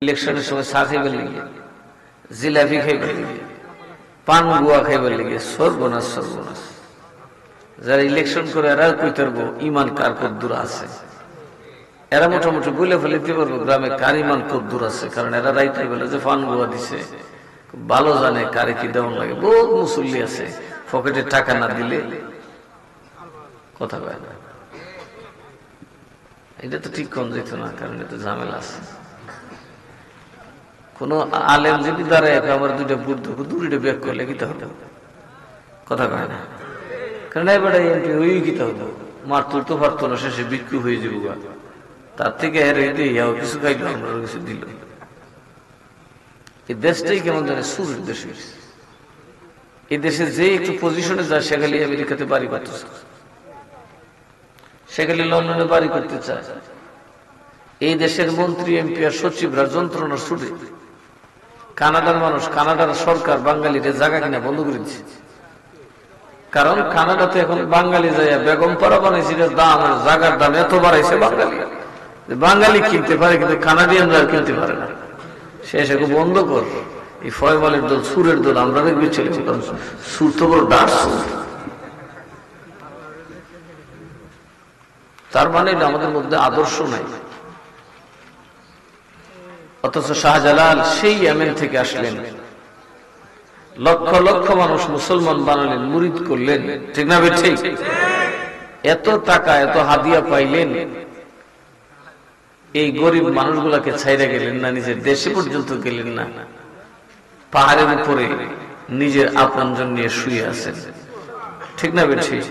ইলেকশনের সময় চা খাইবার লিগে, জিলাপি খাইবার লিগে, পান গুয়া খাইবার লিগে, সর্বনাশ সর্বনাশ। যারা ইলেকশন করে এরা কইতে পারবো ইমান কার কদ্দুর আছে, এরা মোটামুটি বলে ফেলতে পারবো গ্রামে কার ইমান কদ্দুর আছে, কারণ এরা রাইতে বলে যে পান গুয়া দিছে, ভালো জানে কারে কি দেওয়ান লাগে। বহু মুসল্লি আছে পকেটে টাকা না দিলে কথা কয় না। এটা তো ঠিক কম যেত না, কারণ এটা ঝামেলা আছে। কোন আলেম যদি দাঁড়ায় আমার দুইটা বুদ্ধ দূরে ব্যাগ করলে কি হতো, কথা কয় না, কারণ এবারে এমপি ওই কিতা হতো, মারতো তো পারতো না, শেষে বিক্রি হয়ে যাবো। তার থেকে কিছু খাইলো, আমরা কিছু দিল। এই দেশটাই কেমন জানে সুরের দেশ। এই দেশে যে একটু পজিশনে যায় সে খালি আমেরিকাতে বাড়ি করতে চায়, সে খালি লন্ডনে বাড়ি করতে চায়। এই দেশের মন্ত্রী এমপি আর সচিবরা যন্ত্রণার ছুটে। কানাডার মানুষ, কানাডার সরকার বাঙালিদের জায়গা কিনা বন্ধ করে দিচ্ছে, কারণ কানাডাতে এখন বাঙালি যায় বেগম পাড়া বানাইছে, দাম জায়গার দাম এত বাড়াইছে বাঙালি কিনতে পারে, কিন্তু কানাডিয়ানরা কিনতে পারে না। শেষ এখন বন্ধ কর, এই ফয়মালের দল, সুরের দল, আমরা দেখবি চলে সুর তো বড় ডাক সুর। তার মানে আমাদের মধ্যে আদর্শ নাই। অথচ শাহজালাল সেই ইয়েমেন থেকে আসলেন, লক্ষ লক্ষ মানুষ মুসলমান বানালেন, মুরিদ করলেন, ঠিক না বে ঠিক? এত টাকা এত হাদিয়া পাইলেন, এই গরিব মানুষগুলাকে ছাইরা গেলেন না, নিজের দেশে পর্যন্ত গেলেন না, পাহাড়ের উপরে নিজের আপনজন নিয়ে শুয়ে আছেন, ঠিক না বে ঠিক?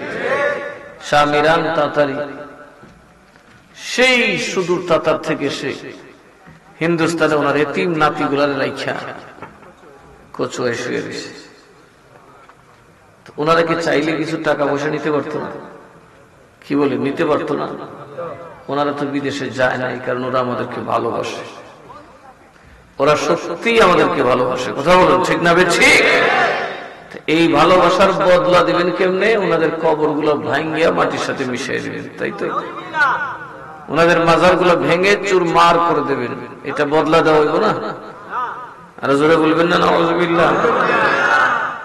শাহ মিরান তাতারি সেই সুদূর তাতার থেকে সে হিন্দুস্তানে ওনার এতিম নাতিগুলার রাইখা কচুয়ায় শুয়ে রয়েছে। ওনারা কি চাইলে কিছু টাকা পয়সা নিতে পারতো না? কি বলে নিতে পারতো না? ওনারা তো বিদেশে যায় নাই, কারণ ওরা আমাদেরকে ভালোবাসে, ওরা সত্যি আমাদেরকে ভালোবাসে, কথা বলুন ঠিক না বে ঠিক? এই ভালোবাসার বদলা দিবেন কেমনে? ওনাদের কবর গুলো ভাঙ্গিয়া মাটির সাথে মিশিয়ে দিবেন, তাই তো? ওনাদের মাজার গুলো ভেঙে চুরমার করে দেবেন, এটা বদলা দেওয়া হইব না? আর জোরে বলবেন না নাউযুবিল্লাহ।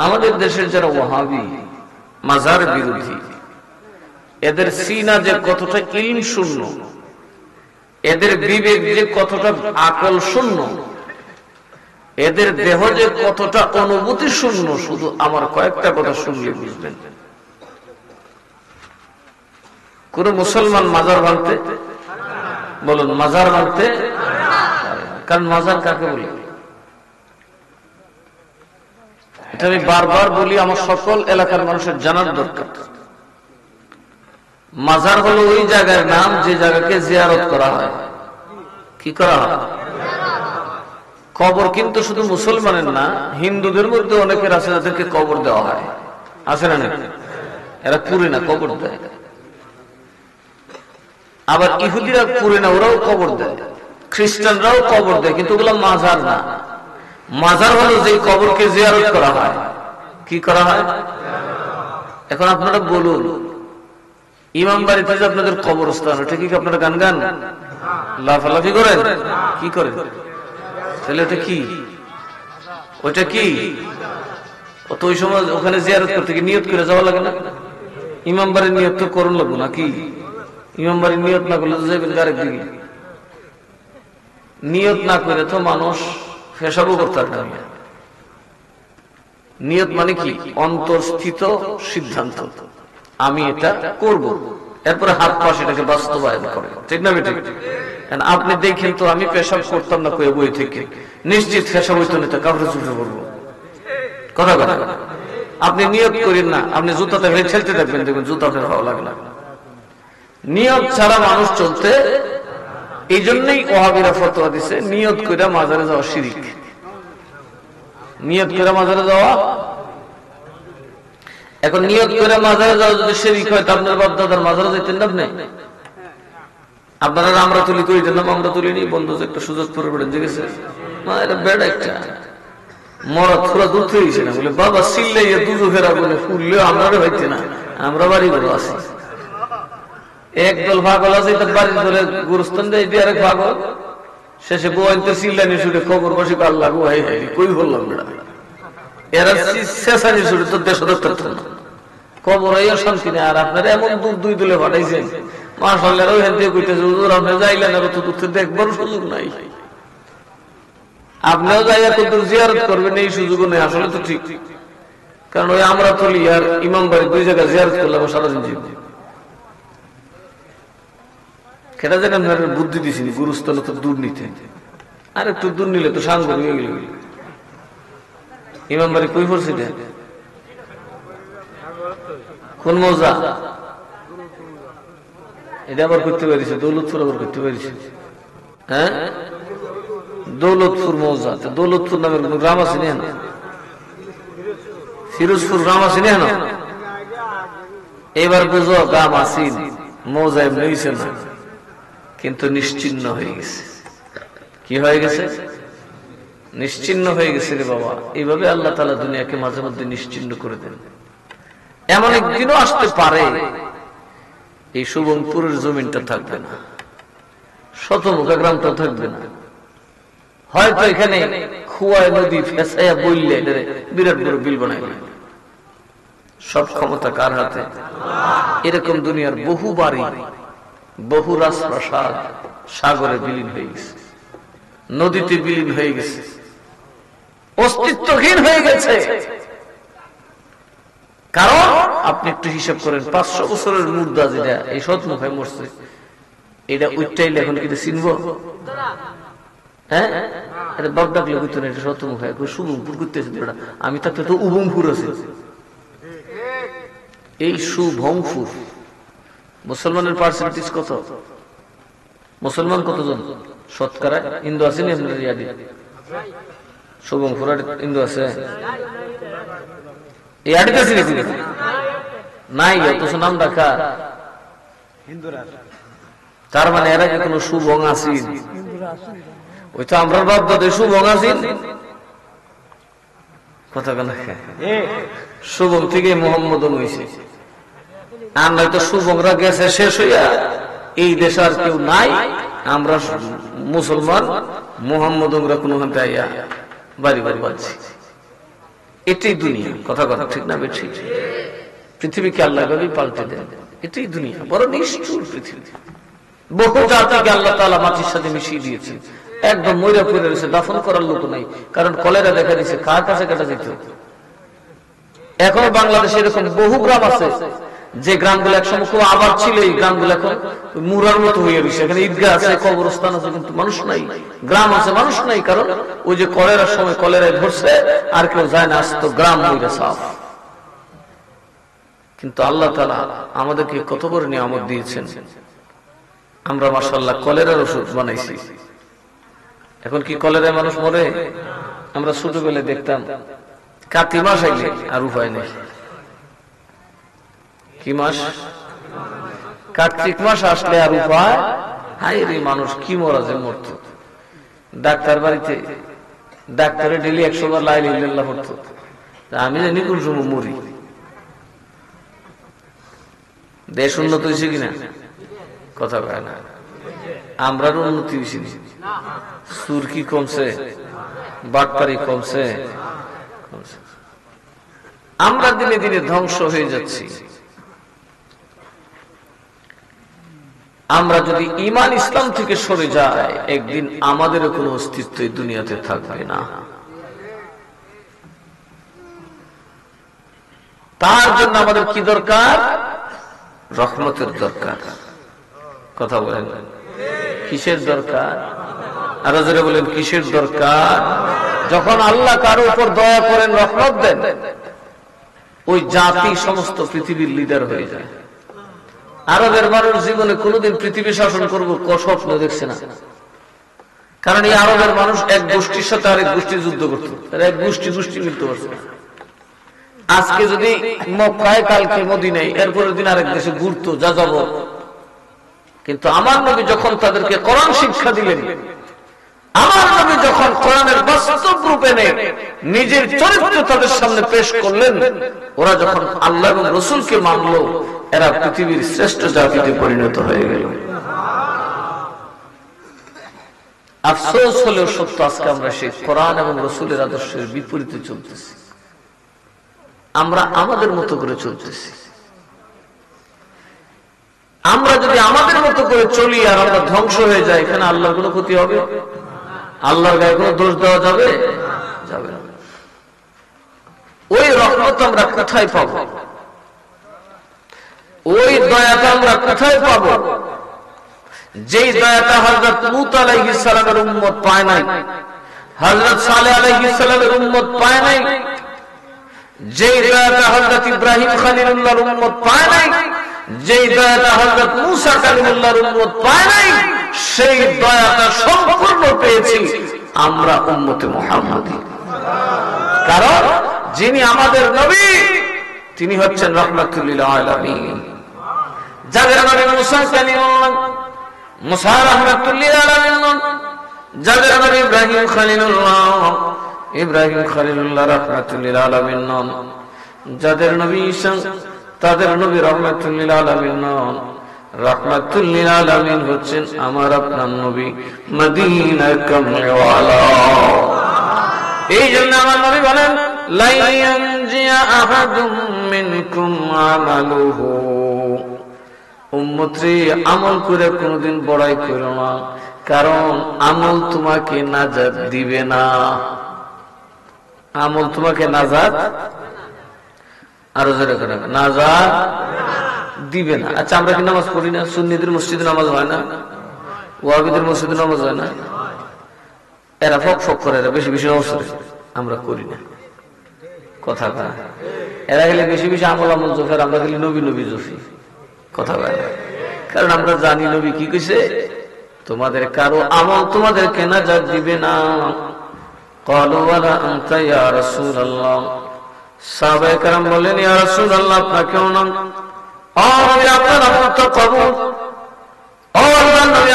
আমাদের দেশের যারা ওয়াহাবি, মাজার বিরোধী, এদের সিনা যে কতটা ইলম শূন্য, এদের বিবেক যে কতটা আকল শূন্য, এদের দেহ যে কতটা অনুভূতি শূন্য, শুধু আমার কয়েকটা কথা শুনলে বুঝবেন। কোন মুসলমান মাজার ভাঙতে, বলুন মাজার ভাঙতে, কারণ মাজার কাকে বলে এটা আমি বারবার বলি, আমার সকল এলাকার মানুষের জানার দরকার। মাজার হলো ওই জায়গার নাম যে জায়গাকে জিয়ারত করা হয়। কি করা হয়? কবর কিন্তু শুধু মুসলমানের না, হিন্দুদের মধ্যে অনেকের আছে যাদেরকে কবর দেওয়া হয়, আছে না? এরা পুরে না, কবর দেয়। আবার ইহুদিরা পুরে না, ওরাও কবর দেয়, খ্রিস্টানরাও কবর দেয়, কিন্তু ওগুলো মাজার না। মাজার হলো যে কবরকে জিয়ারত করা হয়। কি করা হয়? এখন আপনারা বলুন, ইমাম বাড়িতে যে আপনাদের কবরস্থান, ওটা কি আপনারা গান গান লাফালাফি করেন? কি করেন? তাহলে ওটা কি? ওটা কি? তো ওই সময় ওখানে জিয়ারত করতে কি নিয়ত করে যাওয়া লাগে না? ইমাম বাড়ির নিয়ত তো করুন লাগবো নাকি? ইমাম বাড়ির নিয়ত না করলে তো যাবেন আরেক দিকে। নিয়ত না করে তো মানুষ পেশাবও করতে পারে। নিয়ত মানে কি? অন্তর্স্থিত সিদ্ধান্ত, আমি এটা করব, এরপরে হাত পা সেটাকে বাস্তবায়ন করে, ঠিক না বেঠিক? আপনি দেখেন তো, আমি পেশাব করতাম না কয়ে বই থেকে, নিশ্চিত পেশাব হইতো না, কাপড়ে চুপড়ে করবো, কথা কথা। আপনি নিয়ত করেন না, আপনি জুতাতে ঠেলতে থাকবেন, দেখবেন জুতা আপনার ভালো লাগে না। নিয়ত ছাড়া মানুষ চলতে, এই জন্যই ওয়াহাবিরা ফতোয়া দিছে নিয়ত করে মাজারে যাওয়া শিরক। নিয়ত করে মাজারে যাওয়া, এখন নিয়ত করে মাজারে যাওয়া যদি শিরক হয়, তা আপনার বাপ দাদার মাজারে যেতেন না আপনি? আপনারা আমরা তুলি করে দিলাম, আমরা তুলি নি, বন্ধু একটা সুযোগ করে পড়েন, জিজ্ঞেস এটা বেড়া একটা মরা থোড়া দূর থেকে না, বলে বাবা সিল্লাইয়া দুজো ফেরা বলে ফুললেও আমরা হইতে না, আমরা বাড়ি বড় আছি। একদল পাগল আছে, বাড়ির ধরে গুরুস্থান দেয়, আরেক পাগল শেষে বোয়াইতে চিল্লানি শুনে খবর বসে আল্লাহ হাই হাই কই বললাম বেড়া এরা শেষানি শুনে তো দেশ না খবর এই শান্তি নেই। আর আপনারা এমন দূর দুই দলে পাঠাইছেন মাশাআল্লাহ ওইখান থেকে কইতেছে হুজুর আপনি যাইলেন আর তো দূর দেখবার সুযোগ নাই। আপনিও যাইয়া কত জিয়ারত করবেন এই সুযোগও নেই। আসলে তো ঠিক, কারণ ওই আমরা তুলি আর ইমাম বাড়ি দুই জায়গায় জিয়ারত করলাম সারাদিন জীবন সেটা যেন বুদ্ধি দিছিনি গুরুস্থান তো দূর নিতে, আর একটু দূর নিলে তো সাঙ্গ হয়ে গেল। ইমাম বাড়ি কই পড়ছে কোন মৌজা এটা আবার করতে পারিছে দৌলতপুর আবার করতে পারিছে। হ্যাঁ দৌলতপুর মৌজা, দৌলতপুর নামের কোন গ্রাম আছে না? ফিরোজপুর গ্রাম আছে না? এবার বুঝো গ্রাম আসিন মৌজা এমনি হয়েছে না, কিন্তু নিশ্চিহ্ন হয়ে গেছে। কি হয়ে গেছে? নিশ্চিহ্ন হয়ে গেছে রে বাবা। এইভাবে আল্লাহ তাআলা দুনিয়াকে মাঝে মধ্যে নিশ্চিহ্ন করে দেন। এমন একদিনও আসতে পারে এই শুভমপুরের জমিনটা থাকবে না, শতমুখা গ্রামটা থাকবে না। হয়তো এখানে খুয়ায় নদী ফেসাইয়া বললে বিরাট বড় বিল বানাইবে। সব ক্ষমতা কার হাতে? এরকম দুনিয়ার বহু বাড়ি, বহু রাজপ্রাসাদ সাগরে বিলীন হয়ে গেছে, নদীতে বিলীন হয়ে গেছে, অস্তিত্বহীন হয়ে গেছে। কারণ আপনি একটু হিসাব করেন, 500 বছরের মুর্দা যেটা এই শতমুখায় মরছে, এটা উচ্চাইলে এখন কিন্তু চিনব? হ্যাঁ এটা বাপ ডাকলে বুঝতো না, এটা শতমুখায় শুভমপুর করতেছে। আমি থাকতে তো উবমপুর আছে, এই শুভমপুর। মুসলমানের পার্সেন্টেজ কত? মুসলমান কতজন শতকরা? হিন্দু আছে না? শুভমপুর হিন্দু আছে এই আড়িতে নাই, অথচ নাম ডাকা। তার মানে এরা কি কোন শুভং আসিন? ওই তো আমরা বাপ দাদা শুভং আসিন কথা কেন? শুভং থেকে মোহাম্মদ হয়েছে। আর নয়তো শুভংরা গেছে শেষ হইয়া, এই দেশে আর কেউ নাই। আমরা মুসলমান মোহাম্মদ কোনো বাড়ি বাড়ি বাঁধছি। এটাই দুনিয়া। কথা কথা ঠিক না বেঠিক? পৃথিবীকে আল্লাহ ভাবে পাল্টে দেন। এটাই দুনিয়া, বড় নিষ্ঠুর পৃথিবী। বহু জাতিকে আল্লাহ তাআলা মাটির সাথে মিশিয়ে দিয়েছে, একদম মইরা পড়ে রয়েছে, দাফন করার লোক নাই। কারণ কলেরা দেখা দিচ্ছে, কার কাছে কাটা যেত। এখন বাংলাদেশে এরকম বহু গ্রাম আছে যে গ্রামগুলো একসময় খুব আবাদ ছিল, এই গ্রামগুলো এখন মুরার মতো হয়ে রয়েছে। এখানে ঈদগাহ আছে, কবরস্থান আছে, কিন্তু মানুষ নাই। গ্রাম আছে, মানুষ নাই। কারণ ওই যে কলেরার সময় কলেরায় ধরছে, আর কেউ যায় না, আসতো গ্রাম মইরা সাফ। কিন্তু আল্লাহ তাআলা আমাদেরকে কত বড় নিয়ামত দিয়েছেন। আমরা মাশাআল্লাহ কলেরার ওষুধ বানাইছি। এখন কি কলেরায় মানুষ মরে? আমরা ছোটবেলায় দেখতাম কার্তিক মাস আইলে আর উপায় নেই। কি মাস? কার্তিক মাস আসলে আর উপায় হাই রে, মানুষ কি মরা যে মরত। ডাক্তার বাড়িতে ডাক্তারে ডেলি 100 বার লা ইলাহা ইল্লাল্লাহ পড়তো। আমি জানি কোন সময় মরি। দেশ উন্নত হয়েছে কিনা? কথা কয় না। আমরার উন্নতি হয়েছি? সুর কি কমছে? বাটপারি কমছে? আমরা দিনে দিনে ধ্বংস হয়ে যাচ্ছি। আমরা যদি ঈমান ইসলাম থেকে সরে যাই, একদিন আমাদের কোনো অস্তিত্ব এই দুনিয়াতে থাকবে না। তার জন্য আমাদের কি দরকার? রহমতের দরকার। কথা বলেন, কিসের দরকার? আরো জোরে বলেন, কিসের দরকার? যখন আল্লাহ কারো উপর দয়া করেন, রহমত দেন, ওই জাতি সমস্ত পৃথিবীর লিডার হয়ে যায়। আরবের মানুষ জীবনে কোনোদিন পৃথিবী শাসন করবো স্বপ্ন দেখছে না। কারণ এই আরবের মানুষ এক গোষ্ঠীর সাথে আরেক গোষ্ঠী যুদ্ধ করত, তারা এক গোষ্ঠী মিলতে পারছে না। আজকে যদি মক্কায়, কালকে মদিনায়, এরপরের দিন আরেক দেশে ঘুরতো, যা যাব। কিন্তু আমার নবী যখন তাদেরকে কোরআন শিক্ষা দিলেন, আমার নবী যখন কোরআনের বাস্তব রূপে নিজের চরিত্র তাদের সামনে পেশ করলেন, ওরা যখন আল্লাহ এবং রাসূলকে মানলো, এরা পৃথিবীর শ্রেষ্ঠ জাতিতে পরিণত হয়ে গেল। আফসোস হলেও সত্য, আজকে আমরা সেই কোরআন এবং রাসূলের আদর্শের বিপরীতে চলতেছি। আমরা আমাদের মতো করে চলতেছি। আমরা যদি আমাদের মতো করে চলি আর আমরা ধ্বংস হয়ে যাই, এখানে আল্লাহর কোনো ক্ষতি হবে? আল্লাহর গায়ে কোনো দোষ দেওয়া যাবে? যাবে না। ওই রহমত আমরা কোথায় পাবো? ওই দয়াটা আমরা কোথায় পাবো? যেই দয়াটা হযরত লূত আলাইহিস সালামের উম্মত পায় নাই, হযরত সালেহ আলাইহিস সালামের উম্মত পায় নাই, যেই দয়াটা হযরত ইব্রাহিম খলিলুল্লাহর উম্মত পায় নাই, যেই দয়াটা হযরত মূসা কালিমুল্লাহর উম্মত পায় নাই, সেই দয়াটা সম্পূর্ণ পেয়েছি আমরা উম্মতে মুহাম্মাদী। কারণ যিনি আমাদের নবী তিনি হচ্ছেন রাহমাতুল লিল আলামিন। যাদের নবী মূসা কালিমুল্লাহ, মূসা রাহমাতুল লিল আলামিন, যাদের নবী ইব্রাহিম খলিলুল্লাহ, ইব্রাহিম খলিলুল্লাহ রাহমাতুল লিল আলামিন, যাদের নবী ঈসা, তাদের নবী রাহমাতুল লিল আলামিন। রাহমাতুল লিল আলামিন হচ্ছেন আমার আপনার নবী মদিনার কামলিওয়ালা। এই জন্য আমার নবী বলেন, লা ইয়ানজিয়া আহাদুম মিনকুম আমালুহু, উম্মতরে আমল করে কোনদিন বড়াই করো না, কারণ আমল তোমাকে নাজাত দিবে না। আমল তোমাকে নাজাত, আরো জোরে করে নাজাত দিবে না। আচ্ছা, আমরা কি নামাজ পড়ি না? সুন্নিদের মসজিদে নামাজ হয় না? ওয়াহাবিদের মসজিদে নামাজ হয় না? এরা ফক ফক করে, এরা বেশি বেশি নামাজ পড়ে, আমরা করি না। কথা বলে এরা গেলে বেশি বেশি আমল আমল জোফের, আমরা গেলে নবী নবী জোফি। কথা বলে, কারণ আমরা জানি নবী কি কইছে, তোমাদের কারো আমল তোমাদেরকে নাজাত দিবে না। ক্বালু ওয়ালা আনতা ইয়া রাসূলুল্লাহ, সাহাবায়ে কেরাম বলেন, ইয়া রাসূলুল্লাহ আপনাকেও না। আপনার আমল তো কবুল,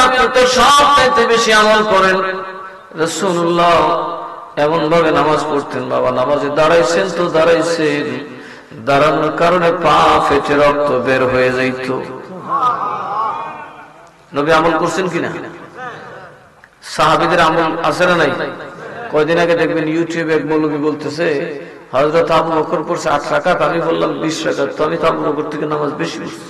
আপনি তো সবচেয়ে বেশি আমল করেন। রাসূলুল্লাহ এমন ভাবে নামাজ পড়তেন, বাবা নামাজে দাঁড়াইছেন তো দাঁড়াইছেন, দাঁড়ানোর কারণে পা ফেটে রক্ত বের হয়ে যাইত। নবী আমল করছেন কিনা? সাহাবীদের আমল আছে না নাই? কয়দিন আগে দেখবেন ইউটিউবে এক মৌলবী বলতেছে, হযরত আবু বকর পড়ছে 8 রাকাত, আমি বললাম 20 রাকাত, তো আমি তো আবু বকর থেকে নামাজ বেশি পড়ছি।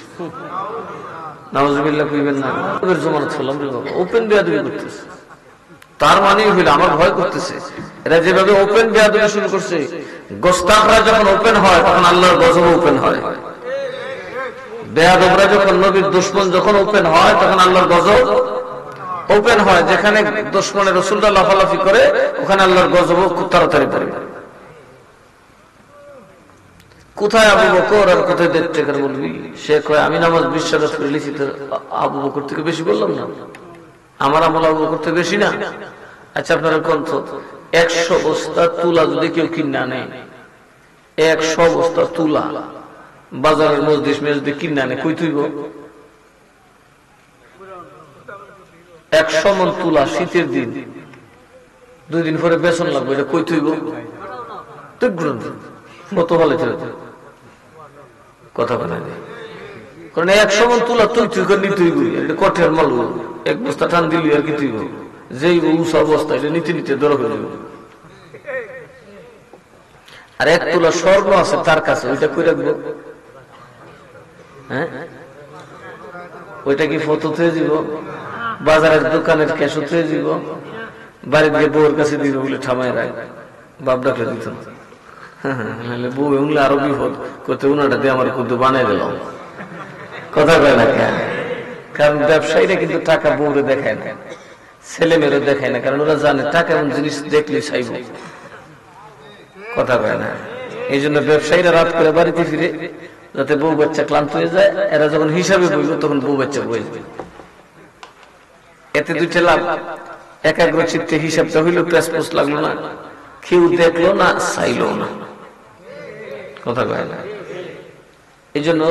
নাউযুবিল্লাহ কইবেন না, এর জমানত হলাম রে বাবা, ওপেন বেয়াদবি করতেছে। তার মানে হইল আমার ভয় করতেছে, এরা যেভাবে ওপেন বেয়াদবি শুরু করছে, গোস্তাখরা যখন ওপেন হয় তখন আল্লাহর গজব ওপেন হয়। বেয়াদবরা যখন নবীর দুশমন যখন ওপেন হয় তখন আল্লাহর গজব ওপেন হয়। যেখানে দুশমনের রাসূলুল্লাহ লাফালাফি করে ওখানে আল্লাহর গজব খুব তাড়াতাড়ি পড়ে। কোথায় আবু বকর আর কোথায় দেড়টাকার বলবি? সে কয় আমি নামাজ 20 রাকাত পড়ে লিখি, তো আবু বকর থেকে বেশি বললাম না? আমার আমল আবু বকর থেকে বেশি না? আচ্ছা আপনারা কোন তো 100 বস্তা তুলা যদি কেউ কিনে আনে, 100 বস্তা তুলা বাজারের মজলিস মেজদি কিনে আনে, কই তুইব? 100 মণ তুলা শীতের দিন, 2 দিন পরে বেতন লাগবে, এটা কই তুইব? তুই গ্রন্থ মতো হলে কথা বলে, কারণ 100 মণ তুলা তুই তুই করে নিতেই গই, এটা কঠের মাল, 1 বস্তা টান দিলি আর কি তুই যেই উষা অবস্থা এটা নিতে নিতে ধরা হয়ে যাবে। আর 1 তোলা স্বর্ণ আছে তার কাছে, ওইটা কই রাখবো? হ্যাঁ, ওইটা কি ফটো থেকে দিব? বাজারের দোকানের ক্যাশ থেকে দিব? বাড়ির গিয়ে বউর কাছে দিব বলে ঠামায় রাখ, বাপ ডাকলে দিত না। বউ এগুলো আরো বিপদ করতে, উনাটা দিয়ে আমার কুদ্দু বানাই দিলাম। কথা কয় না কেন? কারণ ব্যবসায়ীরা কিন্তু টাকা বউরে দেখায় না, ছেলে মেয়েরও দেখায় না, কারণ ওরা জানে টাকা এমন জিনিস দেখলে চাইব। কথা কয় না? এই জন্য ব্যবসায়ীরা রাত করে বাড়িতে ফিরে, যাতে বউ বাচ্চা ক্লান্ত হয়ে যায়, এরা যখন হিসাবে বইব তখন বউ বাচ্চা বইবে। এতে 2টা লাভ, একাগ্র চিত্তে হিসাবটা হইল, প্যাসপোস লাগলো না, কেউ দেখলো না, চাইলো না। কথা কয় না? এই জন্য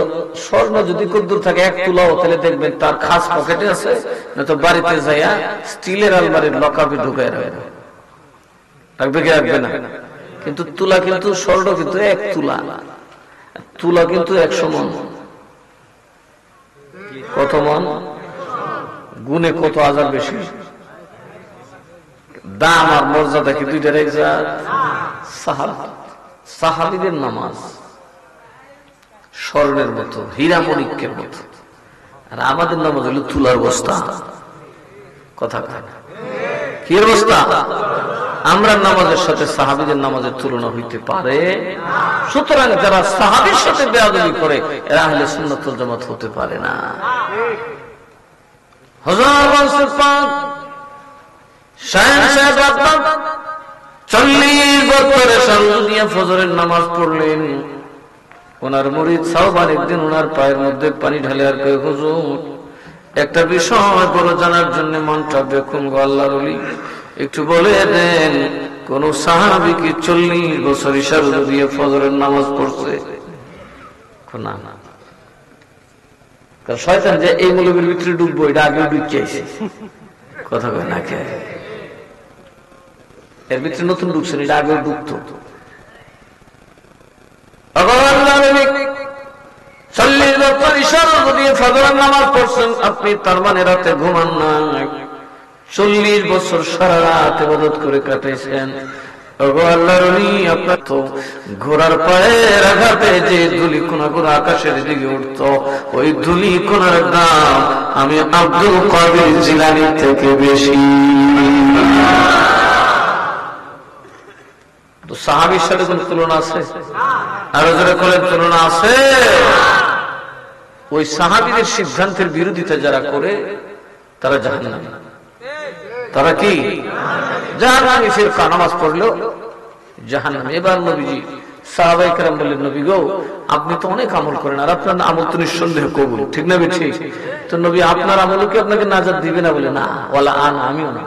স্বর্ণ যদি কদ্দুর থাকে 1 তোলাও, তাহলে দেখবেন তার খাস পকেটে আছে, না তো বাড়িতে যাইয়া স্টিলের আলমারির লকআপে ঢুকায় রাখবে। রাখবে কি রাখবে না? কিন্তু তুলা, কিন্তু স্বর্ণ কিন্তু 1 তুলা, তুলা কিন্তু 100 মণ। কত মণ? গুণে কত হাজার বেশি। দাম আর মর্যাদা কি দুইটার এক জাত? সাহাবীদের নামাজ স্বর্ণের মতো, হীরা মণিক্যের মতো, আর আমাদের নামাজ হলো তুলার বস্তা। কথা কথা কি অবস্থা? আমরা নামাজের সাথে সাহাবীদের নামাজের তুলনা হইতে পারে? সুতরাং যারা সাহাবীর সাথে বেয়াদবি করে এরা আহলে সুন্নাত ওয়াল জামাত হতে পারে না। হযরত গাউসুল পাক শাহেনশাহ বাগদাদ 40 বছরের সামনে দিয়ে ফজরের নামাজ পড়লেন। ওনার মুরিদ সাওবান একদিন ওনার পায়ের মধ্যে পানি ঢালে আর কয়, হুজুর একটা বিষয় বড় জানার জন্য মনটা বেকুম গো আল্লাহর ওলি, একটু বলে দেন কোন সাহাবী কি 40 বছর ইশারা দিয়ে ফজরের নামাজ পড়ছে? না না, কারণ শয়তান যে এই মৌলবীর ভিতরে ডুববো এটা আগে ঢুকে আইছে। কথা কয় না কে? এর ভিতরে নতুন ঢুকছেন, এটা আগে ডুবতো। আপনি তার মানে রাতে ঘুমান না, 40 বছর সারা রাত ইবাদত করে কাটাইছেন। আপনার তো ঘোড়ার পায়ের আঘাতে যে ধুলি কোনা করে আকাশের দিকে উঠত, ওই ধুলি কোনার দাম আমি আব্দুল কাদের জিলানী থেকে বেশি। তো সাহাবীর সাথে কোন তুলনা আছে? আরো যারা করেন তুলনা আছে? ওই সাহাবীদের সিদ্ধান্তের বিরোধিতা যারা করে তারা জাহান্নামী। তারা কি জাহান্নামী? ফিরকা নামাজ পড়লো জাহান্নামী। এবার নবীজি সাহাবায়ে কেরাম বললেন, নবী গো আপনি তো অনেক আমল করেন, আর আপনার আমল তো নিঃসন্দেহ কবুল, ঠিক না বেঠিক? তো নবী আপনার আমল কি আপনাকে নাজাত দিবে না? বলে না, ওয়ালা আনা, আমিও না।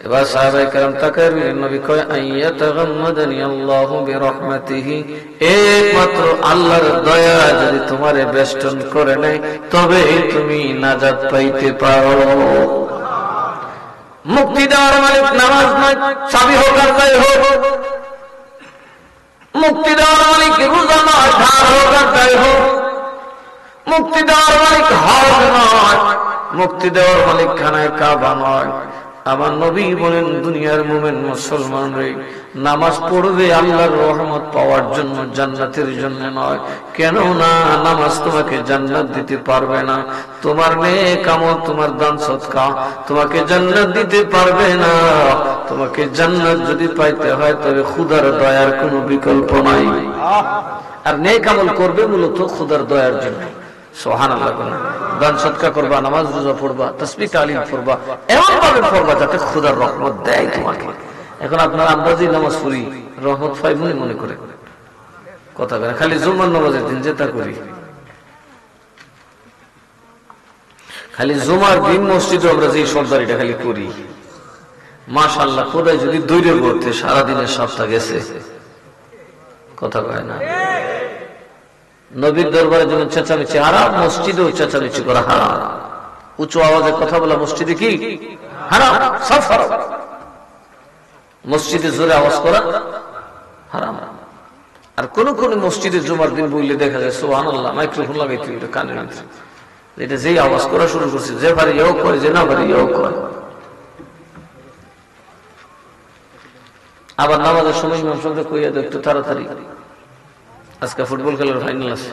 এবার সাহাবায়ে কেরাম তাকায় রইলেন। নবী কয়, আইয়াতাগাম্মাদানি আল্লাহু বিরহমাতিহি, একমাত্র আল্লাহর দয়া যদি তোমারে বেষ্টন করে নেয় তবে তুমি নাজাত পাইতে পারো। মুক্তি দেওয়ার মালিক নামাজ নয়, চাবি হোক আর যাই হোক। মুক্তি দেওয়ার মালিক রোজা নয়, ধার হোক আর যাই হোক। মুক্তি দেওয়ার মালিক হজ নয়, মুক্তি দেওয়ার মালিক খানায় কাবা নয়। আমার নবী বলেন, দুনিয়ার মুমিন মুসলমান রে নামাজ পড়বে আল্লাহর রহমত পাওয়ার জন্য, জান্নাতের জন্য নয়। কেন না? নামাজ তোমাকে জান্নাত দিতে পারবে না। তোমার নেক আমল, তোমার দান সদকা তোমাকে জান্নাত দিতে পারবে না। তোমাকে জান্নাত যদি পাইতে হয় তবে খোদার দয়ার কোনো বিকল্প নাই। আর নেক আমল করবে মূলত খোদার দয়ার জন্য। সুবহানাল্লাহ। দান সদকা করবা, নামাজ রোজা পড়বা, তাসবিহ তাহলিল পড়বা, এমন ভাবে পড়বা যাতে খোদার রহমত দেয় তোমাকে। এখন আপনার আমরা যে নামাজ পড়ি রহমত পাই মনে করে কথা বলে, খালি জুমার নামাজের দিন যেটা করি, খালি জুমার দিন মসজিদে আমরা যে সর্দারিটা খালি করি, মাশাআল্লাহ খোদাই যদি দৈর্য করতে সারাদিনের সপ্তাহ গেছে। কথা কয় না? নবীর দরবারে যেমন চেঁচামেচি হারাম, মসজিদেও চেঁচামেচি করা হারাম। উঁচু আওয়াজে কথা বলা মসজিদে কি হারাম? সব হারাম। মসজিদে জোরে আওয়াজ করা হারাম। আর কোন কোন মসজিদে জুমার দিন বললে দেখা যায় সুবহানাল্লাহ মাইক্রোফোন লাগাইতে কানে নিতে, এটা যেই আওয়াজ করা শুরু করছে, যে পারে এও করে, যে না পারে এও করে। আবার নামাজের সময় ইমাম সাহেব কইয়া দাও একটু তাড়াতাড়ি, আজকে ফুটবল খেলার ফাইনাল আছে।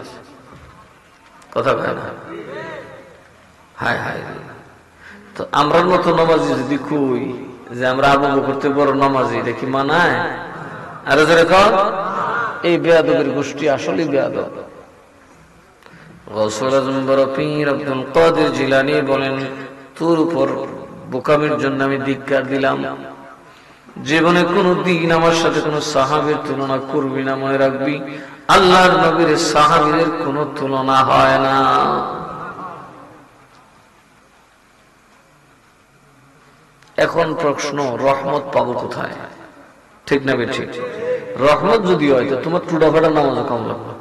কথা কয় না? হায় হায়। তো আমরা মতো নামাজি যদি কই যে আমরা আবু বকর বড় নামাজি, দেখি মানায়? আরে যারা কর এই বেয়াদবের গোষ্ঠী আসলে বেয়াদব। গৌসুল আজম বড় পীর আব্দুল কাদের জিলানী বলেন, তোর উপর বোকামির জন্য আমি ধিক্কার দিলাম। জীবনে কোন দিন আমার সাথে কোন সাহাবীর তুলনা করবি না, মনে রাখবি আল্লাহর নবীর সাহাবীদের কোন তুলনা হয় না। এখন প্রশ্ন, রহমত পাবো কোথায়? ঠিক না বেঠিক? রহমত যদি হয় তো তোমার টুডা ফাটা নামাজও কম লাগবে।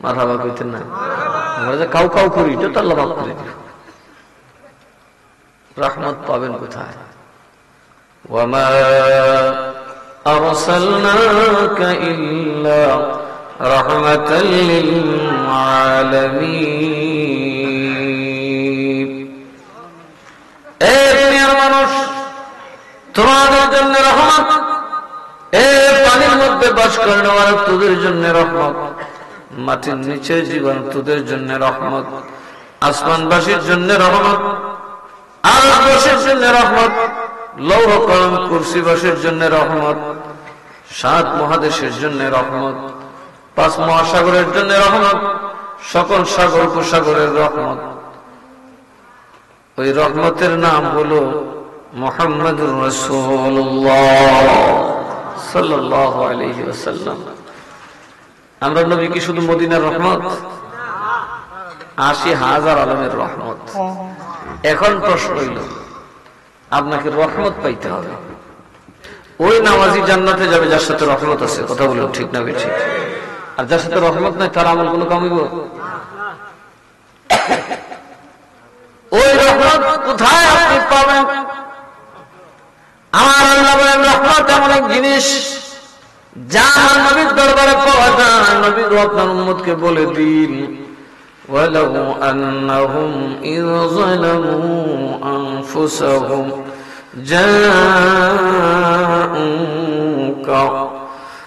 মারহাবা কইতেন না? আমরা যে কাউ কাউ করি এটা তো আল্লাহ মাফ করে দিও। রহমত পাবেন কোথায়? ওয়ামা আরসালনাকা ইল্লা রাহমাতাল লিল আলামিন। তোমাদের জন্য রহমত, এই পানির মধ্যে বাস করে নেওয়ার তোদের জন্য রহমত, মাটির নিচে জীবন তোদের জন্য রহমত, আসমানবাসীর জন্য রহমত, আরশবাসীর জন্য রহমত, লৌহ কলম কুরসিবাসীর জন্য রহমত, 7 মহাদেশের জন্য রহমত, 5 মহাসাগরের জন্য রহমত, সকল সাগর উপসাগরের রহমত। ওই রহমতের নাম হলো মুহাম্মদুর রাসূলুল্লাহ সাল্লাল্লাহু আলাইহি ওয়াসাল্লাম। আমরা নবী কি শুধু মদিনার রহমত? 80,000 আলমের রহমত। এখন প্রশ্ন হইল, আপনাকে রহমত পাইতে হবে। ওই নামাজি জান্নাতে যাবে যার সাথে রহমত আছে, কথা বলুন ঠিক না বেঠিক? আর যার সাথে রহমত নাই তার আমল কোনো কাম হইব? ওই রহমত কোথায় আপনি পাবেন? আমার আল্লাহ বলেন রহমত এমন এক জিনিস যা নবীর দরবারে পাওয়া যায়। নবীর আপনার উম্মতকে বলে দিন, ওয়ালাউ আন্নাহুম ইয যালামু আনফুসাহুম জাআউকা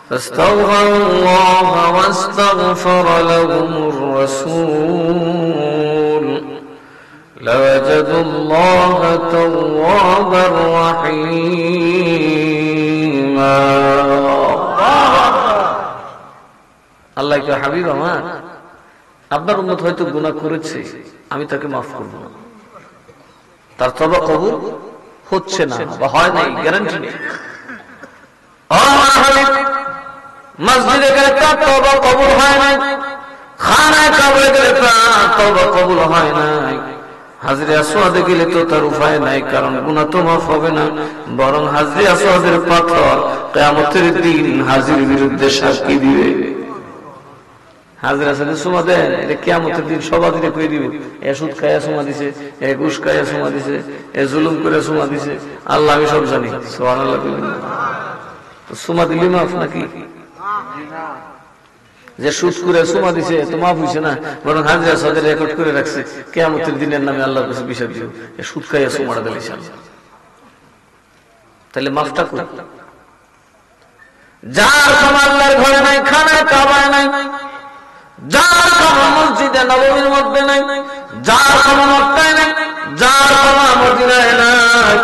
ফাস্তাগফিরুল্লাহ ওয়াস্তাগফারা লাহুমুর রাসূল লাওয়াজাদুল্লাহ তাওয়াবার রহিমা। আল্লাহ কে হাবিব আমার, আপনার উম্মত হয়তো গুনাহ করেছে, আমি তাকে মাফ করব না, তার তওবা কবুল হচ্ছে না বা হয় নাই, গ্যারান্টি নেই। মসজিদে গেলে তার তওবা কবুল হয় নাই, খানায় কাবরে গেলে তার তওবা কবুল হয় নাই, হাজরে আসওয়াদে গেলে তো তার উপায় নাই, কারণ গুনাহ তো মাফ হবে না, বরং হাজরে আসওয়াদের পাথর কিয়ামতের দিন হাজির বিরুদ্ধে সাক্ষী দিবে। হাজরা সাথে সুমা দেন, এটা কিয়ামতের দিন সবাই দিলে কই দিবে, এ সুদ খায়া সুমা দিছে, এ ঘুষ খায়া সুমা দিছে, এ জুলুম করে সুমা দিছে, আল্লাহ আমি সব জানি। সুবহানাল্লাহ। সুমা দিলি মাফ নাকি? যে সুদ করে সুমা দিছে তো মাফ হইছে না, বরং হাজরা সাথে রেকর্ড করে রাখছে, কিয়ামতের দিনের নামে আল্লাহর কাছে বিচার দিও, এ সুদ খায়া সুমাটা দিলিস। তাহলে মাফটা কই? যার ক্ষমা আল্লাহর ঘরে নাই, খানায় কাবায় নাই, যার ক্ষমা মসজিদে নববীর মধ্যে নাই, যার ক্ষমা মক্কায় নাই, যার ক্ষমা মদিনায় নাই,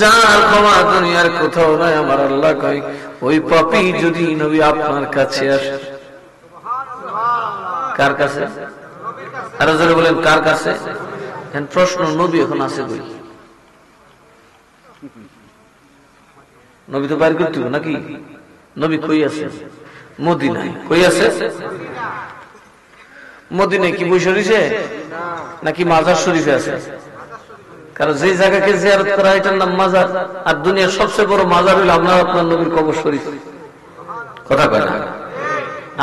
যার ক্ষমা দুনিয়ার কোথাও নাই, আমার আল্লাহ কয় ওই পাপী যদি নবী আপনার কাছে আসে। কার কাছে? আরো জোরে বলেন, কার কাছে? এখন প্রশ্ন, নবী এখন আছে কই? নবী তো বাইর করতে হবে নাকি? নবী কই আছে? মদিনায়। কই আছে? মদিনায়। কি বসে রয়েছে নাকি মাজার শরীফে আছে? কারণ যে জায়গাকে জিয়ারত করা হয় এটার নাম মাজার, আর দুনিয়ার সবচেয়ে বড় মাজার হইল আপনার নবীর কবর শরীফ। কথা কয় না?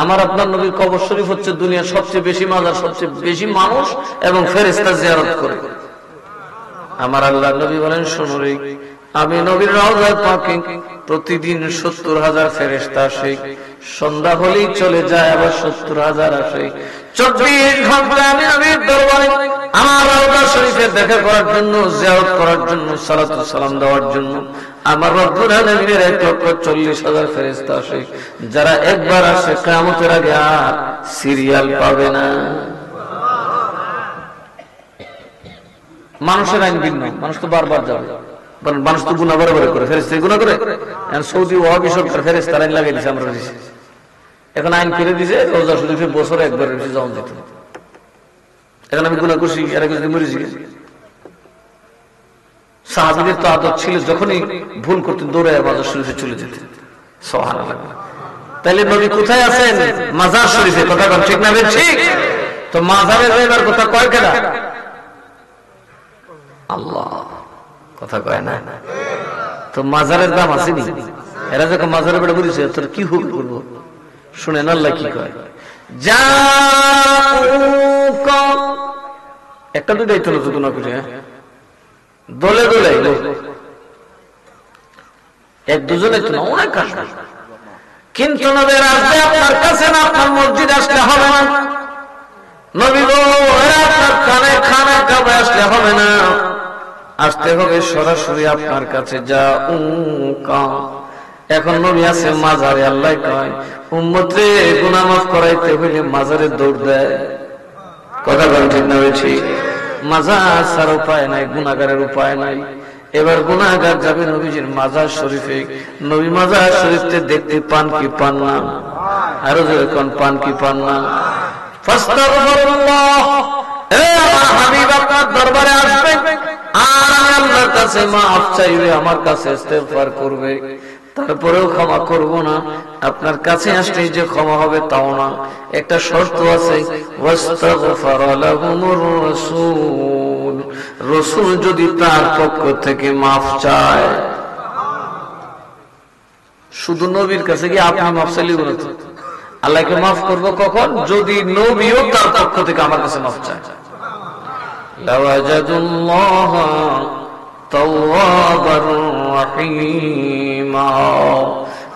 আমার আপনার নবীর কবর শরীফ হচ্ছে দুনিয়ার সবচেয়ে বেশি মাজার, সবচেয়ে বেশি মানুষ এবং ফেরেশতা জিয়ারত করে। আমার আল্লাহ নবী বলেন, শোনো রে, আমি নবীর রওজা পাকে প্রতিদিন 70,000 ফেরেশতা আসে, সন্ধ্যা হলেই চলে যায়, আবার 70,000 আসে। 24 ঘন্টা আমি নবীর দরবারে আমার রওজা শরীফে দেখা করার জন্য, জিয়ারত করার জন্য, সালাতু সালাম দেওয়ার জন্য আমার রব্বুল আলামিনের 1,40,000 ফেরেশতা আসে, যারা একবার আসে কিয়ামতের আগে আর সিরিয়াল পাবে না। মানুষের আইন ভিন্ন, মানুষ তো বারবার যাবে, মানুষ তো গুনাহ বারবার করে, ফেরেশতা গুনাহ করে। সৌদি ওয়াহাবি সরকার ফেরেশতা আইন লাগিয়ে দিয়েছে, আমরা দিছি। এখন আইন করে দিয়েছে রোজা শরীফে বছরে একবার বেশি যাওয়া যেত। এখন আমি গুনাহ করছি, এর আগে যদি মরেছি। সাহাবীদের তো আদত ছিল যখনই ভুল করতেন দৌড়ে মাজার শরীফে চলে যেতেন। সুবহানাল্লাহ। তাহলে নবী কোথায় আছেন? মাজার শরীফে। কথা কন ঠিক না? ঠিক। তো মাজারে যাইবার কথা কয় কেডা? আল্লাহ। কথা কয় না? তো মাজারের দাম আসেনি? এরা যখন মাজারে বেড়ে বলেছে তোর কি হুকুম করবো, শুনেন আল্লাহ কি কয়। একটা দুটাই তো নতুন করে দলে দলে, এক দুজনে তো না, অনেক আসবে। কিন্তু নবীর আসবে আপনার কাছে না, আপনার মসজিদ আসলে হবে না। নবী গো আপনার কানে খানা কাবা আসলে হবে না, আসতে হবে সরাসরি আপনার কাছে। যা এখন নবী আছে মাজারে, আল্লাহ কয় উম্মতে গুনাহ মাফ করাইতে হইলে মাজারে দৌড় দেয়। কথা বলেন ঠিক না বেশি? মাজার ছাড়া উপায় নাই, গুনাহগারের উপায় নাই। এবার গুনাহগার যাবে নবীজির মাজার শরীফে। নবী মাজার শরীফতে দেখতে পান কি পান না? আরো যখন পান কি পান না? ফাস্তাগফিরুল্লাহ, এ আমার হাবিব আপনার দরবারে আসবে আর আল্লাহর কাছে মাফ চাইবে, আমার কাছে ইস্তেগফার করবে, তারপরেও ক্ষমা করব না। আপনার কাছে আসলে যে ক্ষমা হবে তাও না, একটা শর্ত আছে, ওয়াস্তাগফার লাহুমুর রাসূল, রাসূল যদি তার পক্ষ থেকে মাফ চায়। শুধু নবীর কাছে গিয়ে আপনি মাফ চাইলে বলে তো আল্লাহকে মাফ করব কখন? যদি নবীও তার পক্ষ থেকে আমার কাছে মাফ চায়। লাওয়াজাদুল্লাহ তাওয়াবার রাহিমা,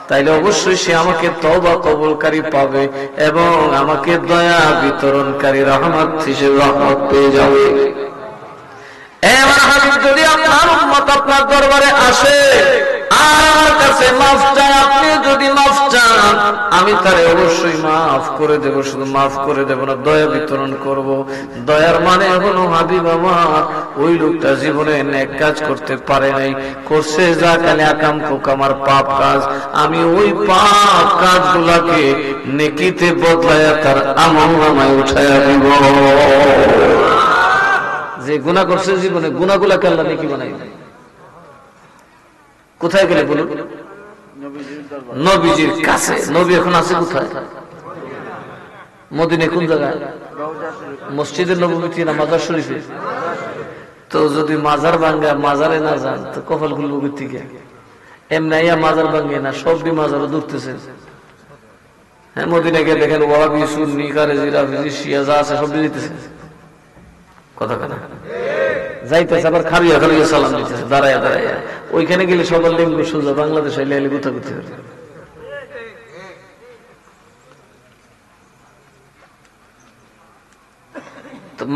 তাইলে অবশ্যই সে আমাকে তওবা কবুলকারী পাবে এবং আমাকে দয়া বিতরণকারী রহমত হিসেবে রহমত পেয়ে যাবে। এবার হাবিব যদি আপনার উম্মত আপনার দরবারে আসে আর আমার কাছে মাফ চায়, আপনি যদি মাফ চান আমি তারে অবশ্যই মাফ করে দেব। শুধু মাফ করে দেব না, দয়া বিতরণ করব। দয়ার মানে হলো হাবিব আমার ওই লোকটা জীবনে নেক কাজ করতে পারে নাই, করছে যা কালে আকাম কুকামার পাপ কাজ, আমি ওই পাপ কাজগুলাকে নেকিতে বদলায়া তার আমলনামায় উঠায়া দিব। যে গুনাহ করছে জীবনে, গুনাহগুলাকে আল্লাহ নেকি বানাই। কোথায় গেলে বলুন? নবীজির কাছে। নবী এখন আছে কোথায়? মদিনায়। কোন জায়গায়? মসজিদে নববীতে না মাজার শরীফে? তো যদি মাজার ভাঙ্গা মাজারে না যান তো কপাল খুলবো থেকে? এমনি মাজার ভাঙ্গে না, সবই মাজারও দূরতেছে। হ্যাঁ, মদিনায় গিয়ে দেখেন ওয়াহাবি, সুন্নি, কারেজি, রাফিজি, শিয়া যা আছে সব দিতেছে। কথা কথা যাইতেছে, আবার খারিয়া খারিয়া সালাম দিতেছে দাঁড়ায় দাঁড়ায়। ওইখানে গেলে সবার লিঙ্গ সোজা, বাংলাদেশ আইলে আইলে গুথা গুথি।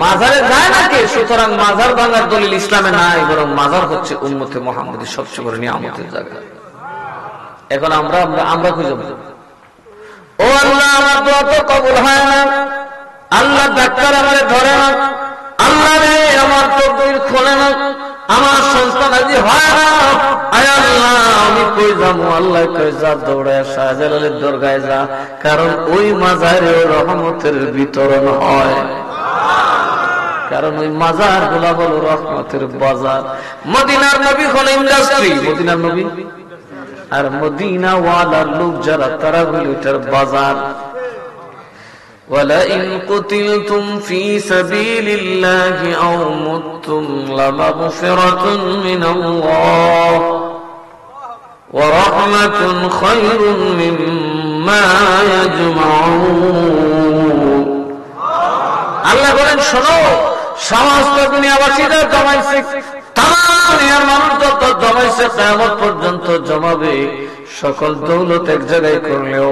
মাজারে যায় না কে? সুতরাং মাজার ভাঙার দলিল ইসলামে নাই, বরং মাজার হচ্ছে উম্মতে মুহাম্মদের সবচেয়ে বড় নিয়ামতের জায়গা। এখন আমরা খুঁজে, ও আল্লাহ আমার দোয়া তো কবুল হয় না, আল্লাহ ডাক্তার আমারে ধরে না, আল্লাহ রে আমার তকদীর খোলে না, আমার সন্তান আজ হয় না, আয় আল্লাহ আমি কই যাবো? আল্লাহ কই যা, দৌড়ায় শাহজালালের দরগায় যা, কারণ ওই মাজারে রহমতের বিতরণ হয়। কারণ ওই মাজার গুলা হলো রহমতের বাজার। মদিনার নবী হলো ইন্ডাস্ট্রি, মদিনার নবী, আর মদিনা ওয়ালার লোক যারা তারা হলো এটার বাজার। وَلَئِنْ قُتِلْتُمْ فِي سَبِيلِ اللَّهِ أَوْ مُتُّمْ لَمَغْفِرَةٌ مِّنَ اللَّهِ وَرَحْمَةٌ خَيْرٌ مِّمَّا يَجْمَعُونَ। আল্লাহ বলেন শোনো, সমস্ত দুনিয়াবাসীরা জমাইছে, তামাম দুনিয়ার মানুষ যত জমাইছে কিয়ামত পর্যন্ত জমাবে, সকল দৌলত এক জায়গায় করলেও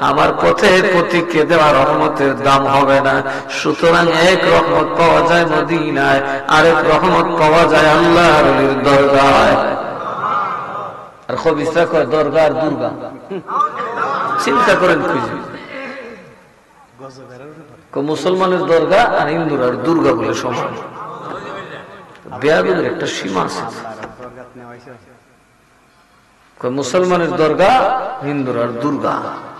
আমার পথে প্রতীকে দেওয়া রহমতের দাম হবে না। সুতরাং এক রহমত পাওয়া যায় মদিনায়, আরেক রহমত পাওয়া যায় আল্লাহর ওলির দরগায়। আর খবিসরা কয় দরগা আর দুর্গা, চিন্তা করেন খুঁজে। মুসলমানের দরগা আর হিন্দুর আর দুর্গা বলে সমান। বেয়াদবের একটা সীমা আছে। মুসলমানের দরগা, হিন্দুর আর দুর্গা।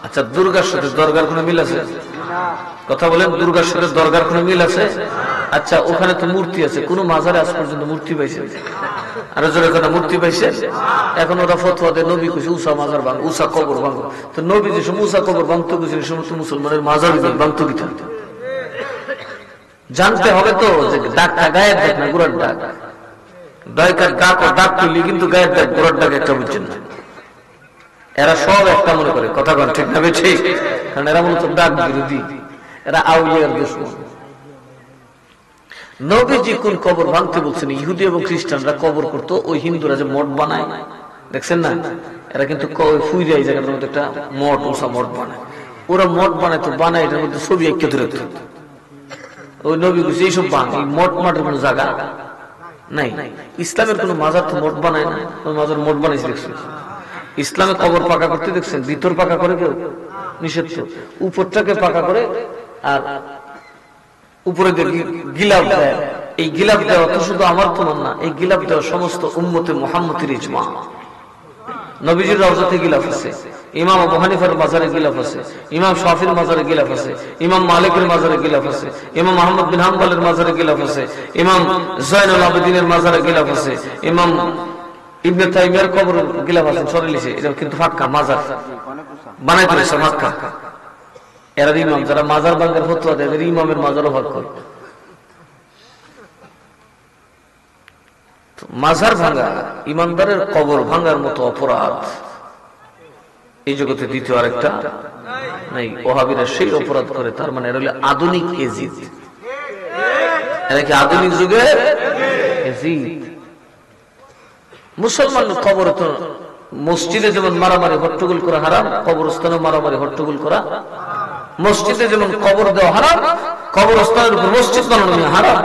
আচ্ছা, দুর্গার সাথে দরগার কোন মিল আছে? কথা বলেন, দুর্গার সাথে দরগার কোন মিল আছে? আচ্ছা, ওখানে তো মূর্তি আছে, কোন মাজারে আজ পর্যন্ত মূর্তি পাইছে? আরো জোরে কথা, মূর্তি পাইছে? এখন ওরা ফতোয়া দেয় নবী কইছে উষা মাজার ভাঙ, উষা কবর ভাঙো। তো নবী যে সময় উষা কবর ভাঙতে গেছে সমস্ত মুসলমানের মাজার ভাঙতে দিতে জানতে হবে তো যে ডাকটা গায়ের ডাক না গোড়ার ডাক। দয়কার ডাক ও ডাক তুললি কিন্তু গায়ের ডাক গোড়ার ডাক একটা বুঝছেন না। এরা সব একটা মনে করে, কথা বল ঠিক না? ঠিক, কারণ এরা মূলত ডাক বিরোধী, এরা আউলিয়ার দুশমন। নবীজি কোন কবর ভাঙতে বলছেন? ইহুদি এবং খ্রিস্টানরা কবর করতো, ওই হিন্দুরা যে মঠ বানায় দেখছেন না, এরা কিন্তু ফুইরা এই জায়গাটার মধ্যে একটা মঠ, ওষা মঠ বানায়। ওরা মঠ বানায় তো বানায় এটার মধ্যে ছবি এঁকে ধরে। ওই নবী এইসব বান, এই মঠ মাঠের কোন জায়গা নাই। ইসলামের কোন মাজার তো মোট বানায় না, মাজার মোট বানাইছে দেখছেন? ইসলামে কবর পাকা করতে দেখছেন? ভিতর পাকা করে কেউ নিষেধ, উপরটাকে পাকা করে আর উপরে দেখি গিলাপ দেয়। এই গিলাপ দেওয়া তো শুধু আমার তোমার না, এই গিলাপ দেওয়া সমস্ত উম্মতে মুহাম্মদের ইজমা। নবীজির রওজাতে গিলাফ আছে, ইমাম আবু হানিফার মাজারে গিলাফ আছে, ইমাম শাফির মাজারে গিলাফ আছে, ইমাম মালিকের মাজারে গিলাফ আছে, ইমাম আহমদ বিন হাম্বলের মাজারে গিলাফ আছে, ইমাম জয়নুল আবেদিনের মাজারে গিলাফ আছে, ইমাম ইবনে তাইমিয়ার কবর গিলাফ আছে। সরিলিছে এটা কিন্তু ফাক্কা মাজার বানাই দিয়েছে ফাক্কা। এরা ইমাম যারা মাজার ভাঙার ফতোয়া দেয়, এদের ইমামের মাজারও ভাগ করে। মাজার ভাঙা ইমানদারের কবর ভাঙার মতো অপরাধ এই জগতে দ্বিতীয় আরেকটা নাই। ওহাবিরা সেই অপরাধ করে, তার মানে এরা হলো আধুনিক এজিদ। এরা কি আধুনিক যুগের এজিদ? মুসলমান কবর তো মসজিদে যেমন মারামারি হট্টগোল করা হারাম, কবরস্থানে মারামারি হট্টগোল করা। মসজিদে যেমন কবর দেওয়া হারাম, কবরস্থানের উপর মসজিদ বানানো হারাম।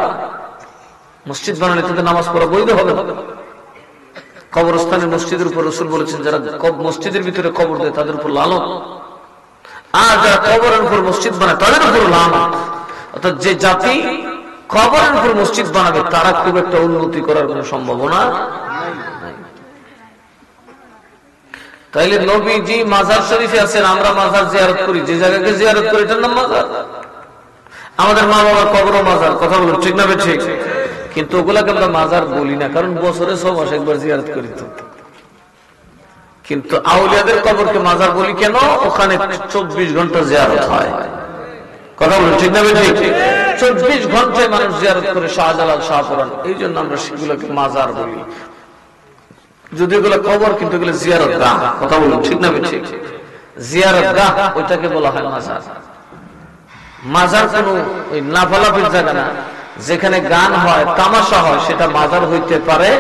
মসজিদ বানালে তাদের নামাজ পড়া বৈধ হবে না। কবরস্থানের মসজিদের উপর রাসূল বলেছেন, যারা মসজিদের ভিতরে কবর দেয় তাদের উপর লানত, আর যারা কবরের উপর মসজিদ বানায় তাদের উপর লানত। অর্থাৎ যে জাতি কবরের উপর মসজিদ বানাবে তারা খুব একটা উন্নতি করার কোন সম্ভাবনা নাই। তাইলে নবীজি মাজার শরীফে আছেন, আমরা মাজার জিয়ারত করি, যে জায়গাকে জিয়ারত করি এটার নাম মাজার। আমাদের মা বাবার কবরও মাজার, কথা বলুন ঠিক না ঠিক? কিন্তু ওগুলাকে আমরা মাজার বলি না, কারণ বছরে 6 মাস একবার জিয়ারত করি তো। কিন্তু আউলিয়াদের কবরকে মাজার বলি কেন? ওখানে 24 ঘন্টা জিয়ারত হয়, কথা বলুন ঠিক না ঠিক? 24 ঘন্টায় মানুষ জিয়ারত করে শাহজালাল শাহপুরান, এই জন্য আমরা সেগুলোকে মাজার বলি। যদি এগুলো কবর, কিন্তু এগুলো জিয়ারত গাহ, কথা বলুন ঠিক না ঠিক? জিয়ারত গাহ ওইটাকে বলা হয় মাজার। মাজার কোন ওই লাফালাফির জায়গা না, যেখানে গান হয় তামাশা হয় সেটা মাজার হইতে পারে।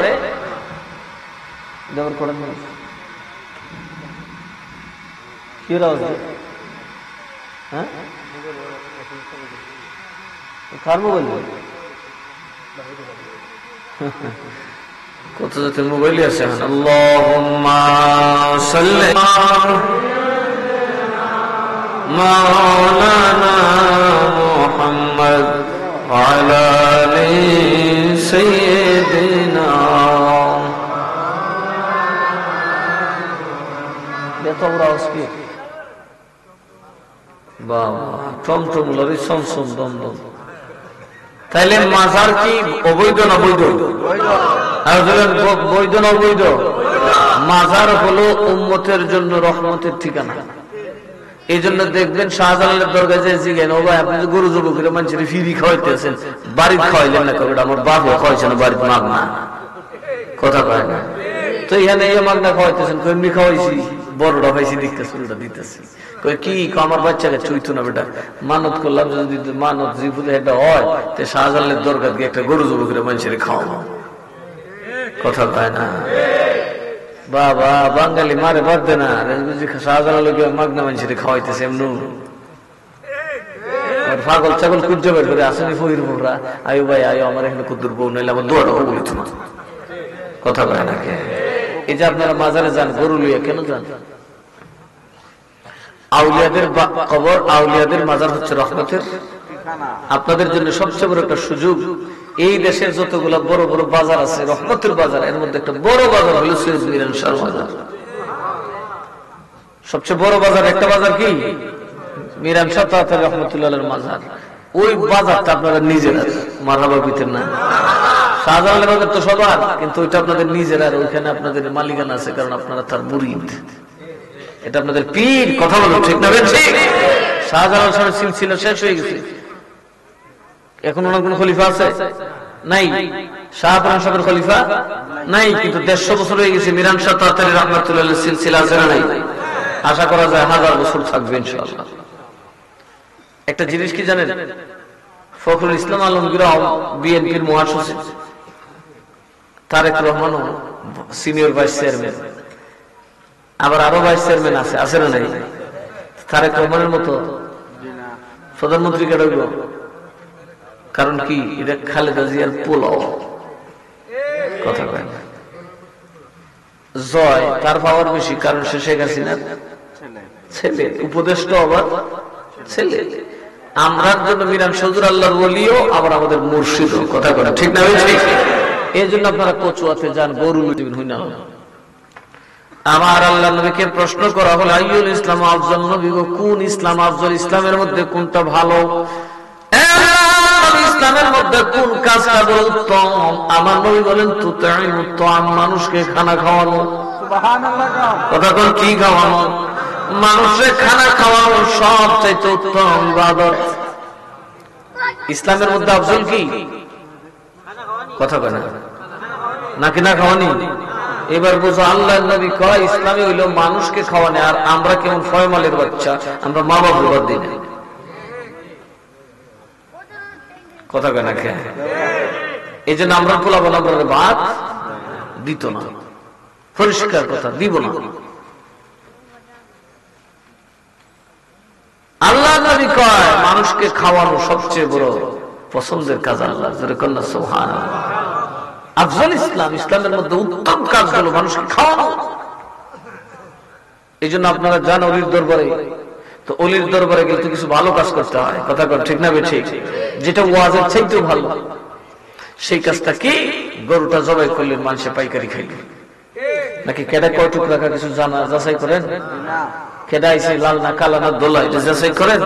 কত জাতের মোবাইলই আছে। আল্লাহুম্মা সাল্লি মাওলানা মুহাম্মদ ওয়ালা আলি সাইয়্যিদিনা। এত বড় আওয়াজ কি? বাবা টমটম লরি সমসম দমদম। তাইলে মাজার কি অবৈধ না বৈধ? বৈধ না অবৈধ? মাজার হলো উম্মতের জন্য রহমতের ঠিকানা। এই জন্য দেখবেন শাহজালালের দরগায় যে জিজ্ঞেন, ও ভাই আপনি যে গরু জব করে মানুষের ফিরি খাওয়াইতেছেন, বাড়িতে খাওয়াইলেন না? কবে আমার বাপও খাওয়াইছে না, বাড়িতে মাগনা, কথা কয় না তো। এখানে এই মাগনা খাওয়াইতেছেন, এমনি খাওয়াইছি, বড়টা পাইছি দিতেছি, উল্টা দিতেছি। কি আমার বাচ্চাকে চুইতো না বেটা, মানত করলাম যদি মানত জিপুতে এটা হয়, তো শাহজালালের দরগায় গিয়ে একটা গরু জব করে মানুষের খাওয়াবো, কথা কয় না? বাবা বাঙালি মারে পারতে না, শাহজালাল মাগনা মানুষের খাওয়াইতেছে এমন পাগল ছাগল কুর্য বের করে আসেনি ফহির বউরা, আয়ু ভাই আয়ু আমার এখানে কুদ্দুর বউ নাইলে আমার দোয়াটা বলিত না, কথা কয় না কে? এই যে আপনারা মাজারে যান গরু লইয়া কেন যান? আউলিয়াদের কবর, আউলিয়াদের মাজার হচ্ছে রহমতের। আপনাদের জন্য সবচেয়ে বড় একটা সুযোগ, এই দেশের যতগুলো বড় বড় বাজার আছে রহমতের বাজার, এর মধ্যে একটা বড় বাজার হলো সৈয়দ মিরান শাহ বাজার। সবচেয়ে বড় বাজার একটা বাজার কি? মিরান শাহ তাতারী রহমতুল্লাহর মাজার। ওই বাজারটা আপনারা নিজেরা মারহাবা বিতেন না। শাহজালালের বাজার তো সবার, কিন্তু ওইটা আপনাদের নিজেরা, ওইখানে আপনাদের মালিকানা আছে, কারণ আপনারা তার মুরিদ, এটা আপনাদের পীর, কথা বলো ঠিক না ঠিক? শাহজালাল সাহেবের সিলসিলা শেষ হয়ে গেছে, এখন ওনার কোন খলিফা আছে? নাই। শাহপুরান সাহেবের খলিফা নাই, কিন্তু 150 বছর হয়ে গেছে। মিরান শাহ তাতারী রহমাতুল্লাহ সিলসিলা আছে না নাই? আশা করা যায় 1000 বছর থাকবে ইনশাআল্লাহ। একটা জিনিস কি জানেন, ফখরুল ইসলাম আলমগীর বিএনপির মহাসচিব, Tarek Rahman senior vice chairman, আবার আরো ভাইস চেয়ারম্যান আছে, আছে না নাই? তারেক রহমানের মতো প্রধানমন্ত্রী কেন? কারণ কি? এটা খালেদা জিয়ার পোলাও, কথা কয় না। জয় তার পাওয়ার বেশি, কারণ সে শেখ হাসিনার ছেলে, উপদেষ্টা আবার ছেলে। আমরার জন্য মিরান সজুর আল্লাহর ওলিও আবার আমাদের মুর্শিদও, কথা কয় ঠিক না? ঠিক। এই জন্য আপনারা কচুয়াতে যান, গরু লুটিবেন হই না। আমার আল্লাহ নবীকে প্রশ্ন করা হলো আইয়ুল ইসলাম আফজল, নবী গো কোন ইসলাম আফজল, ইসলামের মধ্যে কোনটা ভালো, ইসলামের মধ্যে কোন কাজটা বড় উত্তম? আমার নবী বলেন তুতাইমুত তাআম, মানুষকে খানা খাওয়ানো। সুবহানাল্লাহ। কথা কোন কি খাওয়ানো? মানুষের খানা খাওয়ানো সবচেয়ে উত্তম ইবাদত। ইসলামের মধ্যে আফজল কি? কথা কয় না, নাকি না খাওয়ানি? এবার বুঝো, আল্লাহর নবী কয় ইসলামে হইল মানুষকে খাওয়ানো, আর আমরা কেমন ফয়মালের বাচ্চা, আমরা মা বাবার বাদ দিই না। কথা কয় না কে? এই জন্য আমরা পোলাবো না, ভাত দিত না, পরিষ্কার কথা, দিব না। আল্লাহ নবী কয় মানুষকে খাওয়ানো সবচেয়ে বড় পছন্দের কাজ আল্লাহ। জোরে কন্যা সুবহানাল্লাহ। আফজল ইসলাম, ইসলামের মধ্যে উত্তম কাজ হলো মানুষকে খাওয়ানো। এই জন্য আপনারা যান অলির দরবারে, তো অলির দরবারে গেলে তো কিছু ভালো কাজ করতে হয়, কথা কর ঠিক না? ঠিক। যেটা ওয়াজের চাইতেও ভালো, সেই কাজটা কি? গরুটা জবাই করলেন, মানুষে পাইকারি খাইল নাকি? কেডা কয় টুকরা কিছু জানা যাচাই করেন? কেডা আইসে লাল না কালা না দোলা, এটা যাচাই করেন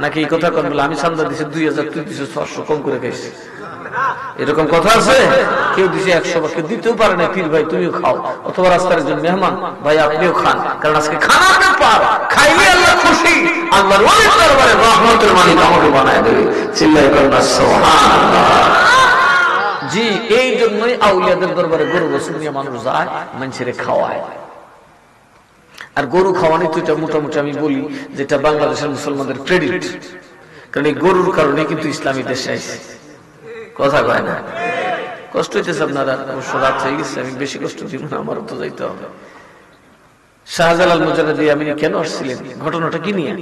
নাকি? এই কথা কন বলে আমি চান্দা দিছি 2000, তুই দিছিস 600, কম করে খাইছি, এরকম কথা আছে? কেউ দিছে 100, কেউ দিতেও পারে না। পীর ভাই তুমিও খাও, অথবা রাস্তার একজন মেহমান ভাই আপনিও খান, কারণ আজকে খানার ব্যাপার, খাইলে আল্লাহ খুশি, আল্লাহর ওলির দরবারে রহমতের মালিক আমাকে বানায় দেবে। চিল্লাই করেন না সুবহানাল্লাহ। জি, এই জন্যই আউলিয়াদের দরবারে গরু বছর নিয়ে মানুষ যায়, মানুষের খাওয়ায়। আর গরু খাওয়ানি তো এটা মোটামুটি আমি বলি যেটা বাংলাদেশের মুসলমানদের ক্রেডিট, কারণ এই গরুর কারণে কিন্তু ইসলামী দেশে আইছে। কথা কয় না? কষ্ট হইতেছে আপনারা, অবশ্য রাত হয়ে গেছে, আমি বেশি কষ্ট দিব না, আমারও তো যাইতে হবে। শাহজালাল মুজাহিদি আমিনী কেন আসছিলেন, ঘটনাটা কি নিয়ে?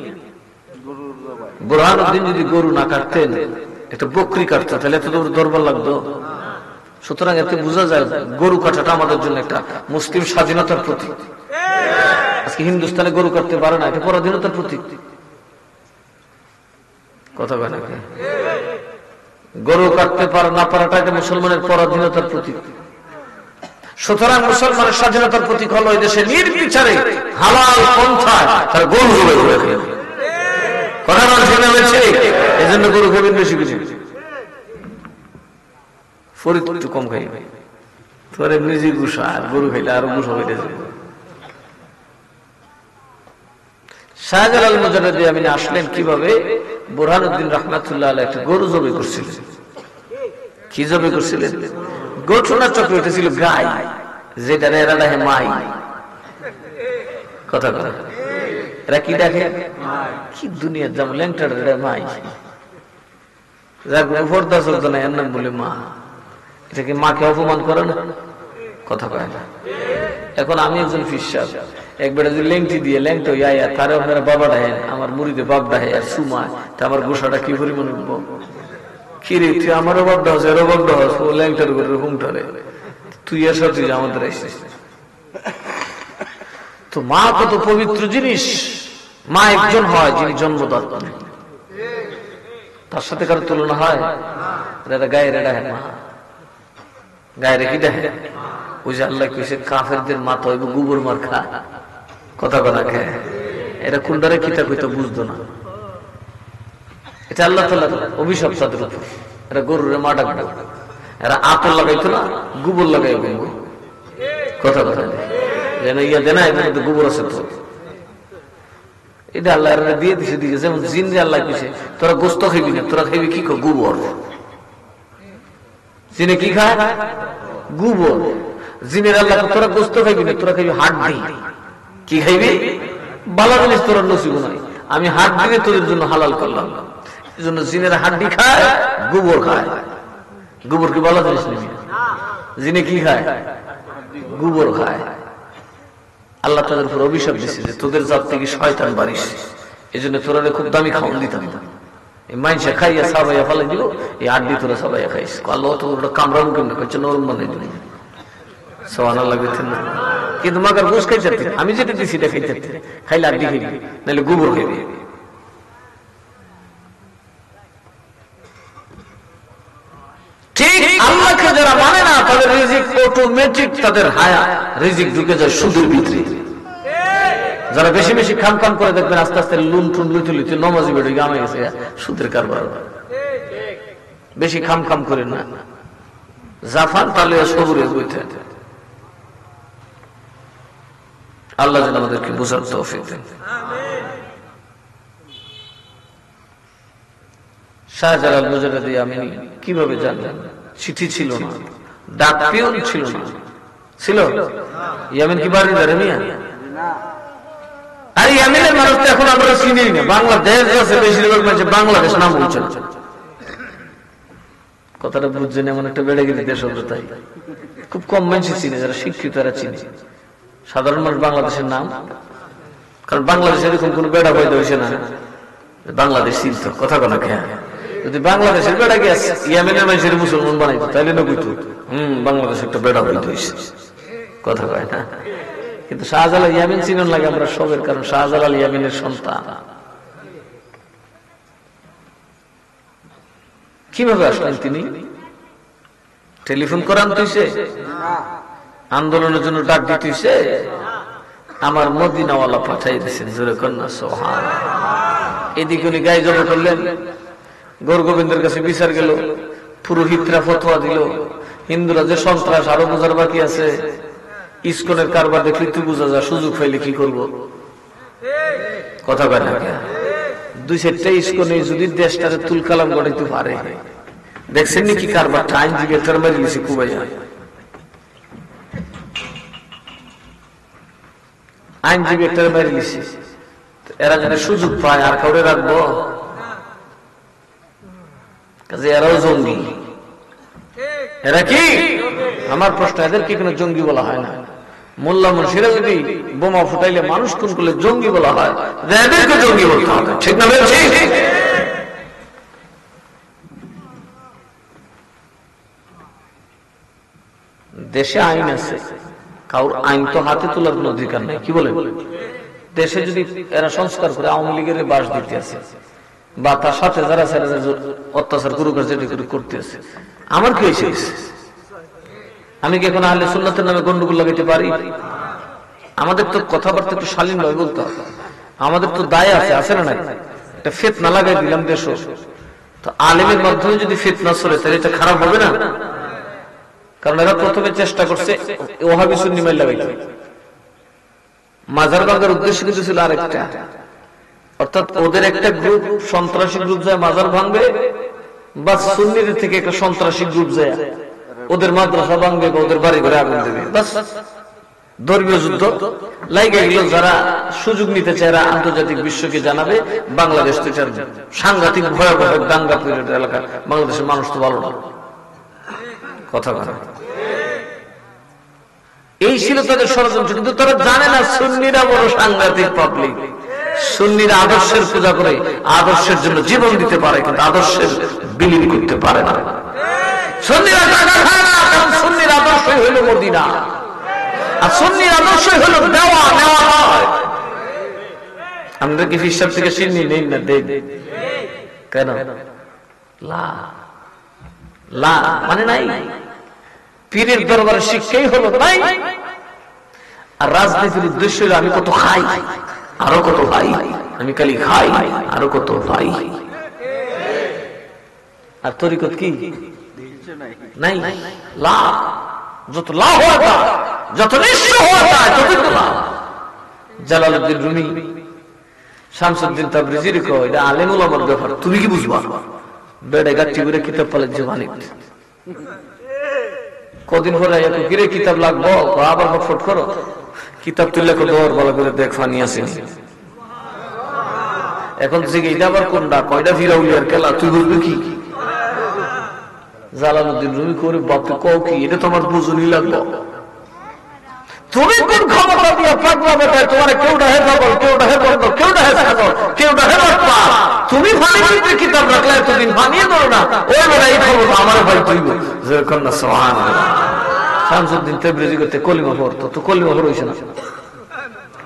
বুরহানুদ্দিন যদি গরু না কাটতেন, একটা বকরি কাটতেন, তাহলে এত দরবার লাগতো। সুতরাং এতে বোঝা যায় গরু কাটাটা আমাদের জন্য একটা মুসলিম স্বাধীনতার প্রতীক। আজকে হিন্দুস্তানে গরু কাটতে পারে না, এটা পরাধীনতার প্রতীক। কথা কয় না? গরু কাটতে পারে না পারাটা এটা মুসলমানের পরাধীনতার প্রতীক। সুতরাং মুসলমানের স্বাধীনতার প্রতীক হলো এই দেশে নির্বিচারে হালাল পন্থায় তার গরু জবাই করে খেয়ে। কথা বলছে না? এই জন্য গরু খাবেন বেশি বেশি, ফরিদ একটু কম খাই, তোর নিজে গুসা, আর গরু খাইলে আরো গুসা হয়ে যাবে। শাহজালাল মুজাহিদি আমিনী আসলেন কিভাবে? বুরহানুদ্দিন রাহমাতুল্লাহ আলাইহি একটা গরু জবাই করছিলেন। কি জবাই করছিলেন? ঘটনা চক্র এটা ছিল গাই, যেটা এরা দেখে মাই। কথা কথা এরা কি দেখে? কি দুনিয়ার দাম ল্যাংটার মাই, পর্দা চলত না, এর নাম বলে মা। এটা কি মাকে অপমান করে না? কথা কয় না? এখন আমি একজন ফিসাব, একবারে যদি লেংটি দিয়ে ল্যাংটো ইয়া তারে আপনারা বাবা ডাহেন, আমার মুড়িতে বাপ ডাহে আর সুমায়, তা আমার গোসাটা কি পরিমাণ উঠবো? কি রে তুই আমারও বাপ ডাহস, এরও বাপ ডাহস, ও ল্যাংটার করে হুমটারে, তুই এর সাথে আমাদের আসছিস। তো মা কত পবিত্র জিনিস। মা একজন হয় যিনি জন্মদাতা, তার সাথে কারো তুলনা হয়? গায়ে ডাহে মা, গায়ে কি ডাহে? ওই যে আল্লাহ কইছে কাফেরদের মাথা হইব গোবর মার খা। কথা কথা খায়, এটা কোনটারে কিতা কইতো বুঝতো না। এটা আল্লাহ তাআলার অভিশাপ তাদের উপর। এরা গরুরে মা ডাকতো, এরা আতর লাগাইতো না, গোবর লাগাইব। কথা কথা যেন ইয়া দেনা এর মধ্যে গোবর আছে তো, এটা আল্লাহ দিয়ে দিছে দিকে। যেমন জিন যে আল্লাহ কইছে তোরা গোস্ত খাইবি না, তোরা খাইবি কি? গোবর। জিনে কি খায়? গোবর। জিনের আল্লাহ তোরা গোস্ত খাইবি না, তোরা খাইবি হাড্ডি। কি খাইবি? বালা জিনিস তোরা নসিব নাই, আমি হাড্ডি তোদের জন্য হালাল করলাম। এই জন্য জিনের হাড্ডি খায়, গোবর খায়। গোবর কি বালা জিনিস নেই? জিনে কি খায়? গোবর খায়। আল্লাহ তাদের উপর অভিশাপ দিচ্ছে যে তোদের জাত থেকে শয়তান বাড়িস, এই জন্য তোরা খুব দামি খাওয়ান দিতাম। এই মাইনসা খাইয়া সাবাইয়া ফেলাই দিল, এই হাড্ডি তোরা সাবাইয়া খাইস। আল্লাহ তো কামড়ানো কেমন করছে, নরম বানাই দিল। সুবহানাল্লাহ বলতেন না, কিন্তু মাগার গোশ খাইতে, আমি যেটা দিছি এটা খাইতে, খাইলে আর দিবি নাহলে গোবর খাইবি। ঠিক আল্লাহকে যারা মানে না তাদের রিজিক অটোমেটিক, তাদের হায়া রিজিক ঢুকে যায় সুদের ভিতরে। যারা বেশি বেশি খাম খাম করে দেখবেন আস্তে আস্তে লুন টুন লুচি লুচি নমাজি বেড়ে গামে গেছে সুদের কারবার। বেশি খাম খাম করে না, জাফান তালে সবুরে বইতে। আল্লাহ যেন আমাদেরকে বোঝার তৌফিক দেন। শাহজালাল মুজাদ্দিদ ইয়ামিনী কিভাবে জানলেন? চিঠি ছিল না, ডাক পিয়ন ছিল না, ছিল? ইয়ামিন কি বাড়ি ধরে মিয়া? আর ইয়ামিনের মানুষ তো এখন আমরা চিনি না। বাংলাদেশ আছে, বেশিরভাগ মানুষ বাংলাদেশ নাম বলছেন। কথাটা বুঝছেন? এমন একটা বেড়ে গেছে দেশ হলো, তাই খুব কম মানুষ চিনে, যারা শিক্ষিত তারা চিনে। সাধারণ মানুষ বাংলাদেশের নাম, কারণ বাংলাদেশ এরকম কোন বেড়া বৈধ হয়েছে না বাংলাদেশ চিনত। কথা কথা খেয়া যদি বাংলাদেশের বেড়া গিয়ে ইয়ামিনের মানুষের মুসলমান বানাইতো তাইলে না বুঝতো বাংলাদেশ একটা বেড়া বৈধ হয়েছে। কথা কয় না? কিন্তু শাহজালাল ইয়ামিন চিনন লাগে আমরা সবের, কারণ শাহজালাল ইয়ামিনের সন্তান। কিভাবে আসলেন তিনি? টেলিফোন করান তুইছে, আন্দোলনের জন্য ডাক দিতেছে, আমার মদিনাওয়ালা পাঠাই দিচ্ছেন। জোরে কন্যা সোহান। এদিকে উনি গায়ে জমা করলেন, গৌর গোবিন্দের কাছে বিচার গেল, পুরোহিতরা ফতোয়া দিল, হিন্দুরা যে সন্ত্রাস আরো বোঝার বাকি আছে, ইসকনের কারবার দেখলে তুই বোঝা যা, সুযোগ পাইলে কি করবো। কথা কয় না? দুই চারটা ইসকনে যদি দেশটারে তুল কালাম গড়াইতে পারে, দেখছেন নাকি কারবারটা? আইনজীবী একটা মেরে গেছে কুবাইয়া, আইনজীবী একটা মেরে গেছে। এরা যদি সুযোগ পায় আর কাউরে রাখবো? কাজে এরাও জঙ্গি। এরা কি? আমার প্রশ্ন, এদের কি কোনো জঙ্গি বলা হয় না? মোল্লা মুন্সিরা যদি বোমা ফুটাইলে মানুষ খুন করলে জঙ্গি বলা হয়, এদেরকে জঙ্গি বলতে হবে, ঠিক না? দেশে আইন আছে, কারোর আইন তো হাতে তোলার কোনো অধিকার নেই। কি বলে? দেশে যদি এরা সংস্কার করে আওয়ামী লীগের বাস দিতে আছে বা তার সাথে যারা অত্যাচার করতে আছে, আমার কি হয়েছে? আমি কি এখন আহলে সুন্নাতের নামে গন্ডগোল লাগাইতে পারি? আমাদের তো কথাবার্তা একটু শালীন ভাবে বলতে হবে। আমাদের তো দায় আছে, আছে না? নাই একটা ফিতনা লাগাই দিলাম দেশ, তো আলেমের মাধ্যমে যদি ফিতনা চলে তাহলে এটা খারাপ হবে না? কারণ এরা প্রথমে চেষ্টা করছে ওহাবি সুন্নি মাইল লাগাইতে, মাজার ভাঙার উদ্দেশ্য কিন্তু ছিল আরেকটা, অর্থাৎ ওদের একটা গ্রুপ সন্ত্রাসী গ্রুপ যায় মাজার ভাঙবে, বা সুন্নিদের থেকে একটা সন্ত্রাসী গ্রুপ যায় ওদের মাদ্রাসা ভাঙবে বা ওদের বাড়ি ঘরে আগুন দেবে। বাস ধর্মীয় যুদ্ধ লাইগে গেল। যারা সুযোগ নিতে চায় এরা আন্তর্জাতিক বিশ্বকে জানাবে বাংলাদেশ তো সাংঘাতিক ভয়াবহ দাঙ্গা পীড়িত এলাকা, বাংলাদেশের মানুষ তো ভালো না। কথা কথা এই ছিল তাদের ষড়যন্ত্র, কিন্তু তারা জানে না সুন্নিরা বড় সাংঘাতিক পাবলিক। সুন্নিরা আদর্শের পূজা করে, আদর্শের জন্য জীবন দিতে পারে, কিন্তু আদর্শের বিলীন করতে পারে না। সুন্নিরা টাকা খায় না, কারণ সুন্নির আদর্শই হইল মদিনা, আর সুন্নির আদর্শই হইল দেওয়া নেওয়া নয়। আমরা কি হিসাব থেকে সিন্নি নেই না? দেই কেন? লা মানে নাই, পীরের দরবারে শিক্ষাই হলো নাই। আর রাজনীতির উদ্দেশ্য হলো আমি কত খাই, আরো কত ভাই, আমি খালি খাই, আরো কত ভাই। আর তরিকত কি নাই? লা, যত লা হওয়া যায়, যত নিঃস্ব হওয়া যায় তত তো লা। জালালউদ্দিন রুমি, শামসুদ্দিন তাবরিজির কয় এটা আলেম ওলামার ব্যাপার, তুমি কি বুঝবা? বেড়ে গাচ্ছি করে কিতাব পালের জবানি কদিন পরে কিরে কিতাব লাগবো, আবার ফটফট করো, কিতাব তুললে দৌড় ভালো করে দেখ ফানি আসে। এখন থেকে এটা আবার কোনটা কয়টা ফিরাউলিয়ার খেলা, তুই বুঝবি কি? জালালউদ্দিন রুমি করে বাপকে কও কি, এটা তোমার বুঝুনি লাগলো। তুমি কোন ক্ষমতা দিয়ে পাগলা বেটায় তোমার কেউটা হে পাগল, কেউটা হে বন্ধ, কেউটা হে পাগল, কেউটা হে বাপ্পা, তুমি ফানিয়ে কিতাব রাখলে এতদিন ফানিয়ে ধরো না, ওই বেলা এই খবর আমার ভাই তুইব। যেরকম না সুবহানাল্লাহ, শামসুদ্দিন তেবরেজি করতে কলিমা পড়তো, তো কলিমা পড়ছে না।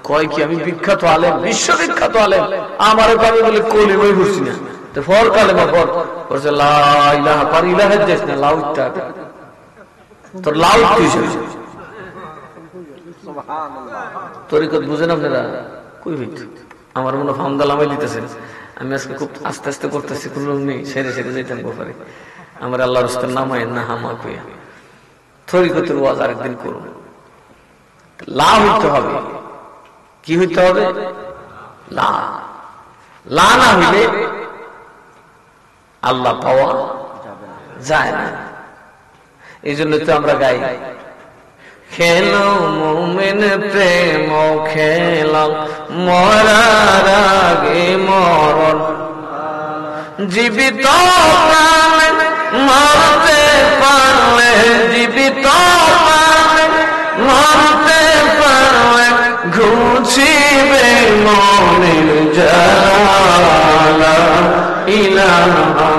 কয় কি আমি বিখ্যাত আলেম, বিশ্ববিখ্যাত আলেম, আমার কাছে বলে কলিমাই পড়ছি না। তো ফর কালেমা পড় বলছে লা ইলাহা, পার ইলাহা দেশ না, লাউটা তোর লাউ কি তরিকত বুঝেন আপনারা? কই হইতো আমার মনে ফামদাল আমায় দিতেছেন। আমি আজকে খুব আস্তে আস্তে করতেছি, কোন লোক নেই, সেরে সেরে যেতেন গোপারে। আমার আল্লাহর রাস্তার নামায় না হামা কইয়া তরিকতের ওয়াজ আরেকদিন করুন। লা হইতে হবে, কি হইতে হবে? লা। লা না হইলে আল্লাহ পাওয়া যায় না। এই জন্য তো আমরা গাই, খেলো মুমিন প্রেম খেলা, মরার আগে মরণ, জীবিত প্রাণে মরতে পারলে, জীবিত প্রাণে মরতে পারলে ঘুচিবে মনের জ্বালা। ইলাহা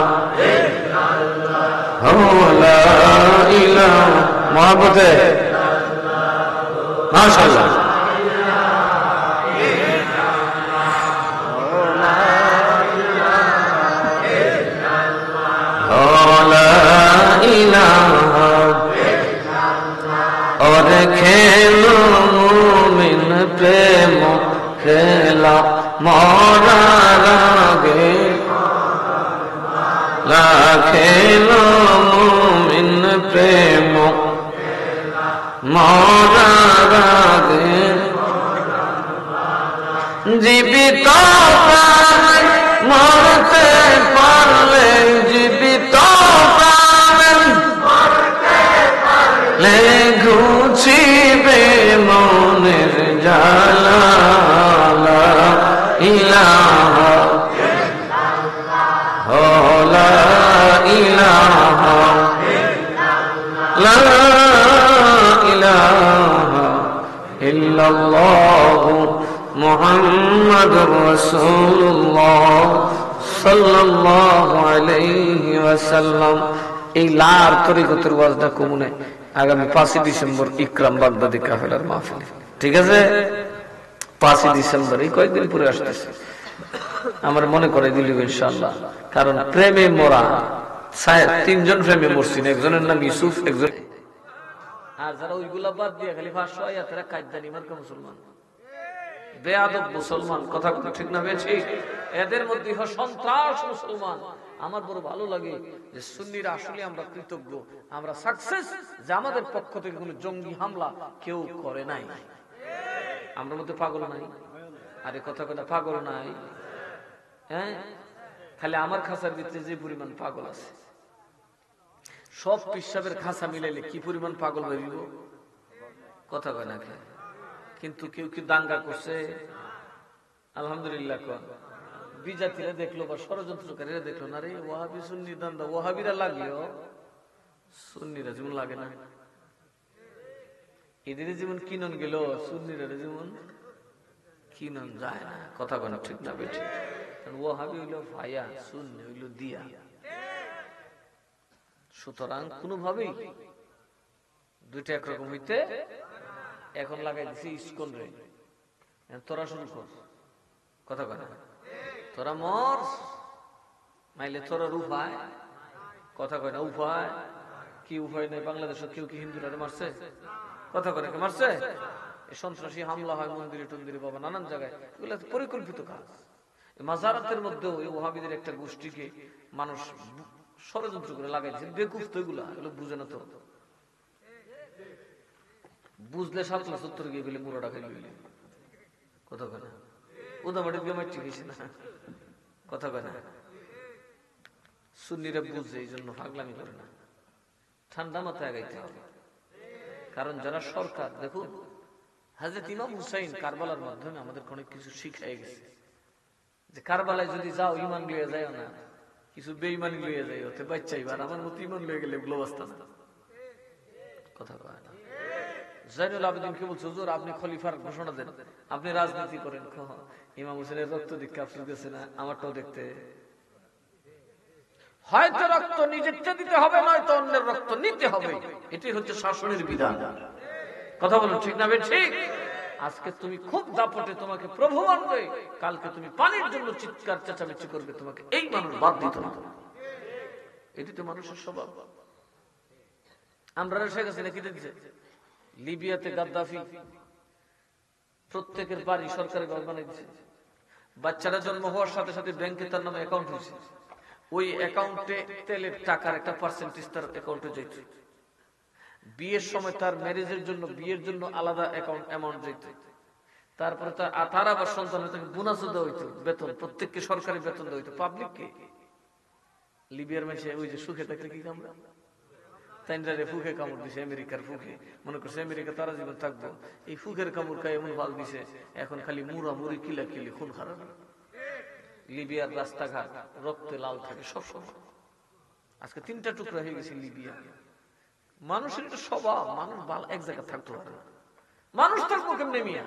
লা ইলাহা মহব্বতে মাশাআল্লাহ। और खेलो मुमिन प्रेम खेला, मरार आगे ला, खेलो मुमिन प्रेम मरार आगे, জীবিত প্রাণে মরতে পারলে, জীবিত প্রাণে মরতে পারলে ঘুচিবে মনের জ্বালা। লা ইলাহা লা ইলাহা লা ইলাহা ইল্লাল্লাহু মুহাম্মাদুর রাসূলুল্লাহ সাল্লাল্লাহু আলাইহি ওয়াসাল্লাম। এই লার তরিকতের ওয়াজটা কমুনে আগামী 5 ডিসেম্বর ইকরাম বাগদাদি কাফেলার মাহফিলে, ঠিক আছে? 5 ডিসেম্বর, এই কয়েকদিন পরে আসতেছে। আমার মনে করে দিল ইনশাআল্লাহ। কারণ প্রেমে মরা 3জন প্রেমে মরছেন, একজনের নাম ইউসুফ, একজন আর যারা ওইগুলা বাদ দিয়ে খালি 500 আয়াতেরা কায়দানি মার্কা মুসলমান, বেয়াদব মুসলমান, কথা ঠিক না বেশি? এদের মধ্যে সন্ত্রাস মুসলমান। আমার বড় ভালো লাগে যে সুন্নিরা আসলে আমরা কৃতজ্ঞ, আমরা সাকসেস যে আমাদের পক্ষ থেকে কোনো জঙ্গি হামলা কেউ করে নাই। আমরা মধ্যে পাগল নাই, আরে কথা কথা পাগল নাই। হ্যাঁ, খালি আমার খাসার ভিতরে যে পরিমাণ পাগল আছে, সব পিসাবের খাসা মিলাইলে কি পরিমাণ পাগল ভাবিব, কথা কয় না। কিন্তু কেউ কি দাঙ্গা করছে? আলহামদুলিল্লাহ। বিজাতিরা দেখলো বা ষড়যন্ত্রকারীরা দেখলো না রে ওয়াহাবি সুন্নি দান্দা, ওয়াহাবিরা লাগলেও সুন্নিরা যেমন লাগে না, এদের যেমন কিনন গেল সুন্নিরা যেমন কিনন যায় না, কথা কয় না ঠিক না বেঠি? ওয়াহাবি হইলো ভাইয়া, সুন্নি হইলো দিয়া। সুতরাং কোনোভাবেই দুইটা একরকম হইতে, এখন লাগাই দিছি ইসকন রে, তোরা শুরু কর, কথা কয় না? তোরা মর নাইলে তোরা উপায়, কথা কয় না? উপায় কি? উপায় নাই। বাংলাদেশে কেউ কি হিন্দুরা মারছে? কথা কয় না? মারছে? এই সন্ত্রাসী হামলা হয় মন্দিরে টন্দিরে, বাবা নানান জায়গায়, এগুলো পরিকল্পিত কাজ। মাজারাতের মধ্যেও এই ওয়াহাবিদের একটা গোষ্ঠীকে মানুষ ষড়যন্ত্র করে লাগাইছে। বেকুফ তো এগুলা, এগুলো বুঝে না তো। বুঝলে ৭৭ গিয়ে গেলে মুরাটা খাই গেলে, কথা কয় না? উদামাটি বেমাটি গেছে না, কথা কয় না? সুন্নিরা বুঝে, এই জন্য পাগলামি করে না, ঠান্ডা মাথায় আগাইতে হবে। কারণ যারা সরকার, দেখুন হযরত ইমাম হুসাইন কারবালার মাধ্যমে আমাদের অনেক কিছু শিখাই গেছে, যে কারবালায় যদি যাও ইমান লইয়া যায় না, কিছু বেঈমানি লইয়া যায়, ওতে বাচ্চাই বার আমার মতো ইমান লইয়া গেলে এগুলো অবস্থা না, কথা কয় না? জাইনুল আবেদিনকে বলছে, হুজুর আপনি খলিফার ঘোষণা দেন, আপনি রাজনীতি করেন। ইমাম হোসেনের রক্ত দীক্ষা আপনি গেছে না, আমারটাও দেখতে। হয়তো রক্ত নিজেরটা দিতে হবে, নয়তো অন্যের রক্ত নিতে হবে। এটাই হচ্ছে শাসনের বিধান। কথা বলুন ঠিক না ঠিক? আজকে তুমি খুব দাপটে তোমাকে প্রভু মানবে, কালকে তুমি পানির জন্য চিৎকার চেঁচামেচি করবে, তোমাকে এই মানুষ বাদ দিত না। এটি তো মানুষের স্বভাব। আমরা শেখ হাসিনা কি দেখছে, লিবিয়াতে গাদ্দাফি প্রত্যেকের বাড়ি সরকারি ঘর বানিয়ে দিচ্ছে। বাচ্চারা জন্ম হওয়ার সাথে সাথে ব্যাংকে তার নামে অ্যাকাউন্ট হয়েছে, ওই অ্যাকাউন্টে তেলের টাকার একটা পার্সেন্টেজ তার অ্যাকাউন্টে যেত। বিয়ের সময় তার ম্যারেজের জন্য, বিয়ের জন্য আলাদা অ্যাকাউন্ট অ্যামাউন্ট যেত। তারপরে তার আবার সন্তান হইতো, বোনাসও দেওয়া হইতো, বেতন প্রত্যেককে সরকারি বেতন দেওয়া হইতো। পাবলিককে লিবিয়ার মানুষ ওই যে সুখে থাকতে কি কামড়া, তাইনরে ফুকে কামড় দিছে, আমেরিকার ফুকে। মনে করছে আমেরিকা তারা জীবন থাকবো, এই ফুকের কামড় খায় এমন ভাল দিছে, এখন খালি মুড়া মুড়ি কিলা কিলি খুন খারাপ। লিবিয়ার রাস্তাঘাট রক্তে লাল থাকে সব সময়। আজকে 3টা টুকরা হয়ে গেছে লিবিয়া। মানুষের একটা স্বভাব, মানুষ এক জায়গায় থাকতে পারে না। মানুষ থাকবো কেমনে মিয়া?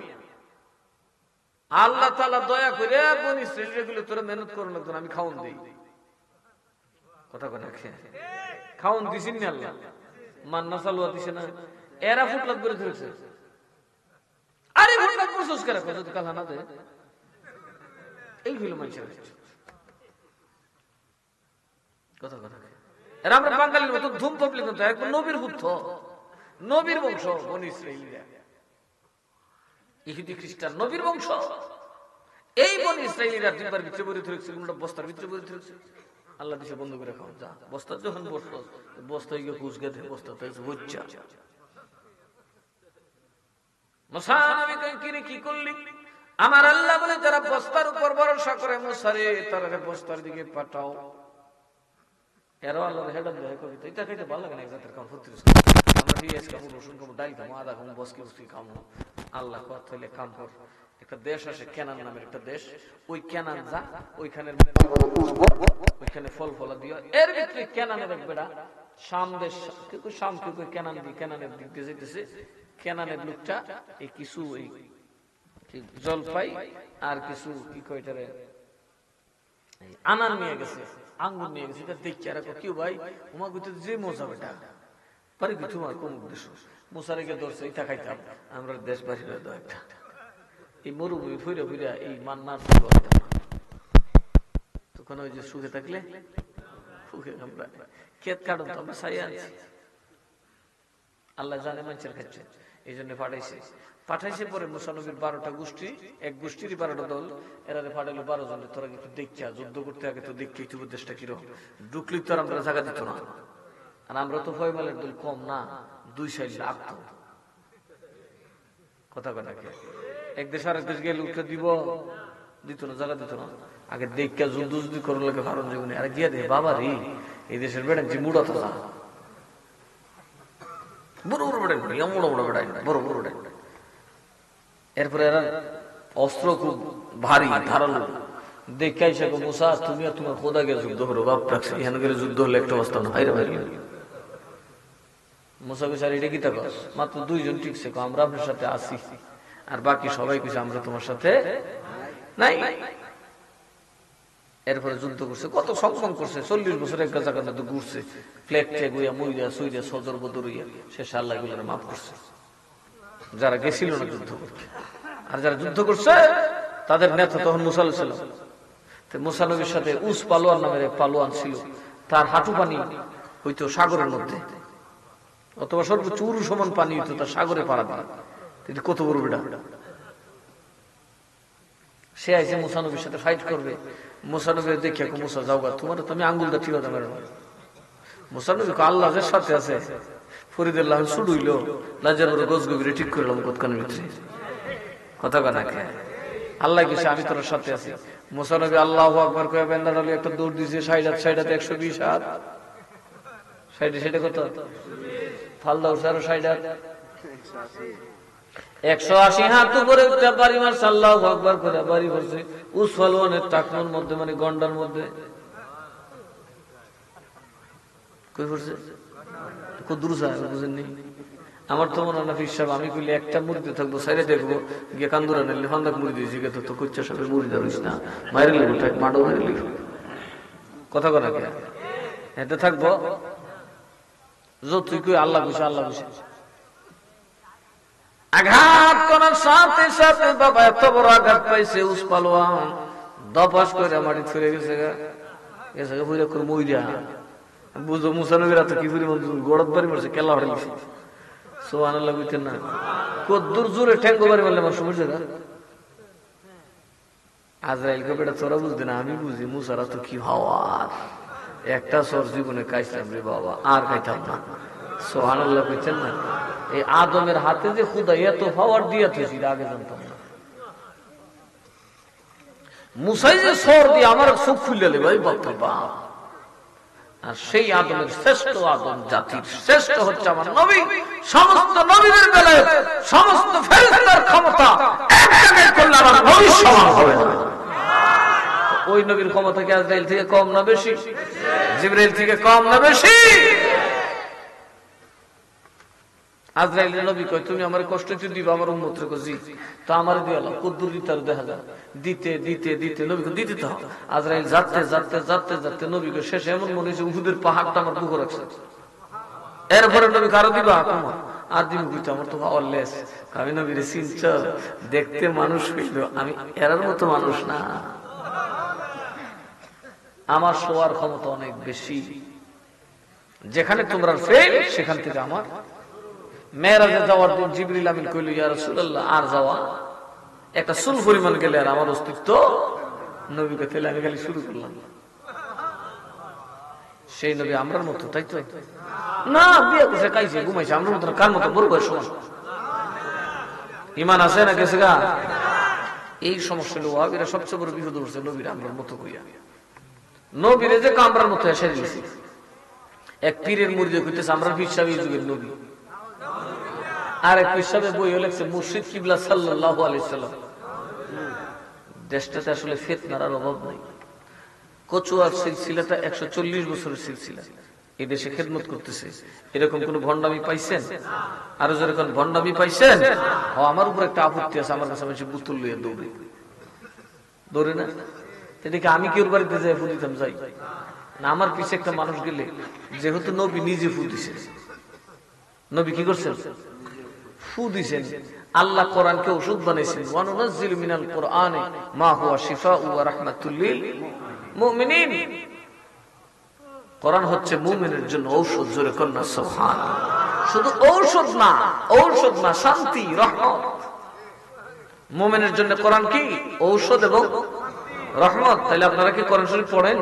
আল্লাহ তাআলা দয়া করে বনি ইসরাইল গুলো তোরা মেহনত করো না, আমি খাওন দিই। কথা কথা খাওন দিছেন না আল্লাহ, মান্না সালুয়া দিছে না, এরা ফুটলাত করে ধরেছে। আরে ফুটলাত প্রসেস করে যদি কালা না দেয়, এই হইল মানুষের কথা কথা। এরা আমরা বাঙালির মতো ধুম পাবলিক মতো একদম নবীর পুত্র, নবীর বংশ বনি ইসরাইলিরা, ইহুদি খ্রিস্টান নবীর বংশ। এই বনি ইসরাইলিরা ডিব্বার ভিতরে ভরে ধরেছে, বস্তার ভিতরে ভরে ধরেছে। আল্লাহ দিছে বন্ধ করে খাও, যা বস্তা যখন বসতো বস্তায় গিয়ে ঘুষ গেছে, বস্তা হচ্ছে কি করলি? আমার আল্লাহ বলে যারা বস্তার উপর ভরসা করে মুসারে, তারা বস্তার দিকে পাঠাও। এরাও আল্লাহর হেডার দেয় কবিতা, এটা খাইতে ভালো লাগে না। এক জাতের খাওয়া সত্যি আমরা পেঁয়াজ খাবো, রসুন খাবো, ডাল খাবো, আদা খাবো, বসকি বসকি খাবো। আল্লাহ কথা হইলে কাম কর। একটা দেশ আসে কেনান নামের একটা দেশ, ওই কেনান যা, ওইখানে ওইখানে ফল ফলা দিয়া, এর ভিতরে কেনানের এক বেড়া শাম দেশ, শাম কেনান দিয়ে কেনানের দিক দিয়ে যেতেছে। কেনানের লোকটা এই কিছু ওই জলপাই আর কিছু কি কয়টারে আনার নিয়ে গেছে, আঙ্গুর নিয়ে গেছে। এটা দেখছি আর কেউ ভাই তোমার ভিতরে যে মজা বেটা পারি কি তোমার কোন উদ্দেশ্য? মুসারে গিয়ে ধরছে, এটা খাইতাম আমরা দেশ বাসীরা একটা এই মরুভূমি ফুইরা ফুইরা এই মান্নার তখন ওই যে সুখে থাকলে সুখে আমরা ক্ষেত কাটুন তো আমরা চাই আনছি। আল্লাহ জানে মানুষের খাচ্ছে, এই জন্য পাঠাইছে। পরে মুসা নবীর 12টা গোষ্ঠী, এক গোষ্ঠীরই 12টা দল, এরা পাঠাইলো 12 জনের। তোরা একটু দেখা যুদ্ধ করতে আগে তো দেখি একটু দেশটা কিরকম। ঢুকলি তো আর আমরা জায়গা দিত না, আর আমরা তো ফয়মালের দল কম না, 2 সাইড লাগতো। কথা কথা এক দেশ আরেক দেশ গেলে উঠে দিত না, জায়গা দিত না। আগে দেখা যুদ্ধ যদি করো লাগে কারণ জীবনে আরে গিয়া দে বাবা রে, এই দেশের বেড়া যে মুড়া তো বড় বড় বেড়া, বড় বড় বেড়া, বড় বড় বেড়া। এরপরে এরা অস্ত্র খুব ভারী ধারালো, দেখে এসে মুসা তুমি আর তোমার খোদা গিয়ে যুদ্ধ করো। বাপ রাখছে এখানে গেলে যুদ্ধ হলে একটা অবস্থা না, হাইরে ভাই মুসা কইছে এটা কি থাকো, মাত্র 2 জন টিকছে, আমরা আপনার সাথে আছি, আর বাকি সবাই কইছে আমরা তোমার সাথে নাই। এরপরে যুদ্ধ করছে, কত সংগ্রাম করছে, 40 বছর এক জায়গা মধ্যে ঘুরছে, ফ্ল্যাগ ট্যাগ হইয়া মইরা সুইরা সজর বদর হইয়া শেষ আল্লাহ গুলোর মাফ করছে যারা গেছিল না যুদ্ধ করতে। আর যারা যুদ্ধ করছে তাদের নেতা তখন মুসা আলাইহিস সালাম। তো মুসা নবীর সাথে উস পালোয়ান নামের এক পালোয়ান ছিল, তার হাঁটু পানি হইতো সাগরের মধ্যে, অথবা সর্বোচ্চ উরু সমান পানি হইতো তার সাগরে পাড়া দিয়ে। কত বড় বেটা, সে আইসে মুসা নবীর সাথে ফাইট করবে। মুসা নবী দেখে মুসা যাওগা, তোমার তুমি আঙ্গুলটা ঠিক হতে পারো। মুসা নবী আল্লাহের সাথে আছে, ফরিদুল্লাহ শুরু হইলো লাজের বড় গোছ গভীরে ঠিক করলাম কতখানের ভিতরে। কথা কথা আল্লাহ কিছু আমি তোর সাথে আছি। মুসা নবী আল্লাহু আকবার কয়ে বেন্দার আলী একটা দৌড় দিয়েছে, 60 120 হাত, 60 কত ফালদা উঠছে, আরো 60 180 হাত উপরে উঠতে পারি মার আল্লাহু আকবার করে বাড়ি করছে। উস পালোয়ানের টাকনোর মধ্যে, মানে গন্ডার মধ্যে কই পড়ছে, কত দূর যায় বুঝেননি। আমার তো মনে হয় না ফির সাহেব, আমি কইলে একটা মুড়িতে থাকবো, সাইডে দেখবো গিয়ে কান্দুরা নিলে ফান্দাক মুড়ি দিয়েছি গে, তো কুচ্চা সাহেবের মুড়ি ধরিস না, মায়ের লিখো মাডো মায়ের লিখো। কথা কথা কে এতে থাকবো যতই কই আল্লাহ বুঝে আল্লাহ বুঝে। আঘাত করার সাথে সাথে বাবা এত বড় আঘাত পাইছে, উস পালোয়ান দপাস করে মাটি ছুড়ে গেছে গেছে বুঝে করে মইরা বুঝো মুসানবীরা তো কি পরিমাণ গড়ত বাড়ি মারছে, কেলা হড়ে গেছে। সুবহানাল্লাহ বুঝতেন না, কদ্দুর জোরে ঠ্যাঙ্গো বাড়ি মারলে আমার সমস্যা না। আজরাইলকে বেটা তোরা বুঝতে না, আমি বুঝি। মুসারা তো কি ভাওয়ার, একটা সর জীবনে খাইছিলাম রে বাবা, আর খাইতাম না। সুবহানাল্লাহ বুঝছেন না। এই আদমের হাতে যে খুদা এত পাওয়ার দিয়ে তুই আগে জানতাম না। মুসাই যে সর দিয়ে আমার চোখ খুললে ভাই বাপ বাপ। আর সেই আদমের শ্রেষ্ঠ আদম জাতির শ্রেষ্ঠ হচ্ছে আমার নবী। সমস্ত নবীদের বেলায় সমস্ত ফেরেশতার ক্ষমতা এক জায়গায় করলে আমার নবীর সমান হবে না। ওই নবীর ক্ষমতা কি আজরাইল থেকে কম না বেশি? জিবরাইল থেকে কম না বেশি? আজরাইলের নবী কয় তুমি আমার কষ্ট দিবা আমার উম্মতরে কজি, তো আমার দিয়ে আল্লাহ কদ্দুর দিতে দেখা যায় দিতে দিতে দিতে নবীকে দিতে তো। আজরাইল যাতে যাতে যাতে যাতে নবীকে শেষে এমন মনে হয়েছে উহুদের পাহাড়টা আমার বুকে রাখছে। এরপরে নবী কারো দিবা তোমার আর দিবি বুঝতে আমার তো ভাবার লেস। আমি নবীরে চিনছ, দেখতে মানুষ হইল, আমি এরার মতো মানুষ না। আমার শোয়ার ক্ষমতা অনেক বেশি। যেখানে তোমরা ফেল সেখান থেকে আমার মেরাজে যাওয়ার দিন জিবরিল আমিন কইল ইয়া রাসূলুল্লাহ আর যাওয়া একটা চুল পরিমাণ গেলে আর আমার অস্তিত্ব। নবীকে তেলে আমি খালি শুরু করলাম। সেই নবী আমরার মতো, তাই তো না? বিয়ে করছে, খাইছে, ঘুমাইছে, আমরা মতো কার মতো মরবো? সমস্যা ইমান আছে না গেছে গা? এই সমস্যা হলো ওয়াহাবীরা সবচেয়ে বড় বিপদ হচ্ছে নবীর আমরার মতো কইয়া। নবীরে যে কামরার মতো এসে দিয়েছি। এক পীরের মুরিদ কইতেছে আমরা পীর সাহেব এই যুগের নবী। আর এক পীর সাহেব বই লেখছে মুর্শিদ কিবলা সাল্লাল্লাহু আলাইহি সাল্লাম। দেশটাতে আসলে ফিতনার আর অভাব নাই। কচুয়ার সিলসিলাটা 140 বছরের সিলসিলা, এই দেশে খেদমত করতেছে। এরকম কোন ভণ্ডামি পাইছেন? আরো যেরকম ভণ্ডামি পাইছেন? আমার উপর একটা আপত্তি আছে, আমার কাছে বেশি বুতুল লইয়া দৌড়ে দৌড়ে না। এদিকে আমি কেউ বাড়িতে যাই ফু দিতাম যাই না। আমার পিছে একটা মানুষ গেলে, যেহেতু নবী নিজে ফু দিছে, নবী কি করছেন? ফু দিছেন। আল্লাহ কোরআনকে ওষুধ বানাইছেন, ওয়া নুনাজ্জিলু মিনাল কুরআনি মা হুয়া শিফাউ ওয়া রাহমাতুল লিল মুমিনিন। কোরআন হচ্ছে মুমিনের জন্য ঔষধ। জোরে কন্যা সুবহানাল্লাহ। শুধু ঔষধ না, ঔষধ না, শান্তি, রহমত। মুমিনের জন্য কোরআন কি ঔষধ এবং রহমত। তাহলে আপনারা কি কোরআন শরীফ পড়েন?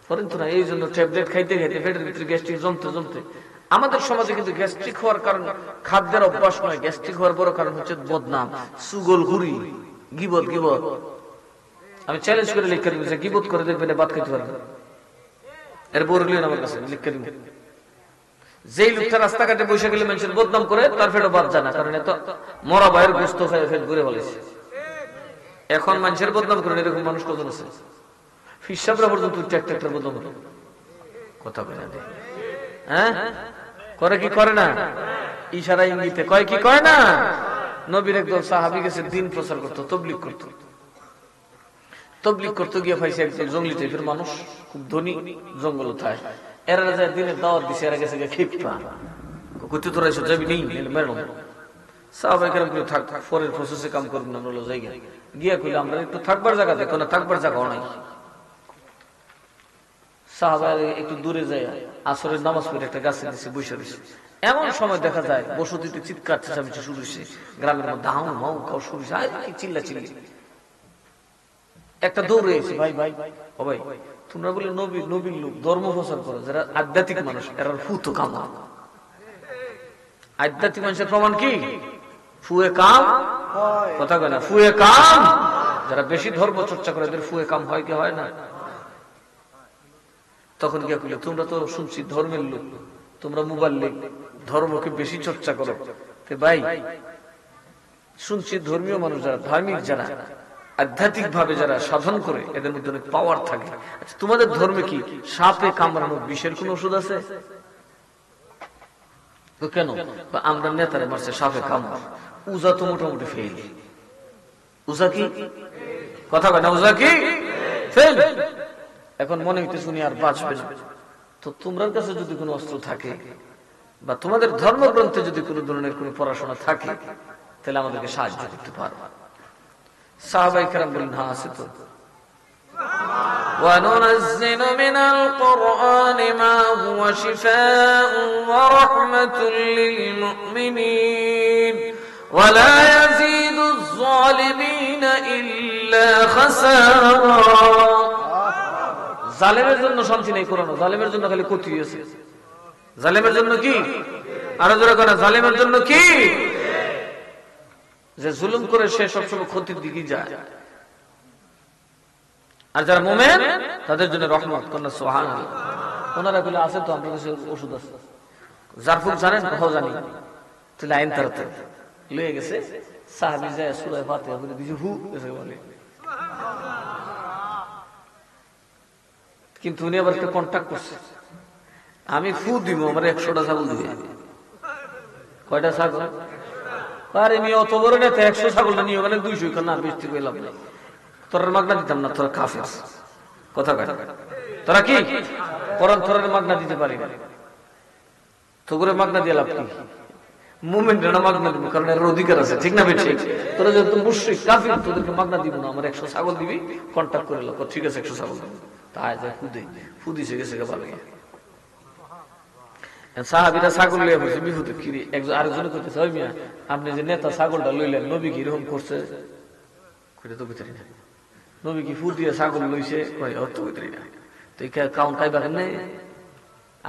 পড়েন তো না। এই জন্য ট্যাবলেট খাইতে খাইতে পেটের ভিতরে গ্যাস্ট্রিক জমতে জমতে। আমাদের সমাজে কিন্তু গ্যাস্ট্রিক হওয়ার কারণ খাদ্যের অভ্যাস নয়। গ্যাস্ট্রিক হওয়ার বড় কারণ হচ্ছে বদনাম, সুগলখুরি, গীবত। গীবত আমি চ্যালেঞ্জ করে লিখে দিব যে গীবত করে দেখবেন ভাত খাইতে পারবেন। এর বড়লিও আমার কাছে লিখে দিব। যেই লোকটা রাস্তাঘাটে বসে গেলে মানুষের বদনাম করে, তার ফেটে বাদ জানা, কারণ এত মরা ভাইয়ের গোস্ত খাই ফেট ঘুরে বলেছে। এখন মানুষের বদনাম করেন এরকম মানুষ কজন আছে? ফিসাবরা পর্যন্ত একটা বদনাম কথা বলে না। হ্যাঁ করে কি করে না? ইশারা ইঙ্গিতে কয় কি কয় না? নবীর একদল সাহাবী গেছে দিন প্রচার করতো, তবলিগ করতো। তবলিগ করতে গিয়ে পাইছে একদল জঙ্গলি টাইপের মানুষ, খুব ধনী, জঙ্গল থায়। এরা যায় দিনের দাওয়াত দিছে, এরা গেছে খেপা কইতে তোরা এসে যাবি নেই মেরো। সাহাবায়ে কেরাম কইলো থাক, ফরের প্রসেসে কাম করবেন, আমরা হলো জায়গা গিয়া কইলো আমরা একটু থাকবার জায়গা দেখো না, থাকবার জায়গা নাই। সাহাবায়ে একটু দূরে যায় আসরের নামাজ পড়ে একটা গাছে নিচে বসে রয়েছে। এমন সময় দেখা যায় বসতিতে চিৎকার চেঁচামেচি শুরু হয়েছে, গ্রামের মধ্যে হাউ মাউ খাও শুরু হয়েছে, কি চিল্লা চিল্লি। একটা দৌড়ে এসে ভাই ভাই ও ভাই তোমরা বলে নবীর লোক, ধর্ম প্রচার করো, যারা আধ্যাত্মিক মানুষ এরা ফুতো কাম। আধ্যাত্মিক মানুষের প্রমাণ কি? ফুয়ে কাম কথা কয় না, ফুয়ে কাম। যারা বেশি ধর্ম চর্চা করে এদের ফুয়ে কাম হয় কি হয় না? তখন গিয়ে কইল তোমরা তো শুনছি ধর্মের লোক, তোমরা মুবাল্লিগ, ধর্মকে বেশি চর্চা করো। ভাই শুনছি ধর্মীয় মানুষ যারা, ধার্মিক যারা, আধ্যাত্মিক ভাবে যারা সাধন করে, এদের মধ্যে অনেক পাওয়ার থাকে। আচ্ছা তোমাদের ধর্মে কি সাপে কামড়ানো বিষের কোন ওষুধ আছে? কেন? আমরা নেতারে মারছে সাপে কামড়, উজা তো মোটামুটি ফেল। উজা কি কথা কয় না? উজা কি ফেল। এখন মনে হইতে শুনি আর বাঁচবে না। তো তোমার কাছে যদি কোনো অস্ত্র থাকে বা তোমাদের ধর্মগ্রন্থে যদি কোনো ধরনের কোনো পড়াশোনা থাকে তাহলে আমাদেরকে সাহায্য করতে পারবে। সাহাবায়ে কেরাম বলেন, হ্যাঁ আছে তো। وَنُنَزِّلُ مِنَ الْقُرْآنِ مَا هُوَ شِفَاءٌ وَرَحْمَةٌ لِّلْمُؤْمِنِينَ وَلَا يَزِيدُ الظَّالِمِينَ إِلَّا خَسَارًا। জালেমের জন্য শান্তি নেই কোরআনে, জালেমের জন্য খালি ক্ষতি আছে। জালেমের জন্য কি? আরো জোরে করে, জালেমের জন্য কি? যে জুলুম করে সে সবসময় ক্ষতির দিকে যায়। আর যারা মুমিন তাদের জন্য রহমত। কন্যা সুবহানাল্লাহ। ওনারা বলে আছে তো, আমরা কাছে ওষুধ আছে। জারফুক জানেন? হ্যাঁ জানি। তাহলে আইন তারাতে লয়ে গেছে, সাহাবী যায় সূরা ফাতিহা বলে দিছে, হু এসে বলে। কিন্তু উনি আবার একটা কন্টাক্ট করছে, আমি ফু দিব, আমার 100টা ছাগল দিবে। কয়টা ছাগল? আরে নিয়ে অত বড় নেতা 100 ছাগলটা নিয়ে ওখানে 200 না, বেশি পেলাম না। তোর মাগনা দিতাম না, তোরা কাফের। কথা কয় তোরা কি কোরআন তোর মাগনা দিতে পারি না, তো করে মাগনা দিয়ে লাভ কি? মুমিনরা মাগনা দিব, কারণ এর অধিকার আছে, ঠিক না বেঠিক? তোরা যেহেতু মুশরিক কাফির, তোদেরকে মাগনা দিব না, আমার 100 ছাগল দিবি, কন্টাক্ট করে লো। ঠিক আছে, 100 ছাগল দিবি। তাই যায় ফুদিছে গেছে ভালো। সাহাবীরা ছাগল লইয়া বসে বিপদে। কি একজন আরেকজনে কইতেছে, ওই মিয়া আপনি যে নেতা ছাগলটা লইলেন, নবী কি এরকম করছে? কইতে তো কইতে না। নবী কি ফু দিয়ে ছাগল লইছে? কই অত কইতে না। তো এই কাউন্ট খাইবা কেন?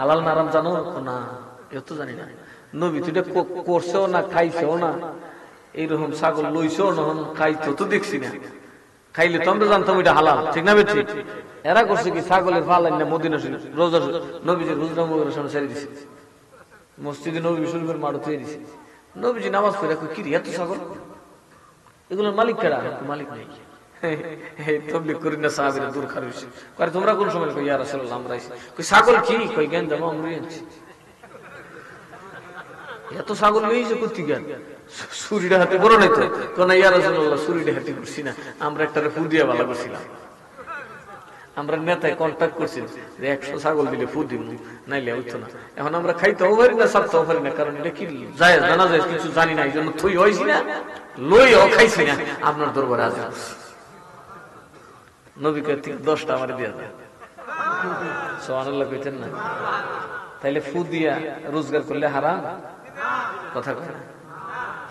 আলাল নারাম জানো না? এত জানি না। নবী তো এটা করছেও না, খাইছেও না। এইরকম ছাগল লইছেও না, খাইতো তো দেখছি না। খাইলে তো আমরা জানতাম এটা হালাল, ঠিক না বেঠিক? এরা করছে কি, ছাগলের ফালাইন না মদিনা শরীফ রোজা নবীজি রোজা মুবারকের সামনে ছেড়ে দিছে, মসজিদে নবী শরীফের মাঠে ছেড়ে দিছে। নবীজি নামাজ পড়ে কি এত ছাগল? এগুলোর মালিক কারা? মালিক নেই। তবলিগ করি না, সাহাবীরা দূর খারিছে। কয় তোমরা কোন সময়? কই ইয়া রাসূলুল্লাহ আমরা আইছি। কই ছাগল কি? কই জ্ঞান দাও আমরা আনছি। এত ছাগল লইছে কুত্তি জ্ঞান? ছুরিটা হাতে বড় নাই তো? কোন ইয়া রাসূলুল্লাহ ছুরিটা হাতে করছি না, আমরা একটারে ফু দিয়া ভালো করছিলাম। আমরা নেতায় কন্ট্যাক্ট করছি যে 100 ছাগল দিলে ফু দিব, নাইলে হইতো না। এখন আমরা খাইতেও পারি না, ছাড়তেও পারি না, কারণ এটা কি জায়েজ জানা যায় কিছু জানি না, এই জন্য থই হইছি না, লইও খাইছি না, আপনার দরবারে হাজির করছি। নবী কর্তৃক 10টা আমার দিয়া দেয়। সুবহানাল্লাহ কইতেন না? তাইলে ফু দিয়া রোজগার করলে হারাম? কথা কয় না?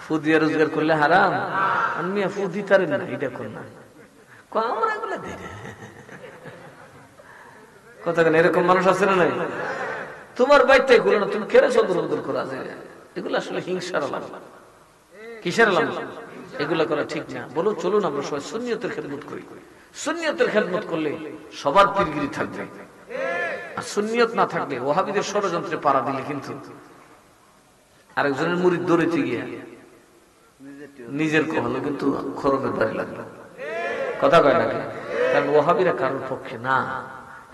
ফু দিয়া রোজগার করলে হারাম? আমি ফু দিতারেন না, এটা কোন না আমরা এগুলো দিই না। কথা কেন? এরকম মানুষ আছে না নাই? তোমার বাড়িতে এগুলো না, তুমি কেড়ে চন্দ্র করা যায়, এগুলো আসলে হিংসার আলাদা। কিসের আলাদা? এগুলো করা ঠিক না। বলো চলুন আমরা সবাই সুন্নিয়তের খেদমত করি। সুন্নিয়তের খেদমত করলে সবার পীরগিরি থাকবে। আর সুন্নিয়ত না থাকলে ওয়াহাবিদের ষড়যন্ত্রে পাড়া দিলে কিন্তু আরেকজনের মুরিদ দৌড়েতে গিয়ে নিজের কহলো কিন্তু খরবের বাড়ি লাগলো। কথা কয় নাকি? কারণ ওয়াহাবিরা কারোর পক্ষে না,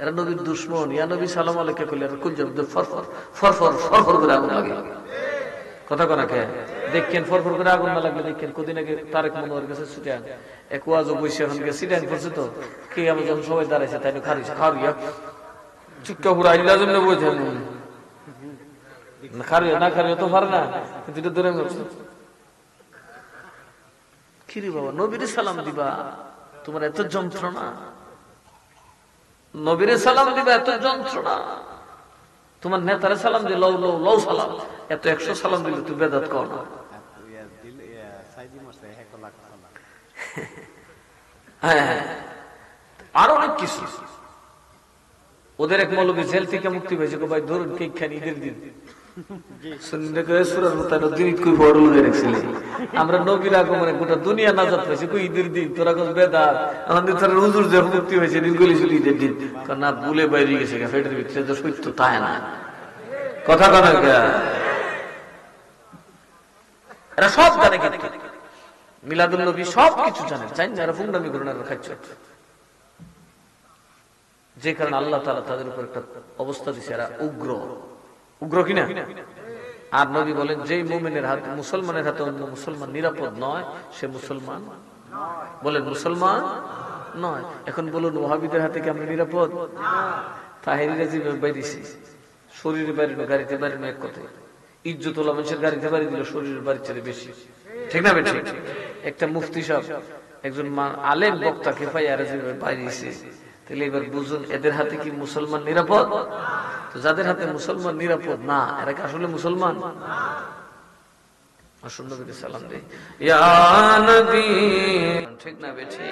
এরা নবীর দুশ্মন। ইয়া নবী সালাম আলাইকা কইলে এরা কুলজম ফরফর ফরফর ফরফর করে আগুন লাগে। কথা কয় নাকি? দেখেন ফরফর করে আগুন না লাগলে দেখেন। কদিন আগে তারেক মনোয়ারের কাছে ছুটিয়ান এক ওয়াজ বসে এখন সিটাইন করছে তো কি, আমরা যখন সবাই দাঁড়াইছে তাই খারিস খারিয়া চুক্কা পুরো আইলা জন্য বলছে খারিয়া না খারিয়া তো পারে না, কিন্তু এটা ধরে কিরে বাবা নবীরে সালাম দিবা, তোমার এত যন্ত্রণা? নবীরে সালাম দিবা এত যন্ত্রণা? তোমার নেতারে সালাম দিয়ে লও লও লও সালাম, এত 100 সালাম দিলে তুই বেদাত কর না? হ্যাঁ, আর অনেক কিছু। ওদের এক মৌলবী জেল থেকে মুক্তি পেয়েছে, ভাই ধরুন কেক খান ঈদের দিন। আমরা নবীর আগমনে গোটা দুনিয়া নাজাত পাইছি, কই ঈদের দিন? তোরা কোন বেদাত? আমাদের তোর হুজুর যখন মুক্তি হয়েছে দিনগুলি ছিল ঈদের দিন। না ভুলে বাইরে গেছে ফেটের ভিতরে, তো সত্য তাই না। কথা কথা এরা সব জানে, মিলাদুল নবী সব কিছু জানে, জানি না এরা ফুংডামি করে না খাচ্ছ। যে কারণে আল্লাহ তাআলা তাদের উপর একটা অবস্থা দিছে, এরা উগ্র। উগ্র কিনা? আর নবী বলেন যে মুমিনের হাতে, মুসলমানের হাতে অন্য মুসলমান নিরাপদ নয়, সে মুসলমান বলেন মুসলমান নয়। এখন বলুন ওয়াহাবিদের হাতে কি আমরা নিরাপদ? তাহিরিরা যেভাবে বাইরেছে, শরীরে বাড়িনো গাড়িতে বাড়িনো এক কথায়, ইজ্জত ওলা মানুষের গাড়িতে বাড়ি দিল শরীরের বাড়ির চেয়ে বেশি, ঠিক না বেশি? একটা মুফতি সাহেব একজন আলেম বক্তাকে পাই আর যেভাবে বাইরেছে, তাহলে এবার বুঝুন এদের হাতে কি মুসলমান নিরাপদ? তো যাদের হাতে মুসলমান নিরাপদ না, এরা কি আসলে মুসলমান? আসল নবীকে সালাম দেই, ইয়া নবী, ঠিক না বেশি?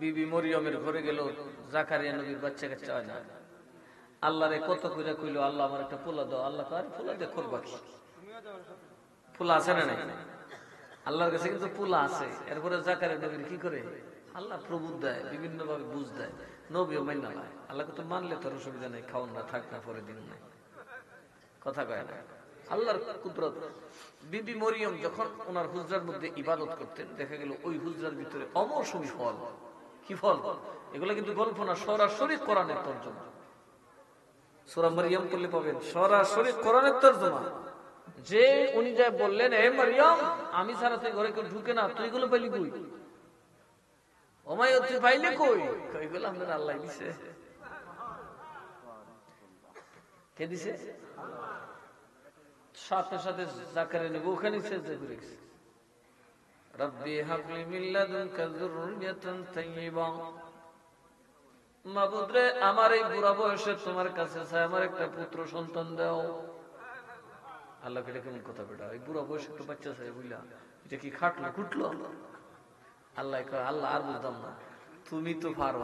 বিবি মরিয়মের ঘরে গেল, জাকারিয়া নবীর বাচ্চা কাচ্চা হয় না। আল্লাহরে কত কইরা কইলো, আল্লাহ আমার একটা পোলা দাও। আল্লাহ কয় পোলা দিয়ে করবা কি? পোলা আছে না নাই? আল্লাহর কাছে কিন্তু পোলা আছে। এরপরে জাকারিয়া নবীর কি করে? আল্লাহ প্রবুদ্ধ দেয়, বিভিন্ন ভাবে বুঝ দেয়, নবীও মান্য না। আল্লাহকে তো মানলে তোর অসুবিধা নেই, খাওন না, থাক না, পরে দিন নাই, কথা কয় না। আল্লাহর কুদরত। বিবি মরিয়ম যখন ওনার হুজরার মধ্যে ইবাদত করতেন, দেখা গেল ওই হুজরার ভিতরে অমৌসুমী ফল। কি ফল? এগুলো কিন্তু গল্প না, সরাসরি কোরআনের তর্জমা। সূরা মারইয়াম পড়লে পাবেন সরাসরি কোরআনের তর্জমা। যে উনি যা বললেন, হে মারইয়াম, আমি ছাড়া তুই ঘরে কেউ ঢুকে না, তুই এগুলো পাইলি কই? ওমায় তুই পাইলি কই? এগুলো আমাদের আল্লাহ দিছে। কে দিছে? সাথে সাথে জাকারিয়া নবী ওখানে সেজদা করে গেছে, রব্বি হাবলি মিন লাদুনকা যুররিয়াতান তাইয়্যিবা। মাবুদ রে, আমার এই বুড়া বয়সে তোমার কাছে চাই, আমার একটা পুত্র সন্তান দাও। আল্লাহকে এটা কেমন কথা বেটা? এই বুড়া বয়সে একটা বাচ্চা চাই বুঝলা, এটা কি খাটলো খুটলো? আল্লাহ কয়, আল্লাহ আর বুঝতাম না, তুমি তো পারো,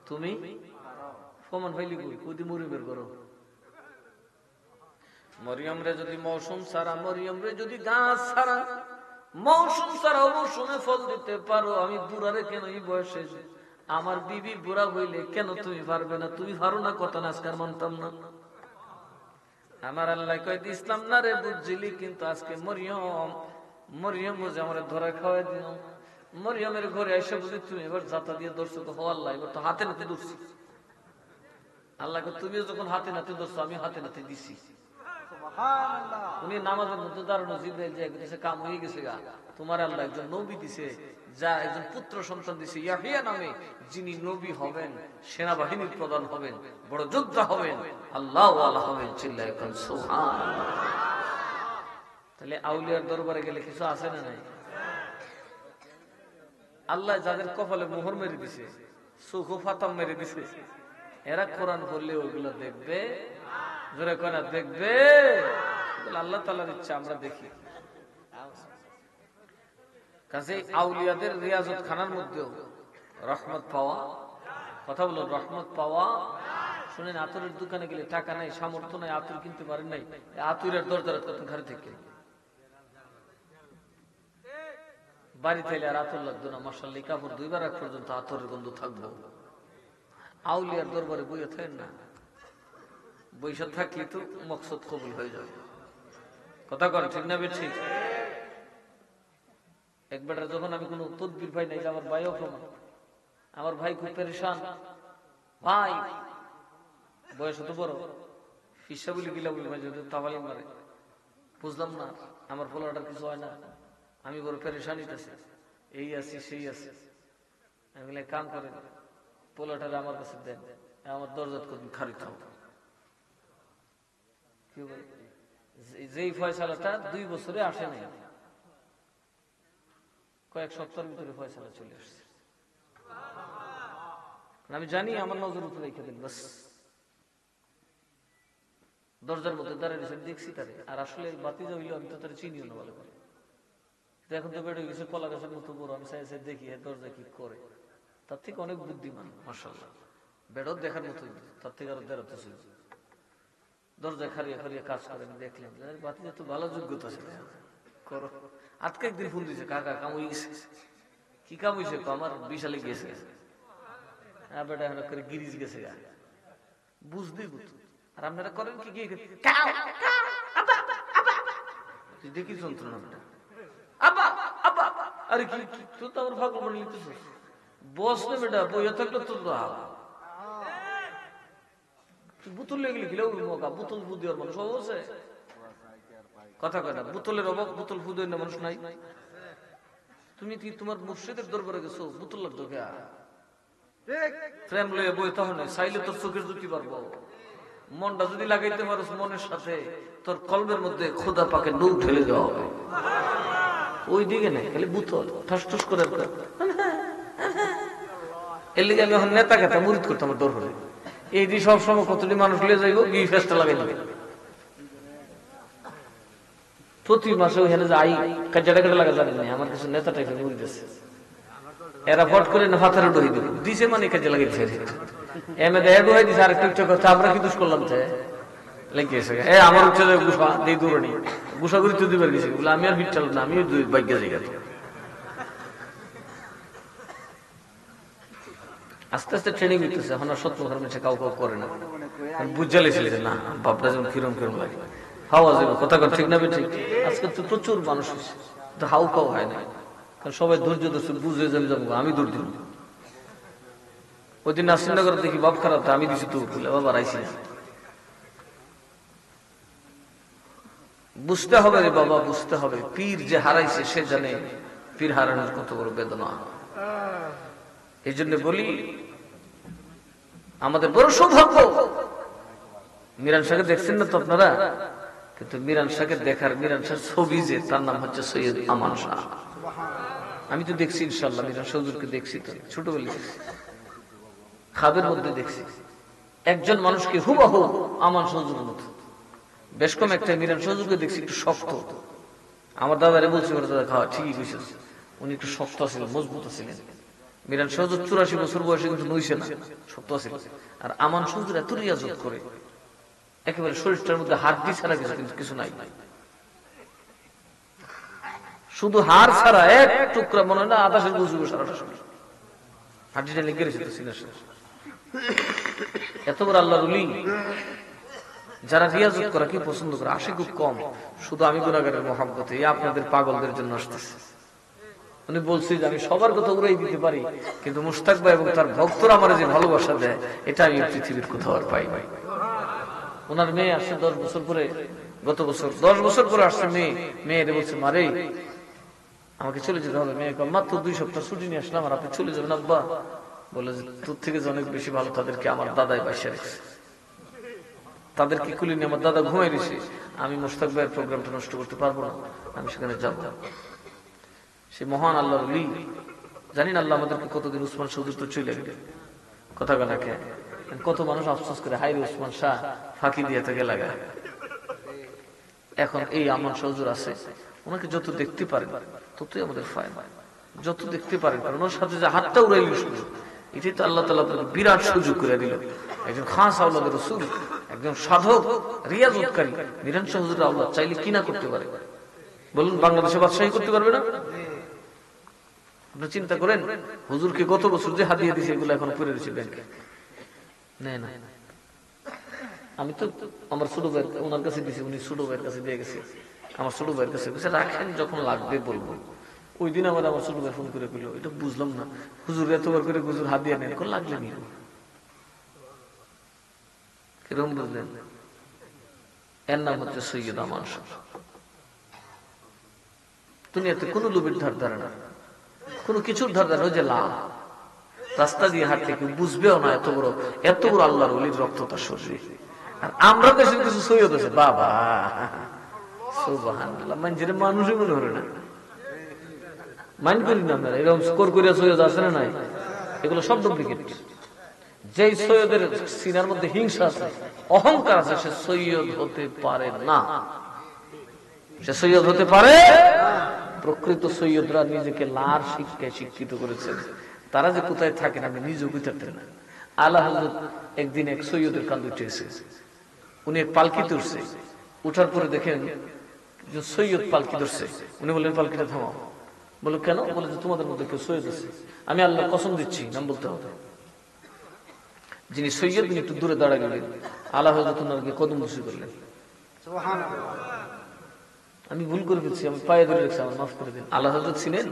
তুমি প্রমাণ পাইলি কই? কদি মরিবের করো। মরিয়ম রে যদি মৌসুম ছাড়া, মরিয়ম রে যদি গাছ ছাড়া, মৌসুম ছাড়া মৌসুমে ফল দিতে পারো, আমি বুড়া রে কেন এই বয়সে? আমার বিবি বুড়া হইলে কেন তুমি পারবে না? তুমি পারো না, কথা না আজকাল মানতাম না। আমার আল্লাহ কয় ইসলাম না রে, বুঝছিলি, কিন্তু আজকে মরিয়ম বুঝে আমার ধরা খাওয়াই দিল। মরিয়মের ঘরে এসে বুঝি তুমি এবার জাতা দিয়ে ধরছো, তো আল্লাহ এবার তো হাতে নাতে ধরছি। আল্লাহকে তুমিও যখন হাতে নাতে ধরছো, আমি হাতে নাতে দিছি। উনি নামাজের মধ্যে দাঁড়ানো, জিবরাইল যে গেছে, কাম হয়ে গেছে গা। তোমার আল্লাহ একজন নবী দিছে, যা একজন পুত্র সন্তান দিছে ইয়াহিয়া নামে, যিনি নবী হবেন, সেনাবাহিনীর প্রধান হবেন, বড় যোদ্ধা হবেন, আল্লাহ আল্লাহ হবেন। চিল্লায় কোন সুবহানাল্লাহ। তাহলে আউলিয়ার দরবারে গেলে কিছু আছে না নাই? আল্লাহ যাদের কপালে মোহর মেরে দিছে, সুখ ফাতাম মেরে দিছে, এরা কোরআন পড়লে ওইগুলো দেখবে, জোরে কোরআন দেখবে। আল্লাহ তাআলার ইচ্ছা আমরা দেখি। কাজে আউলিয়াদের রিয়াজত খানার মধ্যেও রহমত পাওয়া, কথা বলো, রহমত পাওয়া। শুনেন, আতরের দোকানে গেলে টাকা নাই, সামর্থ্য নাই, আতর কিনতে পারেন নাই, আতরের দরজারাত কত ঘরে থেকে বাড়ি থাইলে আর আতর লাগতো না, মাশাআল্লাহ, কাপড় দুইবার রাখ পর্যন্ত আতরের গন্ধ থাকবো। আউলিয়ার দরবারে বইয়ে থাকেন না, বৈশা থাকলে তো মকসদ কবুল হয়ে যাবে, কথা কর, ঠিক না বেঠি? একবার যখন আমি কোনো তদবির পাই নাই, আমার ভাইও প্রমাণ, আমার ভাই খুব পেরেশান, ভাই বয়স তো বড়, ফিসা বলি গিলা বলি ভাই যদি তাবালি মারে, বুঝলাম না আমার পোলাটার কিছু হয় না, আমি বড় পেরেশানিতেছি, এই আছি সেই আছে। আমি বলে কাম করেন, পোলাটারে আমার কাছে দেন, আমার দরজাত করবেন, খারি খাও। কি বলে, যেই ফয়সালাটা 2 বছরে আসে নাই, কয়েক সপ্তাহের ভিতরে ফয়সালা চলে আসছে। আমি জানি আমার নজর উপরে রেখে দেন, বাস। দরজার মধ্যে দাঁড়িয়ে দেখছি তারে, আর আসলে বাতি হইলো, আমি তো তার চিনিও না ভালো করে। এখন তো বেড়ে গেছে কলা গাছের মতো বড়, আমি চাই দেখি দরজা কি করে, তার থেকে অনেক বুদ্ধিমান, মাশাআল্লাহ, বেড়ো দেখার মতো, তার থেকে আরো দেড়াতেছে, দরজা খারিয়ে খারিয়ে কাজ করে। আমি দেখলাম বাতি তো ভালো যোগ্যতা আছে, করো। আজকে একদিন ফোন দিছে, কাকা কাম হয়ে গেছে। কি কাম হয়েছে? আমার বিশালে গেছে, বেটা এখন করে গিরিজ গেছে, বুঝতেই বুঝতো। আর আপনারা করেন কি, দেখি যন্ত্রণা, বেটা আরে কি তুই তো আমার ভাগ্য বলে নিতেছিস, বস না বেটা, বইয়া থাকলে তোর বোতল লেগে গেলে বোতল ফু দেওয়ার মানুষ অবশ্যই, কথা কথা, বোতলের অভাব, বোতল ফু দেওয়ার মানুষ নাই। তুমি কি তোমার মুর্শিদের দরবারে গেছো, বোতল লাগতো প্রেম লয়ে বই তখন চাইলে তোর চোখের জুতি পারবো, মনটা যদি লাগাইতে পারোস মনের সাথে, তোর কলবের মধ্যে খোদা পাকে নূর ঠেলে দেওয়া হবে। ওই দিকে না খালি বুতল ঠাস ঠুস করে। এর লিগে আমি এখন নেতা খেতা মুরিদ করতাম আমার দর হলে, এই দিয়ে সবসময় কতটি মানুষ লিয়ে যাইব গিয়ে ফেসটা লাগাই দেবে। প্রতি মাসে ওইখানে যে আই কাজটা কেটে লাগা জানেন না, আমার কিছু নেতা টাইপের মুরিদ আছে, এরা ফট করে না ফাতারে ডহি দেবে দিছে মানে কাজে লাগাইছে। এমএ দেয় ডুহাই দিছে আর একটু করতে, আমরা কি দোষ করলাম? লেগেছে আমার হচ্ছে গুসা দিয়ে দূরে নি গুসা করে তুই দিবার গেছি বলে আমি আর ভিট চালাম না, আমিও বাইকে যাই। আস্তে আস্তে ট্রেনিং হইতেছে, এখন আর সত্য ধর্মে কাউ কাউ করে না, বুঝা লেছিল না বাপটা যেমন কিরম কিরম লাগে হাওয়া যাবে কথা কথা ঠিক না ঠিক। আজকে তো প্রচুর মানুষ হয়েছে, হাউ কাউ হয় না, কারণ সবাই ধৈর্য ধরছে, বুঝে যাবে যাবো আমি দূর দিব। ওই দিন নাসিরনগর দেখি বাপ খারাপ, আমি দিছি তো বলে বাবা আইসি না। বুঝতে হবে রে বাবা, বুঝতে হবে, পীর যে হারাইছে সে জানে পীর হারানোর কত বড় বেদনা। এই জন্য বলি আমাদের বড় সৌভাগ্য। মিরান শাহকে দেখছেন না তো আপনারা, কিন্তু মিরান শাহকে দেখার, মিরান শাহ ছবি যে তার নাম হচ্ছে সৈয়দ আমান শাহ। আমি তো দেখছি ইনশাল্লাহ, মিরান শাহ হুজুরকে দেখছি, তো ছোটবেলায় দেখছি, খাবের মধ্যে দেখছি একজন মানুষকে হুবহু আমান শাহ হুজুরের মতো। বেশ কম একটা মিরান শাহ হুজুরকে দেখছি একটু শক্ত, আমার দাদারে বলছি দাদা খাওয়া ঠিকই কইছে, উনি একটু শক্ত ছিলেন, মজবুত ছিলেন। মিরান শাহ হুজুর 84 বছর বয়সে কিন্তু নইছে না, শক্ত ছিল। আর আমান শাহ হুজুর এত রিয়াজত করে, একেবারে শরীরটার মধ্যে হাড্ডি ছাড়া কিছু কিন্তু কিছু নাই, শুধু হাড় ছাড়া এক টুকরা মনে হয় না আদাসের বুঝবো সারাটা শরীর হাড্ডিটা লেগে গেছে তো সিনার সাথে। এত বড় আল্লাহর ওলি, যারা রিয়াজত করা কি পছন্দ করে আসে খুব কম, শুধু আমি গুনাহগারের মহব্বতে এই আপনাদের পাগলদের জন্য আসতেছে। উনি বলছি যে আমি সবার কথা উড়াই দিতে পারি, কিন্তু মুশতাক ভাই এবং তার ভক্তরা আমার যে ভালোবাসা দেয় এটা আমি পৃথিবীর কোথাও আর পাই নাই। ওনার মেয়ে আসছে 10 বছর পরে, গত বছর 10 বছর পরে আসছে মেয়েরে বলছে মারে আমাকে চলে যেতে হবে। মেয়ে মাত্র 2 সপ্তাহ ছুটি নিয়ে আসলাম আর আপনি চলে যাবেন আব্বা? বলে যে তোর থেকে যে অনেক বেশি ভালো তাদেরকে আমার দাদাই বাসা রেখেছে, তাদেরকে কুলি নিয়ে আমার দাদা ঘুমাই দিছে, আমি মুশতাক ভাইয়ের প্রোগ্রামটা নষ্ট করতে পারবো না, আমি সেখানে যাবো। সে মহান আল্লাহর ওলি, জানি না আল্লাহ আমাদেরকে কতদিন উসমান চৌধুরী তো চলে গেলে কথা গানাকে, কত মানুষ আফসোস করে হাই উসমান শাহ ফাঁকি দিয়ে থেকে লাগা। এখন এই আমান শাহ হুজুর আছে, ওনাকে যত দেখতে পারেন ততই আমাদের ফায়দা, যত দেখতে পারেন, কারণ ওনার সাথে যে হাতটা উড়াইল শুধু এটাই তো আল্লাহ তাআলা আপনাকে বিরাট সুযোগ করে দিল। একজন খাস আওলাদের রাসূল, একজন সাধক রিয়াজতকারী মিরান শাহ হুজুর আল্লাহ চাইলে কি না করতে পারে বলুন? বাংলাদেশে বাদশাহী করতে পারবে না? আপনি চিন্তা করেন, হুজুরকে গত বছর যে হাদিয়া দিয়েছে এগুলো এখন পড়ে রয়েছে ব্যাংকে, নেয় না। আমি তো আমার ছোট ভাই ওনার কাছে দিয়েছি, উনি ছোট ভাইয়ের কাছে দিয়ে গেছে, আমার ছোট ভাইয়ের কাছে রাখেন, যখন লাগবে বলবো। ওই দিন আমার ছোট ভাই ফোন করে বললো, এটা বুঝলাম না হুজুর এতবার করে হুজুর হাদিয়া নেন, কোন লাগলে নিব কিরকম বুঝলেন? এর নাম হচ্ছে সৈয়দ আমান শাহ। দুনিয়াতে কোন লোভের ধার ধারে না, কোন কিছুর ধার ধারে, ওই যে লাভ রাস্তা দিয়ে হাঁটলে কেউ বুঝবেও না এত বড় আল্লাহর ওলির রক্ত তার শরীরে। আর আমরা দেশের কিছু সৈয়দ আছে বাবা সুবহানাল্লাহ, মানুষের মানুষই মনে করে না, মাইন্ড করি না আমরা, এরকম স্কোর করিয়া সৈয়দ আছে না নাই? এগুলো সব ডুপ্লিকেট। যেই সৈয়দের সিনার মধ্যে হিংসা আছে, অহংকার আছে, সে সৈয়দ হতে পারে না, সে সৈয়দ হতে পারে। প্রকৃত সৈয়দরা নিজেকে লার শিক্ষায় শিক্ষিত করেছেন, তারা যে কোথায় থাকেন আপনি নিজেও বুঝতে না। আলা হযরত একদিন এক সৈয়দের কাঁধে উঠেছে, উনি এক পালকিতে উঠছে, উঠার পরে দেখেন যে সৈয়দ পালকি ধরছে। উনি বললেন পালকিটা থামাও। বলে কেন? বলে যে তোমাদের মধ্যে কেউ সৈয়দ আছে, আমি আল্লাহর কসম দিচ্ছি, নাম বলতে হবে। যিনি সৈয়দ তিনি একটু দূরে দাঁড়ায় গেলেন, আলা হযরত ওনাকে কদম বসে করলেন। আমি ভুল করে ফেলছি, আমি পায়ে ধরে রেখেছি, আমার মাফ করে দিন। আলা হযরত ছিলেন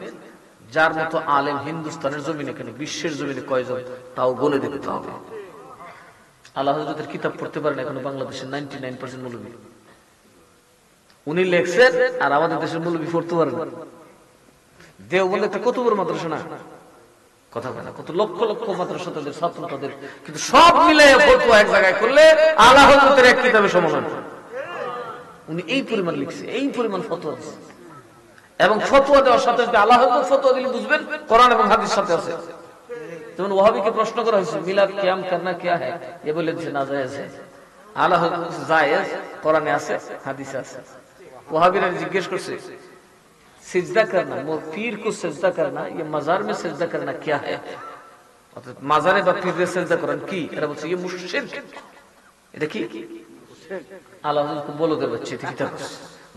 যার মতো আলেম হিন্দুস্তানের জমিনে কেন বিশ্বের জমিনে কয়জন তাও বলে দেখতে হবে। আলা হযরতের কিতাব পড়তে পারেন এখনো বাংলাদেশের 99% মৌলবী, উনি লেখছেন, আর আমাদের দেশের মৌলবী পড়তে পারেন। দেওবন্দ একটা কত বড় মাদ্রাসা না, কথা বলে না, কত লক্ষ লক্ষ মাদ্রাসা তাদের ছাত্র তাদের, কিন্তু সব মিলে ফতোয়া এক জায়গায় করলে আলা হযরতের এক কিতাবে সমান হয়। উনি এই পরিমাণ লিখছে, এই পরিমাণ ফতোয়া দিচ্ছে। এবং ফতোয়া দেওয়ার সাথে সাথে আলা হযরত ফতোয়া দিলে বুঝবেন কোরআন এবং হাদিস সাথে আছে। যেমন ওয়াহাবিকে প্রশ্ন করা হয়েছে মিলাদ কিয়াম করনা কিয়া है, ये বলেন যে না জায়েজ है। আলা হযরত জায়েজ, কোরআনে আছে, হাদিসে আছে। ওয়াহাবিরা জিজ্ঞেস করছে সিজদা करना, পীর को সিজদা करना, ये मजार में सिजदा करना क्या है, অর্থাৎ মাজারে বা পীরে সিজদা করেন কি? এরা বলছে ये মুশরিক, এটা কি? আল্লাহ হুজুরকে বলে দেবে বাচ্চা ঠিক আছে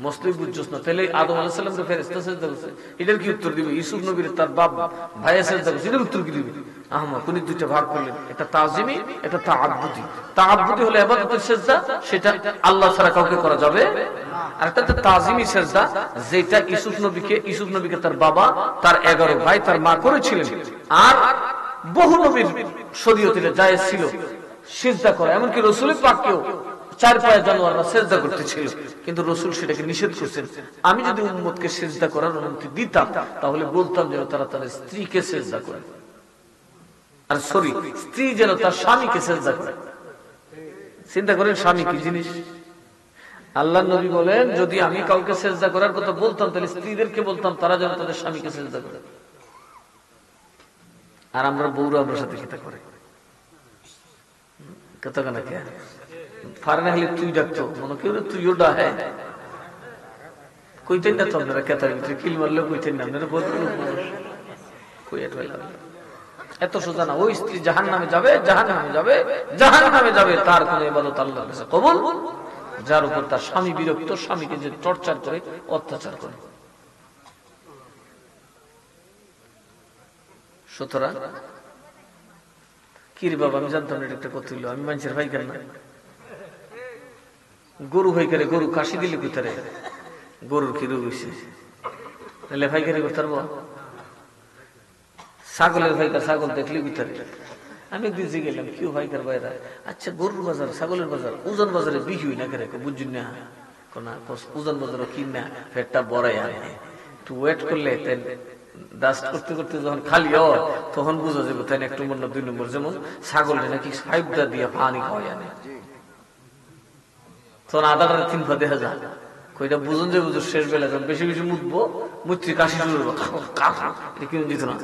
মুসলিম বুঝছস না, তাহলে আদম আলাইহিস সালামকে ফেরেশতা সিজদা করছে, এটার কি উত্তর দিবে? ইউসুফ নবীর তার বাপ ভাইয়া সিজদা করছে, এটার উত্তর কি দিবে? আহমদ কোন দুইটা ভাগ করলেন, এটা তাজিমি, এটা তাআব্বুদি। তাআব্বুদি হলো ইবাদতের সিজদা, সেটা আল্লাহ ছাড়া কাউকে করা যাবে না। আর একটা তাজিমি সিজদা, যেটা ইউসুফ নবীকে তার বাবা, তার 11 ভাই, তার মা করেছিলেন। আর বহু নবীর শরীয়তে এটা জায়েজ ছিল সিজদা করা, এমনকি রাসূল পাককেও 4 পায়ে জানোয়াররা সিজদা করতেছিল, কিন্তু রাসূল সেটাকে নিষেধ করেছেন। আমি যদি উম্মতকে সিজদা করার অনুমতি দিতাম, তাহলে বলতাম যেন তারা তার স্ত্রীকে সিজদা করে, আর স্ত্রী যেন তার স্বামীকে সিজদা করে। চিন্তা করেন স্বামী কি জিনিস। আল্লাহর নবী বলেন যদি আমি কাউকে সিজদা করার কথা বলতাম, তাহলে স্ত্রীদেরকে বলতাম তারা যেন তাদের স্বামীকে সিজদা করে। আর আমরা বউরা আমার সাথে খেতে করে কত কেনা কে ফারনা হলে তুই ডাকতো, মনে কেউ তুইও ডাহে কইতেন না তো আপনারা কেতার ভিতরে কিল মারলেও কইতেন না আপনারা বলতেন এত সোজা না। ওই স্ত্রী জাহান্নামে যাবে, জাহান্নামে যাবে, জাহান্নামে যাবে, তার কোন ইবাদত আল্লাহর কাছে কবুল, যার উপর তার স্বামী বিরক্ত, স্বামীকে যে টর্চার করে, অত্যাচার করে। সুতরাং কি রে বাবা, আমি জানতাম না এটা কত হইলো, আমি মানুষের ভাই কেন না, গরু ভাই করে, গরু কাশি দিলে কোথারে, গরুর কি রোগ হয়েছে, তাহলে ভাই করে করতে পারবো? ছাগলের ভাইকার, ছাগল দেখলে কোথারে। আমি একদিন গেলাম কেউ ভাইকার ভাইরা, আচ্ছা গরুর বাজার, ছাগলের বাজার, ওজন বাজারে বিক্রি হই না কেন, বুঝুন না ওজন বাজারও কিন না, পেটটা বড়াই আনে, একটু ওয়েট করলে ডাস্ট করতে করতে যখন খালি হয় তখন বুঝা যাবে, তাই 1 নম্বর না 2 নম্বর। যেমন ছাগলে নাকি 5 দিয়ে পানি খাওয়াই আনে, তখন 1/2 3 পা দেখা যায়, কইটা বুঝুন যে বুঝুন শেষ বেলা যখন বেশি বেশি মুতবো, মুত্রি কাশি শুরু করবো, কিনে দিত না।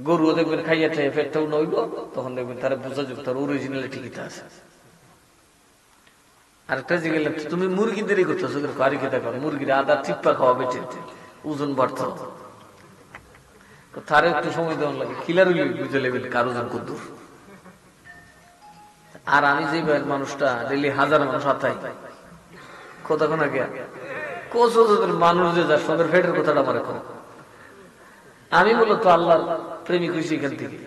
গরুও দেখবেন খাইয়া খাইয়া পেটটাও নইব, তখন দেখবেন তারা বোঝা যাবে তার অরিজিনালিটি কিটা আছে। আরেকটা যে গেলাম তুমি মুরগিদেরই করতেছো, কারি খেতে খাও, মুরগির আদা টিপ্পা খাওয়া বেটে ওজন বাড়ত, তার একটু সময় দেওয়া লাগে, খিলার বুঝে নেবেন কার ওজন কত দূর। আর আমি যে মানুষটা ডেলি 1000 মানুষ আতাই কতক্ষণ আগে কোচ মানুষ যে যার সঙ্গে ফেটের কথাটা আমার এখন, আমি মূলত আল্লাহর প্রেমিক হয়েছি এখান থেকে।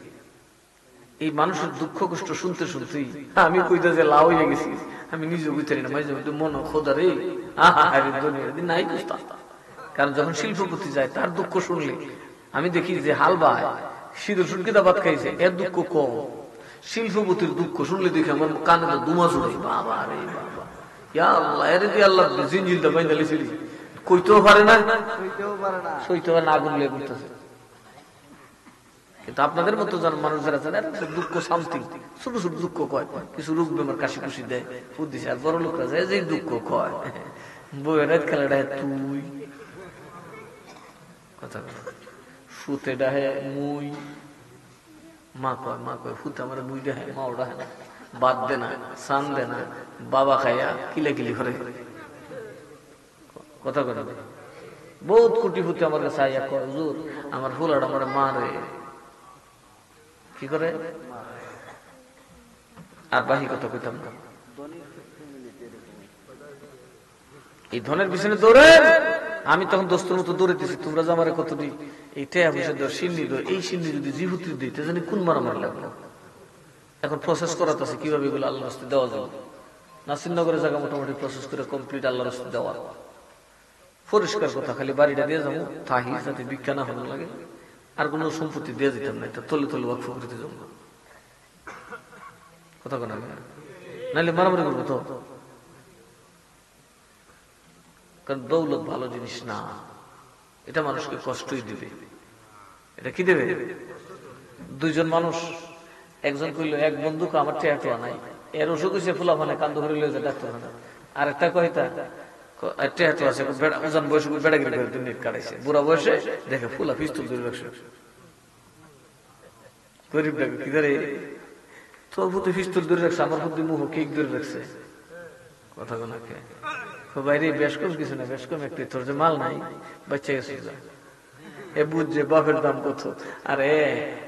এই মানুষের দুঃখ কষ্ট শুনতে শুনতেই আমি কইতে যে লাউ হয়ে গেছি, আমি নিজে বুঝতে না, মাঝে মধ্যে মন খোদা রে নাই বুঝতাম। কারণ যখন শিল্পপতি যায় তার দুঃখ শুনলে আমি দেখি যে হালবা শীতের সুটকিটা ভাত খাইছে, এর দুঃখ কম। শিল্পপতির দুঃখ শুনলে দেখি আমার কানে তো দুমা জুড়ে, বাবা রে বাবা, ইয়া আল্লাহ, এর দিয়ে আল্লাহ জিনজিলটা বাইন্দা লিছিলি, কইতেও পারে না, সইতে পারে না, আগুন লেগে করতেছে। কিন্তু আপনাদের মতো মানুষ যারা আছেন দুঃখ সামথিং ছোট ছোট দুঃখ কয়, কিছু রোগ বেমার কাশি খুশি দেয় বুদ্ধি, আর বড় লোকরা যায় যে দুঃখ কয় বইয়ের খেলাটা তুই কথা সুতে ডাহে মুই, মা কয় ফুতে আমার মুই ডাহে, মাও ডাহে না, বাদ দে না, সান দে না, বাবা খাইয়া কিলাকিলি করে কথা কথা। বহুত কোটি ফুতে আমার কাছে আইয়া কয় হুজুর আমার ফুলাটা আমার মা রে কি করে, আর বাহি কথা কইতাম না। এই ধনের পিছনে দৌড়ে আমি তখন দোস্তের মতো দৌড়েতেছি, তোমরা যে আমার কতটি এই টেয়া পয়সা দেওয়া সিন্নি দেয়, এই সিন্নি যদি জিহুতি দিতে জানি কোন মারামারি লাগলো। এখন প্রসেস করাতেছে কিভাবে এগুলো আল্লাহ রাস্তে দেওয়া যাবে। নাসিরনগরের জায়গা মোটামুটি প্রসেস করে কমপ্লিট আল্লাহ রাস্তে দেওয়া, পরিষ্কার কথা, খালি বাড়িটা দিয়ে যাবো তাহি যাতে বিজ্ঞান না হলো লাগে, আর কোন সম্পত্তি দিয়ে দিতাম না, এটা তলে তলে ওয়াকফ করে দিতাম না, কথা কোন নাইলে মারামারি করবো তো। কারণ দৌলত ভালো জিনিস না, এটা মানুষকে কষ্টই দিবে। এটা কি দেবে? দুইজন মানুষ, একজন কইল এক বন্ধুকে আমার টেয়াটোয়া নাই, এর অসুখ হয়েছে, ফুলা মানে কান্দ করে লয়ে ডাক্তার না। আর একটা কইতা টেয়াটো আছে, ওজন বয়সে বেড়াগিরি করে দিন কাটাইছে, বুড়া বয়সে দেখে ফুলা পিস্তল ধরে রাখছে। গরিব ডাকে কি ধরে, তোর প্রতি পিস্তল ধরে রাখছে, আমার প্রতি মুখ কেক ধরে রাখছে। কথা কোনা খেয়ে বাইরে বেশ কম কিছু না, বেশ কম একটু, তোর যে মাল নাই বাচ্চা গেছে, এ বুঝছে বাপের দাম কত। আর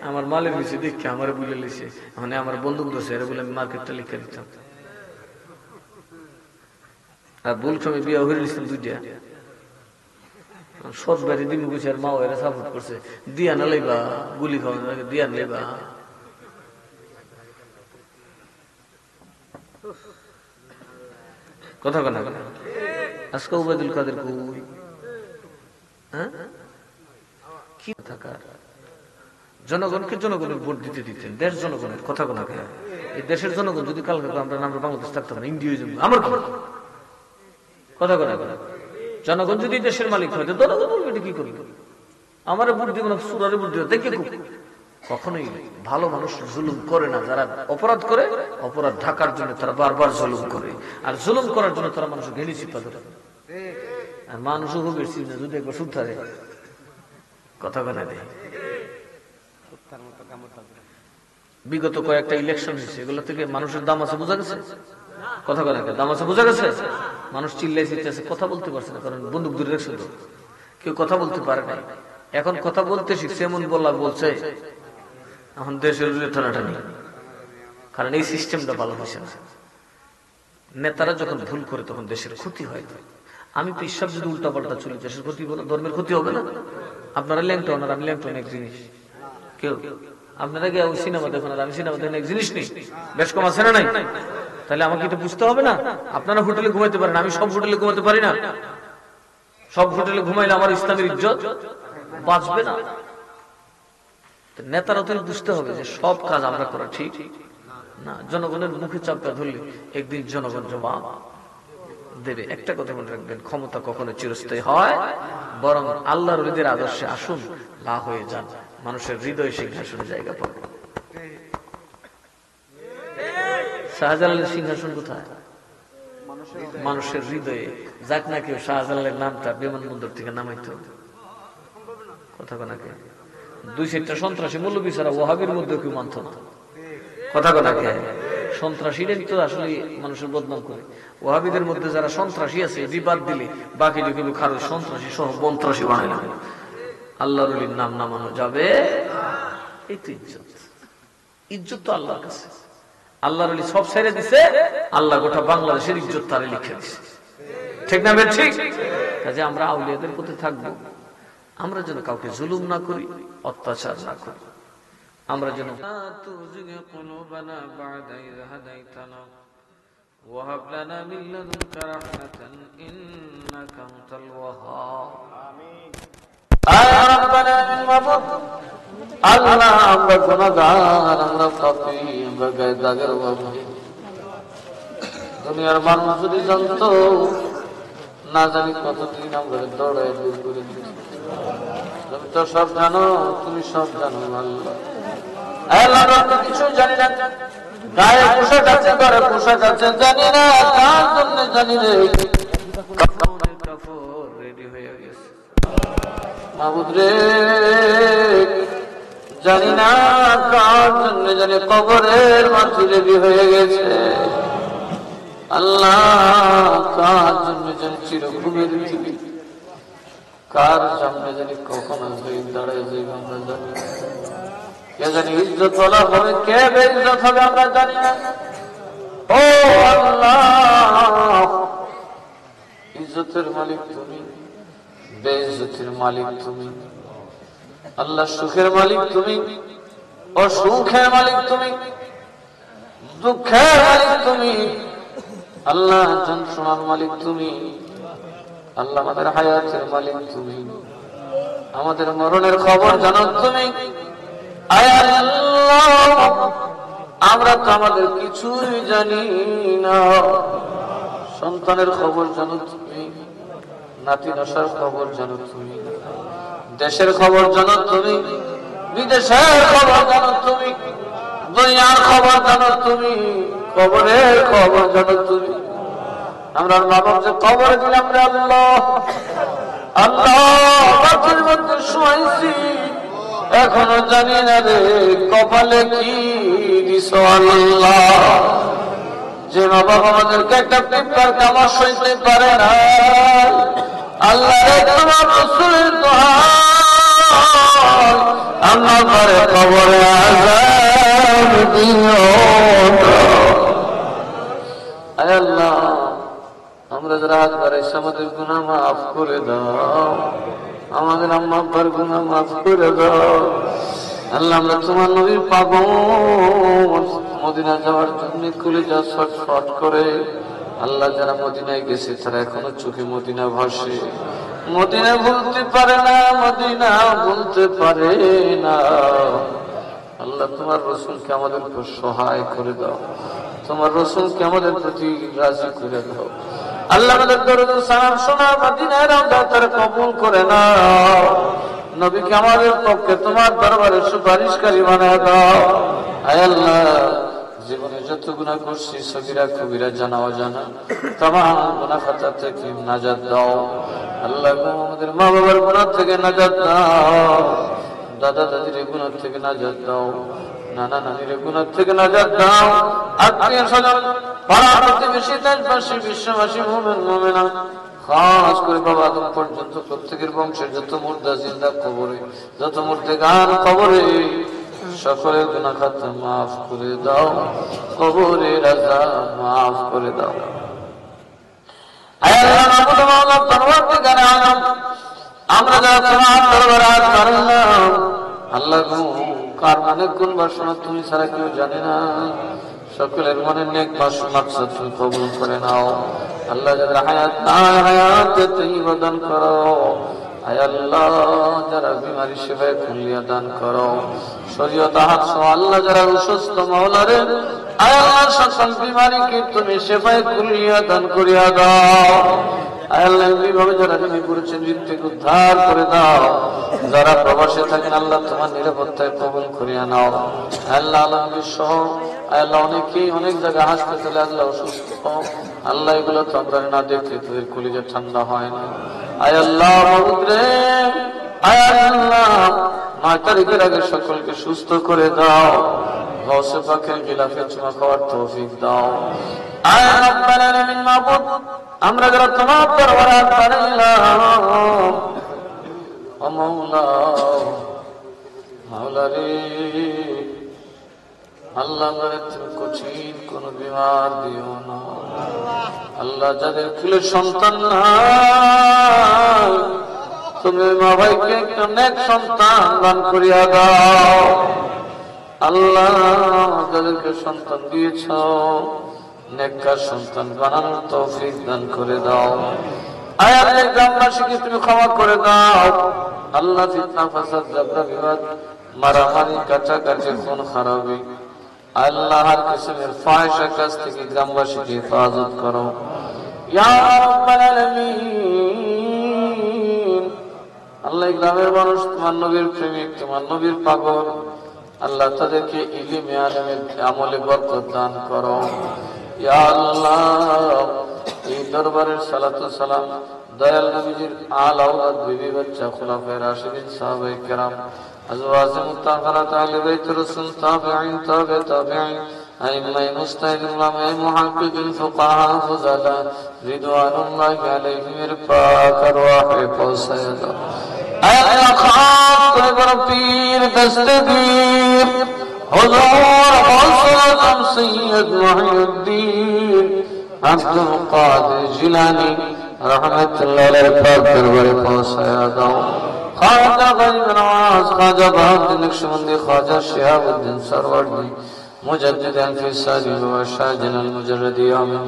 আমার মালের বেশি দেখে আমার বুঝে লিছে, মানে আমার বন্দুক দোষে এরা বলে আমি মার্কেটটা লিখে দিতাম। আর ভুল সময় বিয়ে হয়ে দিচ্ছিলাম দুইটা, সৎ বাড়ি দিন গুছে, আর মাও এরা সাপোর্ট করছে, দিয়া না লাইবা গুলি খাওয়া, দিয়া না লাইবা। কথা কেনা আজকে ওবায়দুল কাদের কই, হ্যাঁ কি থাকার, জনগণকে জনগণের ভোট দিতে দিতেন, দেশ জনগণের। কথা কোনা কেন, এই দেশের জনগণ যদি কালকে আমরা বাংলাদেশ থাকতাম না, ইন্ডিয়া যাবো আমার কথা কোনা কেন। জনগণ যদি দেশের মালিক হয়, জনগণ বলবে এটা কি করবে, আমার ভোট দিব না, সুরারে ভোট দিব, দেখে কখনোই ভালো মানুষ জুলুম করে না। যারা অপরাধ করে, অপরাধ ঢাকার জন্য তারা বারবার জুলুম করে, আর জুলুম করার জন্য তারা মানুষ ঘেলি চিপা ধরে। আর মানুষও খুব বেশি না, যদি একবার সুদ থাকে কথা কেনা দেয়। বিগত কয়েকটা ইলেকশন হয়েছে, এগুলো থেকে মানুষের দাম আছে বোঝা গেছে। কথা কেনা দাম আছে বোঝা গেছে। মানুষ চিল্লাই চিল্লাইছে, কথা বলতে পারছে না, কারণ বন্দুক দূরে রাখছে তো, কেউ কথা বলতে পারে না। এখন কথা বলতে শিখছে, এমন বলছে এখন দেশের টানাটানি, কারণ এই সিস্টেমটা ভালো হয়েছে না। নেতারা যখন ভুল করে তখন দেশের ক্ষতি হয়। আমি পিসাব যদি উল্টা পাল্টা চলি, দেশের ক্ষতি বলে ধর্মের ক্ষতি হবে না। আপনারা ল্যাংটন আর আমি ল্যাংটন এক জিনিস, কেউ আপনারা গিয়ে সিনেমা দেখুন আর আমি সিনেমা দেখুন এক জিনিস নেই, বেশ কম আছে না নাই? তাহলে আমাকে তো বুঝতে হবে না। আপনারা হোটেলে ঘুমাইতে পারেন, আমি সব হোটেলে ঘুমাতে পারি না। সব হোটেলে ঘুমাইলে আমার ইসলামের ইজ্জত বাঁচবে না। নেতারা তো বুঝতে হবে যে সব কাজ আমরা করা ঠিক না। জনগণের মুখে চাপটা ধরলে একদিন জনগণ জবাব দেবে। একটা কথা মনে রাখবেন, ক্ষমতা কখনো চিরস্থায়ী হয়, বরং আল্লাহর ওলিদের আদর্শে আসুন লা হয়ে যান, মানুষের হৃদয় সিংহাসনে জায়গা পাবে। শাহজালালের সিংহাসন কোথায়? মানুষের হৃদয়ে। যাক না কেউ শাহজালালের নামটা বিমানবন্দর থেকে নামাইতো, কথা কোনাকে দুই চারটা সন্ত্রাসী মৌলবী ছাড়া ওয়াহাবির মধ্যে কেউ মানত না। কথা কোনাকে সন্ত্রাসীরা তো আসলে মানুষের বদনাম করে। ওয়াহাবিদের মধ্যে যারা সন্ত্রাসী আছে, বিবাদ দিলে বাকি কিন্তু খারো সন্ত্রাসী সহ বন্ত্রাসী বানাইল। আল্লাহর ওলির নাম নামানো যাবে, এই তো ইজ্জত। ইজ্জত তো আল্লাহর কাছে, আল্লাহর ওলি সব ছেড়ে দিছে, আল্লাহ গোটা বাংলাদেশের ইজ্জত তারে লিখে দিছে। ঠিক না? ঠিক। কাজে আমরা আউলিয়াদের প্রতি থাকবো, আমরা যেন কাউকে জুলুম না করি, অত্যাচার না করি। আমরা যেন আল্লাহ, আমরা গুনাহগার, আমরা পাপী, আমরা গায়ে দাগের অভাব। দুনিয়ার মানুষ যদি জানতো, না জানি কতদিন আমরা দৌড়ায় দূর করে দিচ্ছি। তুমি তো সব জানো, তুমি সব জানো আল্লাহ। আমরা কিছু জানি না, গায়ে পোশাক আছে, ঘরে পোশাক আছে, জানি না কার জন্য, জানি রে রেডি হয়ে গেছে মাহবুব রে, জানি না কার জন্য, জানি কবরের মাটি রেডি হয়ে গেছে। আল্লাহ, কার জন্য জানি চিরঘুমের পৃথিবী, কার সামনে জানি কখন আসবে, দাঁড়ায় যাইবে আমরা জানি না। কে জানি ইজ্জত বলা হবে, কে বেইজ্জত হবে আমরা জানি না। ও আল্লাহ, ইজ্জতের মালিক তুমি, বেইজ্জতের মালিক তুমি। আল্লাহ, সুখের মালিক তুমি, অসুখের মালিক তুমি, দুঃখের মালিক তুমি। আল্লাহ, যন্ত্রণার মালিক তুমি। আল্লাহ, আমাদের হায়াতের মালিক তুমি, আমাদের মরণের খবর জানো তুমি। আয় আল্লাহ, আমরা তো আমাদের কিছুই জানি না। সন্তানের খবর জানো তুমি, নাতি নসার খবর জানো তুমি। দেশের খবর জানো তুমি, বিদেশের খবর জানো তুমি, দুনিয়ার খবর জানো তুমি, কবরের খবর জানো তুমি। আমরা বাবা যে কবরে দিলাম রে আল্লাহ, আল্লাহ মধ্যে শুয়াইছি, এখনো জানি না রে কপালে কি দিস আল্লাহ। যে মা বাবা আমাদেরকে একটা পেপার কামার সইতে পারে না, আল্লাহ রে তোমার রাসূলের দোহাই, আমার ঘরে কবরে আযাব দিও আয় আল্লাহ। আমরা যারা হাত বাড়াইছি আমাদের গুনাহ মাফ করে দাও, আমাদের আম্মা আব্বার গুনাহ মাফ করে দাও আল্লাহ। আমরা তোমার নবীর পাগল, মদিনা যাওয়ার জন্য কলিজা ছটফট করে আল্লাহ। যারা মদিনায় গেছে তারা এখনো চোখে মদিনা ভাসে, মদিনা ভুলতে পারে না, মদিনা ভুলতে পারে না আল্লাহ। তোমার রাসূলকে আমাদের উপর সহায় করে দাও, তোমার রাসূলকে আমাদের প্রতি রাজি করে দাও আল্লাহ। আমাদের দরুদ সালাম শোনা মদিনার রওজা তার কবুল করে নাও। নবীকে আমাদের পক্ষে তোমার দরবারে সুপারিশকারী বানায় দাও আয় আল্লাহ। জীবনে যত গুনাহ করছি সগীরা কবিরা জানা অজানা তামাম গুনাহ খাতা থেকে নাজাত দাও আল্লাহ। আমাদের মা বাবার গুনাহ থেকে নাজাত দাও, দাদা দাদির গুনাহ থেকে নাজাত দাও, নানা নানির গুনাহ থেকে নাজাত দাও। আত্মীয় স্বজন পাড়া প্রতিবেশী দেশবাসী বিশ্ববাসী মুমিন মুমিনা খাস করে বাবা আদম পর্যন্ত প্রত্যেকের বংশের যত মুর্দা জিন্দা কবরে, যত মুর্দেগান কবরে, সকলের গুনাহ খাতা মাফ করে দাও, কবরের আযাব মাফ করে দাও আয় আল্লাহ। মাবুদ মাওলা পরওয়ারদিগার আলম, আমরা যারা তোমার দরবারে হাত বাড়াইলাম আল্লাহ গো, কার মনে কোন বাসনা তুমি ছাড়া কেউ জানে না। সকলের মনে নেক মাকসাদ তুমি কবুল করে নাও আল্লাহ। যাদের হায়াত নাই হায়াতে তাইয়্যিবা দান করো আয় আল্লাহ। যারা বিমারি সেবায় কুল্লিয়া দান করো, শরীয়ত হাত সহ আল্লাহ। যারা অসুস্থ মাওলা রে আয় আল্লাহ, সকল বিমারিকে তুমি সেবায় কুল্লিয়া দান করিয়া দাও আয় আল্লাহ। এইভাবে যারা জমি করেছেন ঋণ থেকে উদ্ধার করে দাও। যারা প্রবাসে থাকেন আল্লাহ তোমার নিরাপত্তায় কবুল করিয়া নাও আল্লাহ। আলমগীর সহ আল্লাহ অনেকেই অনেক জায়গায় হাসপাতালে আল্লাহ অসুস্থ আল্লাহ, এগুলো তো আমরা না দেখলে তোদের কলিজা ঠান্ডা হয় না আয় আল্লাহ। মাবুদ রে আয় আল্লাহ, ৯ তারিখের আগে সকলকে সুস্থ করে দাও, গাউসে পাকের গিলাফে চুমা খাওয়ার তৌফিক দাও আয় রব্বাল আলামিন। মাবুদ আমরা যারা তোমার দরবারে হাত বাড়াইলাম ও মাওলা, মাওলা রে আল্লাহ, তুমি কঠিন কোন বিমার দিও না আল্লাহ। যাদের কুলে সন্তান নাই তুমি মা ভাইকে একটা নেক সন্তান দান করিয়া দাও আল্লাহ। যাদেরকে সন্তান দিয়েছ নেককার সন্তান বানানোর তৌফিক দান করে দাও আয় আল্লাহ। গ্রামবাসীকে তুমি ক্ষমা করে দাও আল্লাহ। ফিতনা ফাসাদ ঝগড়া বিবাদ মারামারি কাটাকাটি খুন খারাপি আল্লাহ, হর কিসমের ফাহিশা কাজ থেকে গ্রামবাসীকে হেফাজত করো ইয়া রাব্বাল আলামিন। আল্লাহ গ্রামের মানুষ তোমার নবীর প্রেমিক, তোমার নবীর পাগল আল্লাহ, তাদেরকে ইলমে আমলে বরকত দান করো ইয়া আল্লাহ। এই দরবারের সালাতু সালাম দয়াল নবীজির আল আওলাদ বিবি বাচ্চা খুলাফায়ে রাশিদিন সাহাবায়ে কেরাম আজওয়াজ মুতাহহারাত আহলে বাইত রাসূল তাবিঈন তাবে তাবিঈন আইম্মায়ে মুজতাহিদিন উলামায়ে মুহাক্কিকিন ফুকাহা ফুজালা রিদওয়ানুল্লাহি আলাইহিম এর পাক আরওয়াহে পৌঁছায়া দাও আল্লাহ। খাস করে বড় পীর দস্তগীর হুজুর গৌসুল সৈয়দ মুহিউদ্দিন আব্দুল কাদের জিলানী রহমাতুল্লাহ আলাইহি পাক দরবারে পৌঁছায়া দাও। খাজা গরিব নওয়াজ, খাজা বাহাউদ্দিন নকশবন্দি, খাজা শিহাবুদ্দিন সরওয়ার্দী মুজাদ্দিদান ফি সালিম ওয়া শাহজান আল মুজাররদি আমিন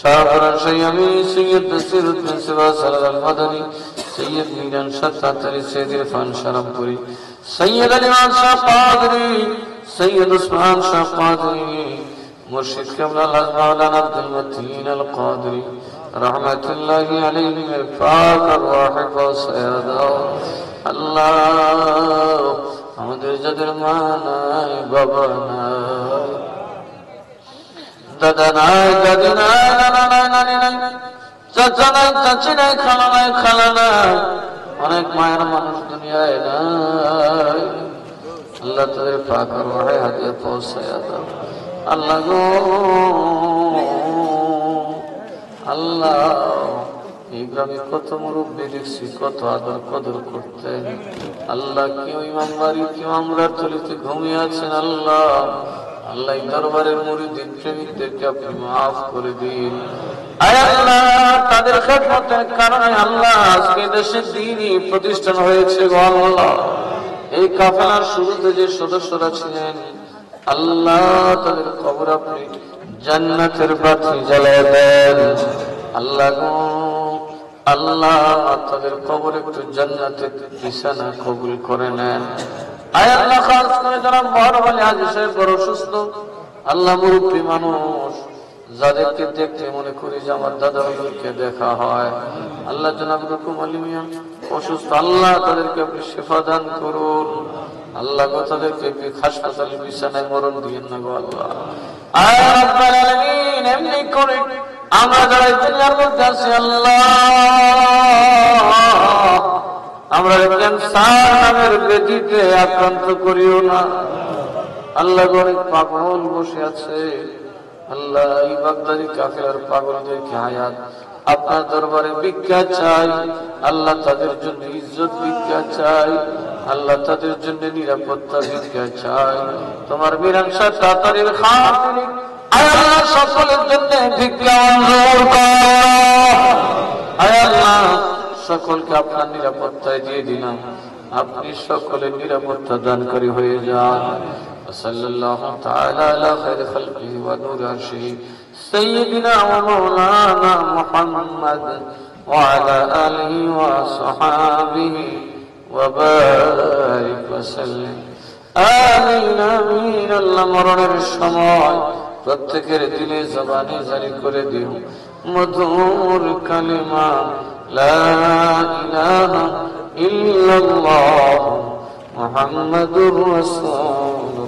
শাহরান শাইয়ামি সৈয়দ নসিরুদ্দিন বিন সিবাস আল মাদানী সৈয়দ মিরান শাতাতারি সৈয়দ ইরফান শারামপুরি সৈয়দ আলিমান শাহ কাদরি সৈয়দ উসমান শাহ কাদরি মুর্শিদ কিবলা মাওলানা আব্দুল মতিন আল কাদরি রহমাতুল্লাহি আলাইহিম এর পাক আরওয়াহে পৌঁছায়া দাও আল্লাহ আমাদের যাদের মা নাই, বাবা নাই, দাদা নাই, দাদি নাই, নানা নাই, নানি নাই, চাচা নাই, চাচি নাই, খালা নাই, খালা নাই, অনেক মায়ের মানুষ দুনিয়ায় নাই। আল্লাহ তাদের পাক রহে হাতে পৌঁছায়া দাও। আল্লাহ গো, আল্লাহ এই গ্রামে কত মুরব্বী দেখছি, কত আদর কদর করতেন। আল্লাহ কেউ ইমাম বাড়ি, কেউ আমরা তলিতে ঘুমিয়ে আছেন। আল্লাহ আল্লাহ দরবারের মুরিদিন প্রেমিকদেরকে আপনি মাফ করে দিন। আয় আল্লাহ তাদের খেদমতের কারণে আল্লাহ আজকে দেশে দ্বীনি প্রতিষ্ঠান হয়েছে গো আল্লাহ। এই কাফেলার শুরুতে যে সদস্যরা ছিলেন আল্লাহ তাদের কবর আপনি জান্নাতের বাতি জ্বালায় দেন। আল্লাহ গো, আল্লাহ তাদের কবর একটু জান্নাতের বিছানা কবুল করে নেন। আয় আল্লাহ খাস করে যারা বড় বলে আজ সে বড় সুস্থ, আল্লাহ মুরব্বী মানুষ যাদেরকে দেখতে মনে করি যে আমার দাদাকে দেখা হয়, আল্লাহ জনাব রকম আলী মিয়া অসুস্থ, আল্লাহ তাদেরকে আপনি শেফা দান করুন। আল্লাহ গো তাদেরকে হাসপাতালে বিছানায় মরণ দিয়েন না গো আল্লাহ। আয় রাব্বুল আলামিন এমনি করে আমরা যারা দুনিয়ার মধ্যে আছি আল্লাহ, আমরা ক্যান্সার নামের ব্যাধিতে আক্রান্ত করিও না। আল্লাহ গো অনেক পাগল বসে আছে, আল্লাহ এই বাগদাদি কাফের পাগলদেরকে হায়াত আপনার দরবারে ভিক্ষা চাই। আল্লাহ তাদের জন্য ইজ্জত ভিক্ষা চাই, আল্লাহ তাদের জন্য নিরাপত্তা ভিক্ষা চাই। তোমার মীরাংশা তাতারির খাতিরে আয় আল্লাহ সকলের জন্য ভিক্ষা মঞ্জুর করো। আয় আল্লাহ সকলকে আপনার নিরাপত্তায় দিয়ে দিলাম, আপনি সকলের নিরাপত্তা দানকারী হয়ে যান। সাল্লাল্লাহু তাআলা আলা খায়রি খালকিহি ওয়া নূরি আরশিহি সাইয়্যিদিনা ওয়া মাওলানা মুহাম্মদ ওয়া আলা আলিহি ওয়া সাহবিহি ওয়া বারিক ওয়া সাল্লিম। আমিন আমিন। আল্লাহ মরণের সময় প্রত্যেকের দিলে জবানে জারি করে দিও মধুর কালিমা লা ইলাহা ইল্লাল্লাহ মুহাম্মাদুর রাসূল।